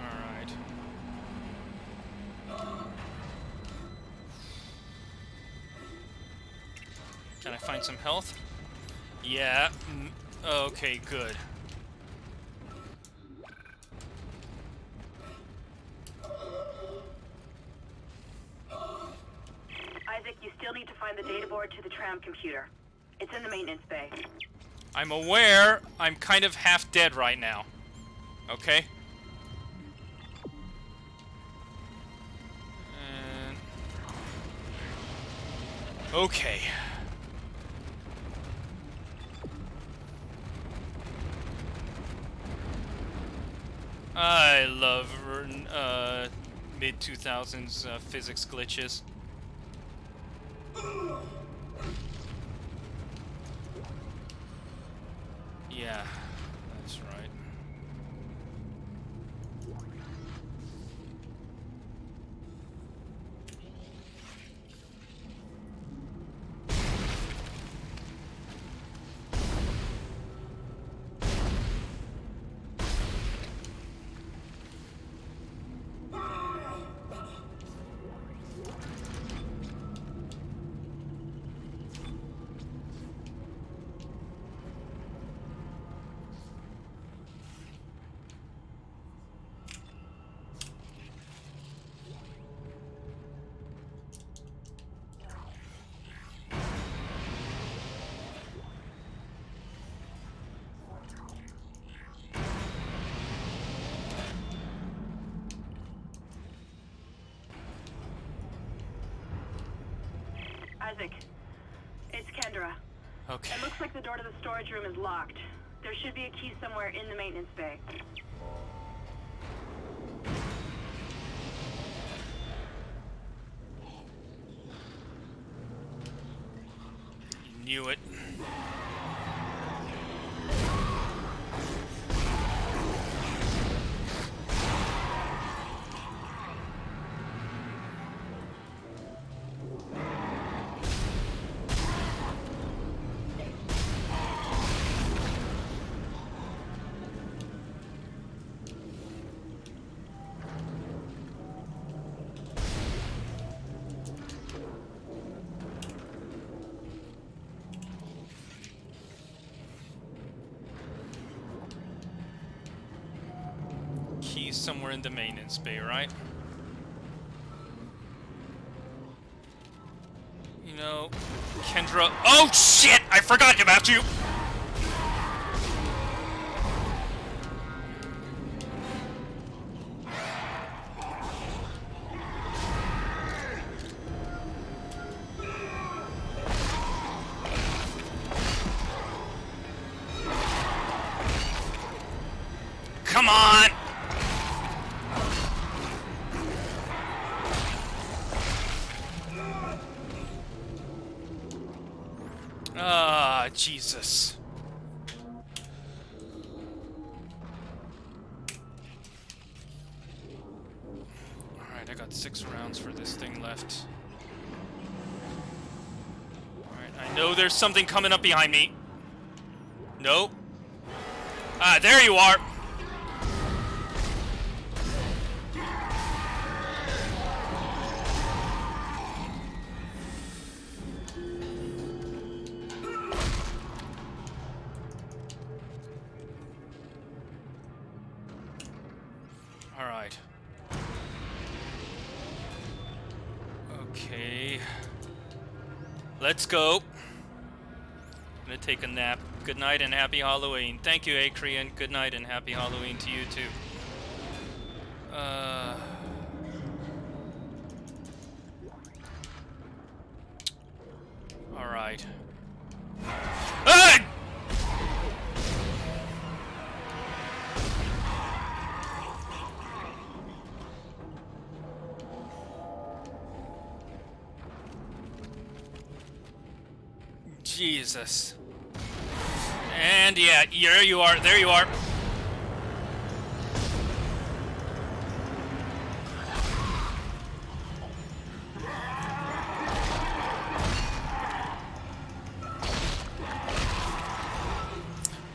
Alright. Can I find some health? Yeah. Okay, good. Isaac, you still need to find the data board to the tram computer. It's in the maintenance bay. I'm aware I'm kind of half dead right now. Okay? Okay. I love mid-2000s physics glitches. Yeah, that's right. Isaac, it's Kendra. Okay. It looks like the door to the storage room is locked. There should be a key somewhere in the maintenance bay. You knew it. Key's somewhere in the maintenance bay, right? You know, Kendra. Oh shit! I forgot about you! Come on! Ah, Jesus. got 6 rounds for this thing left. Alright, I know there's something coming up behind me. Nope. Ah, there you are! Alright. Okay. Let's go. I'm gonna take a nap. Good night and happy Halloween. Thank you, Acrian. Good night and happy Halloween to you too. Alright. Ah! Jesus. And yeah, there you are, there you are.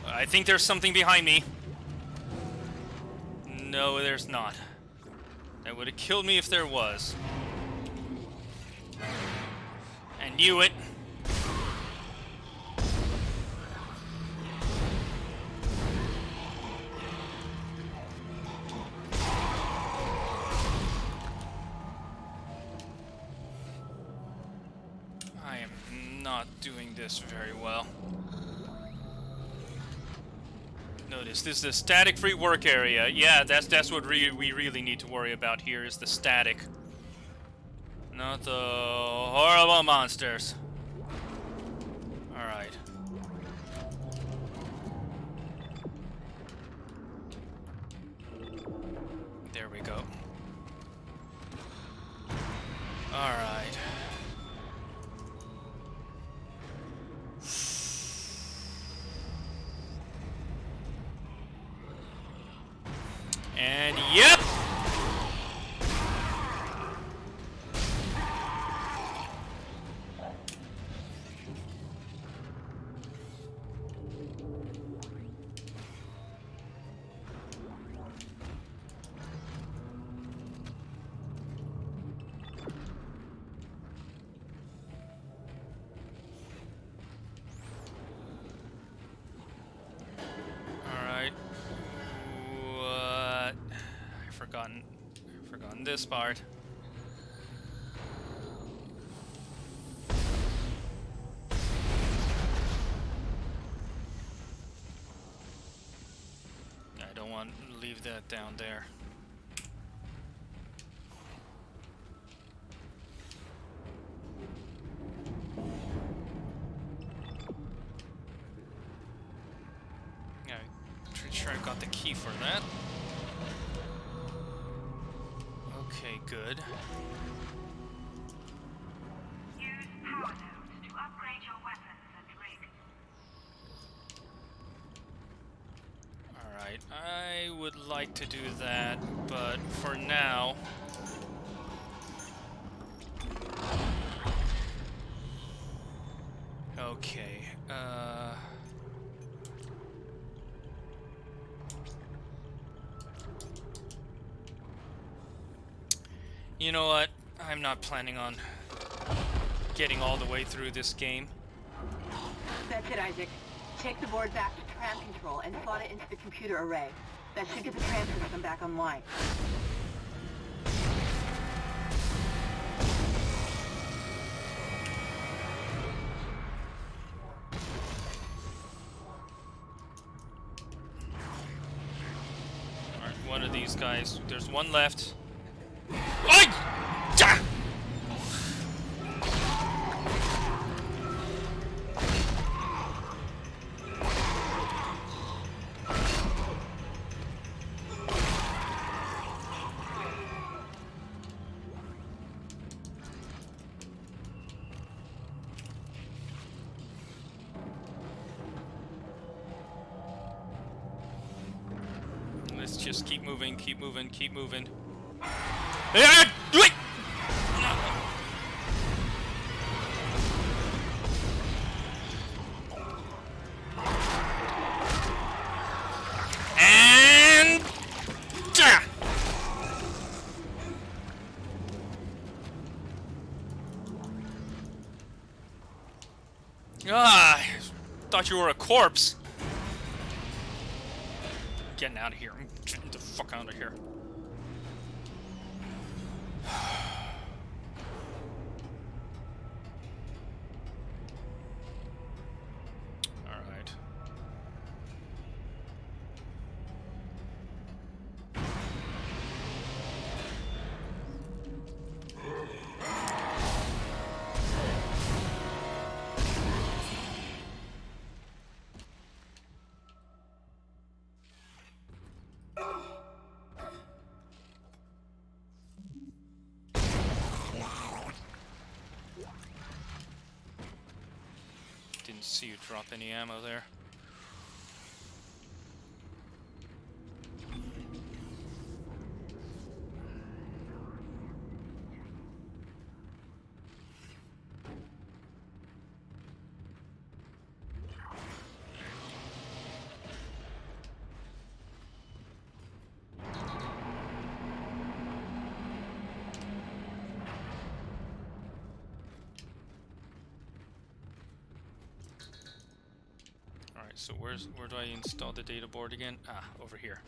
I think there's something behind me. No, there's not. That would have killed me if there was. I knew it. I am not doing this very well. Notice this is a static-free work area. Yeah, that's what we really need to worry about here is the static, not the horrible monsters. All right. There we go. All right. And yep! Forgotten this part. I don't want to leave that down there. Yeah, I'm pretty sure I got the key for that. Okay, good. Use power nodes to upgrade your weapons and rig. Alright, I would like to do that, but for now... Okay, you know what? I'm not planning on getting all the way through this game. That's it, Isaac. Take the board back to tram control and slot it into the computer array. That should get the tram system back online. Alright, one of these guys. There's one left. Oi! Ja! Let's just keep moving, keep moving, keep moving. And I thought you were a corpse. Getting out of here. I'm getting the fuck out of here. Alright. Didn't see you drop any ammo there. So where do I install the data board again? Ah, over here.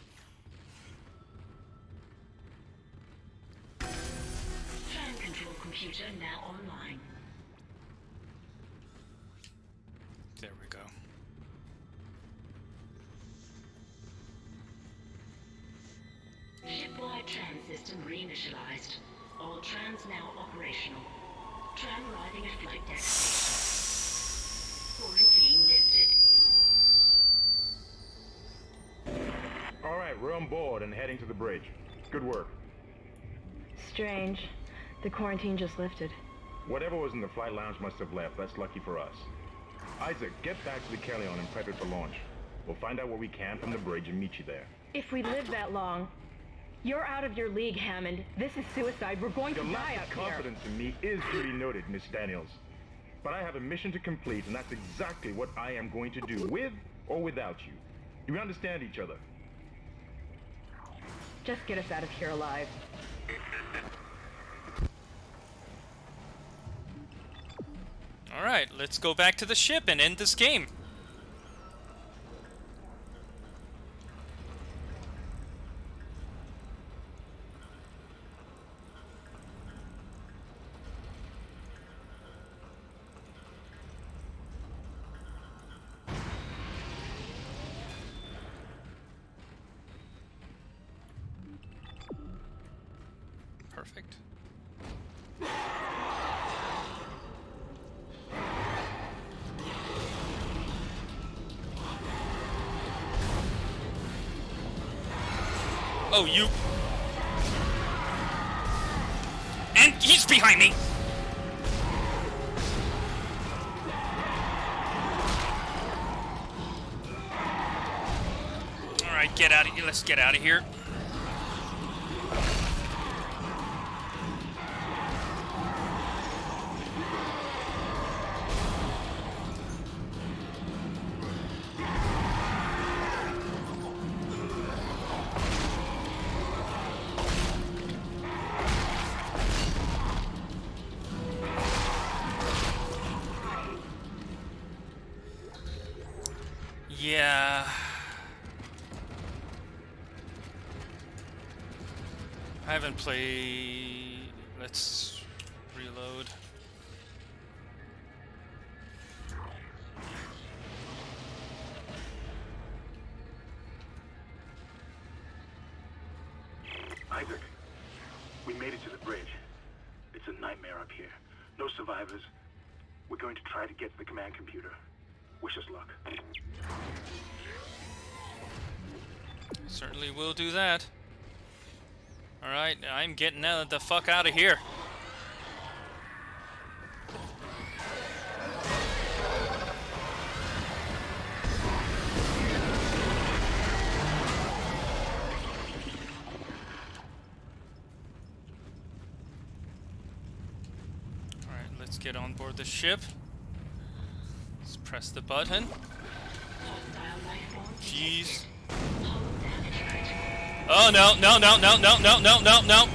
Tram control computer now online. There we go. Shipwide tram system reinitialized. All trams now operational. Tram arriving at flight destination. Quarantine lifted. All right, we're on board and heading to the bridge. Good work. Strange. The quarantine just lifted. Whatever was in the flight lounge must have left. That's lucky for us. Isaac, get back to the Kellion and prep it for launch. We'll find out what we can from the bridge and meet you there. If we live that long, you're out of your league, Hammond. This is suicide. We're going to die up here. Your lack of confidence in me is duly noted, Miss Daniels. But I have a mission to complete, and that's exactly what I am going to do, with or without you. Do we understand each other? Just get us out of here alive. Alright, let's go back to the ship and end this game. Perfect. Oh, you... And he's behind me! Alright, get out of here. Let's get out of here. Yeah. I haven't played... Let's reload. Isaac, we made it to the bridge. It's a nightmare up here. No survivors. We're going to try to get to the command computer. Wish us luck. Certainly will do that. Alright, I'm getting the fuck out of here. let's get on board the ship. Let's press the button. Jeez. Oh no, no, no, no, no, no, no, no, no.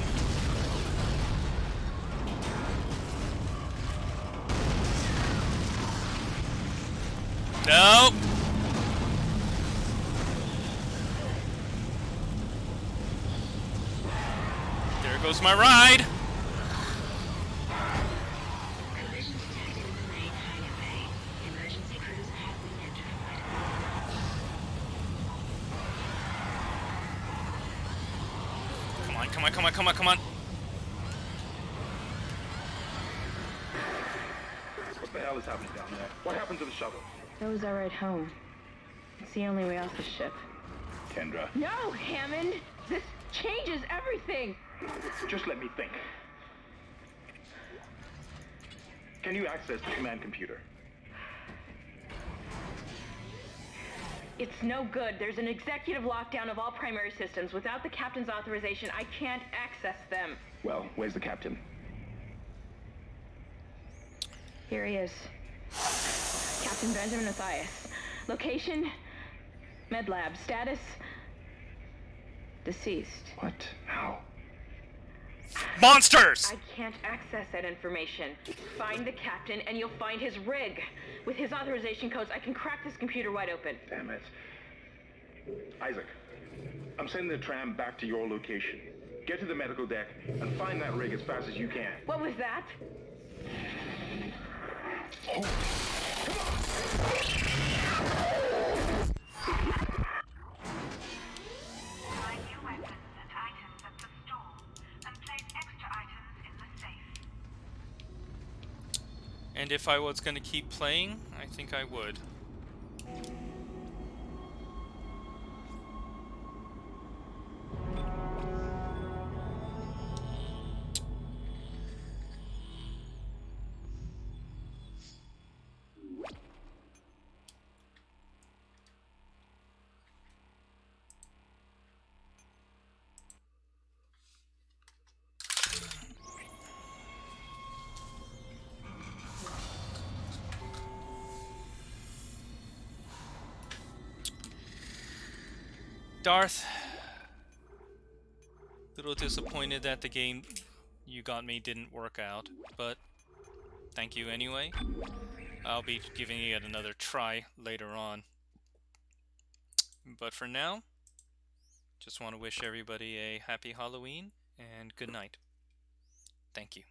No. There goes my ride. Come on, come on, come on, come on. What the hell is happening down there? What happened to the shuttle? That was our ride home. It's the only way off the ship. Kendra. No, Hammond! This changes everything! Just let me think. Can you access the command computer? It's no good. There's an executive lockdown of all primary systems. Without the captain's authorization, I can't access them. Well, where's the captain? Here he is. Captain Benjamin Mathias. Location? Med lab. Status? Deceased. What? How? Monsters! I can't access that information. Find the captain and you'll find his rig. With his authorization codes, I can crack this computer wide open. Damn it. Isaac, I'm sending the tram back to your location. Get to the medical deck and find that rig as fast as you can. What was that? Oh, come on! Find new weapons and items at the store, and place extra items in the safe. And if I was going to keep playing, I think I would. Darth, little disappointed that the game you got me didn't work out, but thank you anyway. I'll be giving it another try later on. But for now, just want to wish everybody a happy Halloween and good night. Thank you.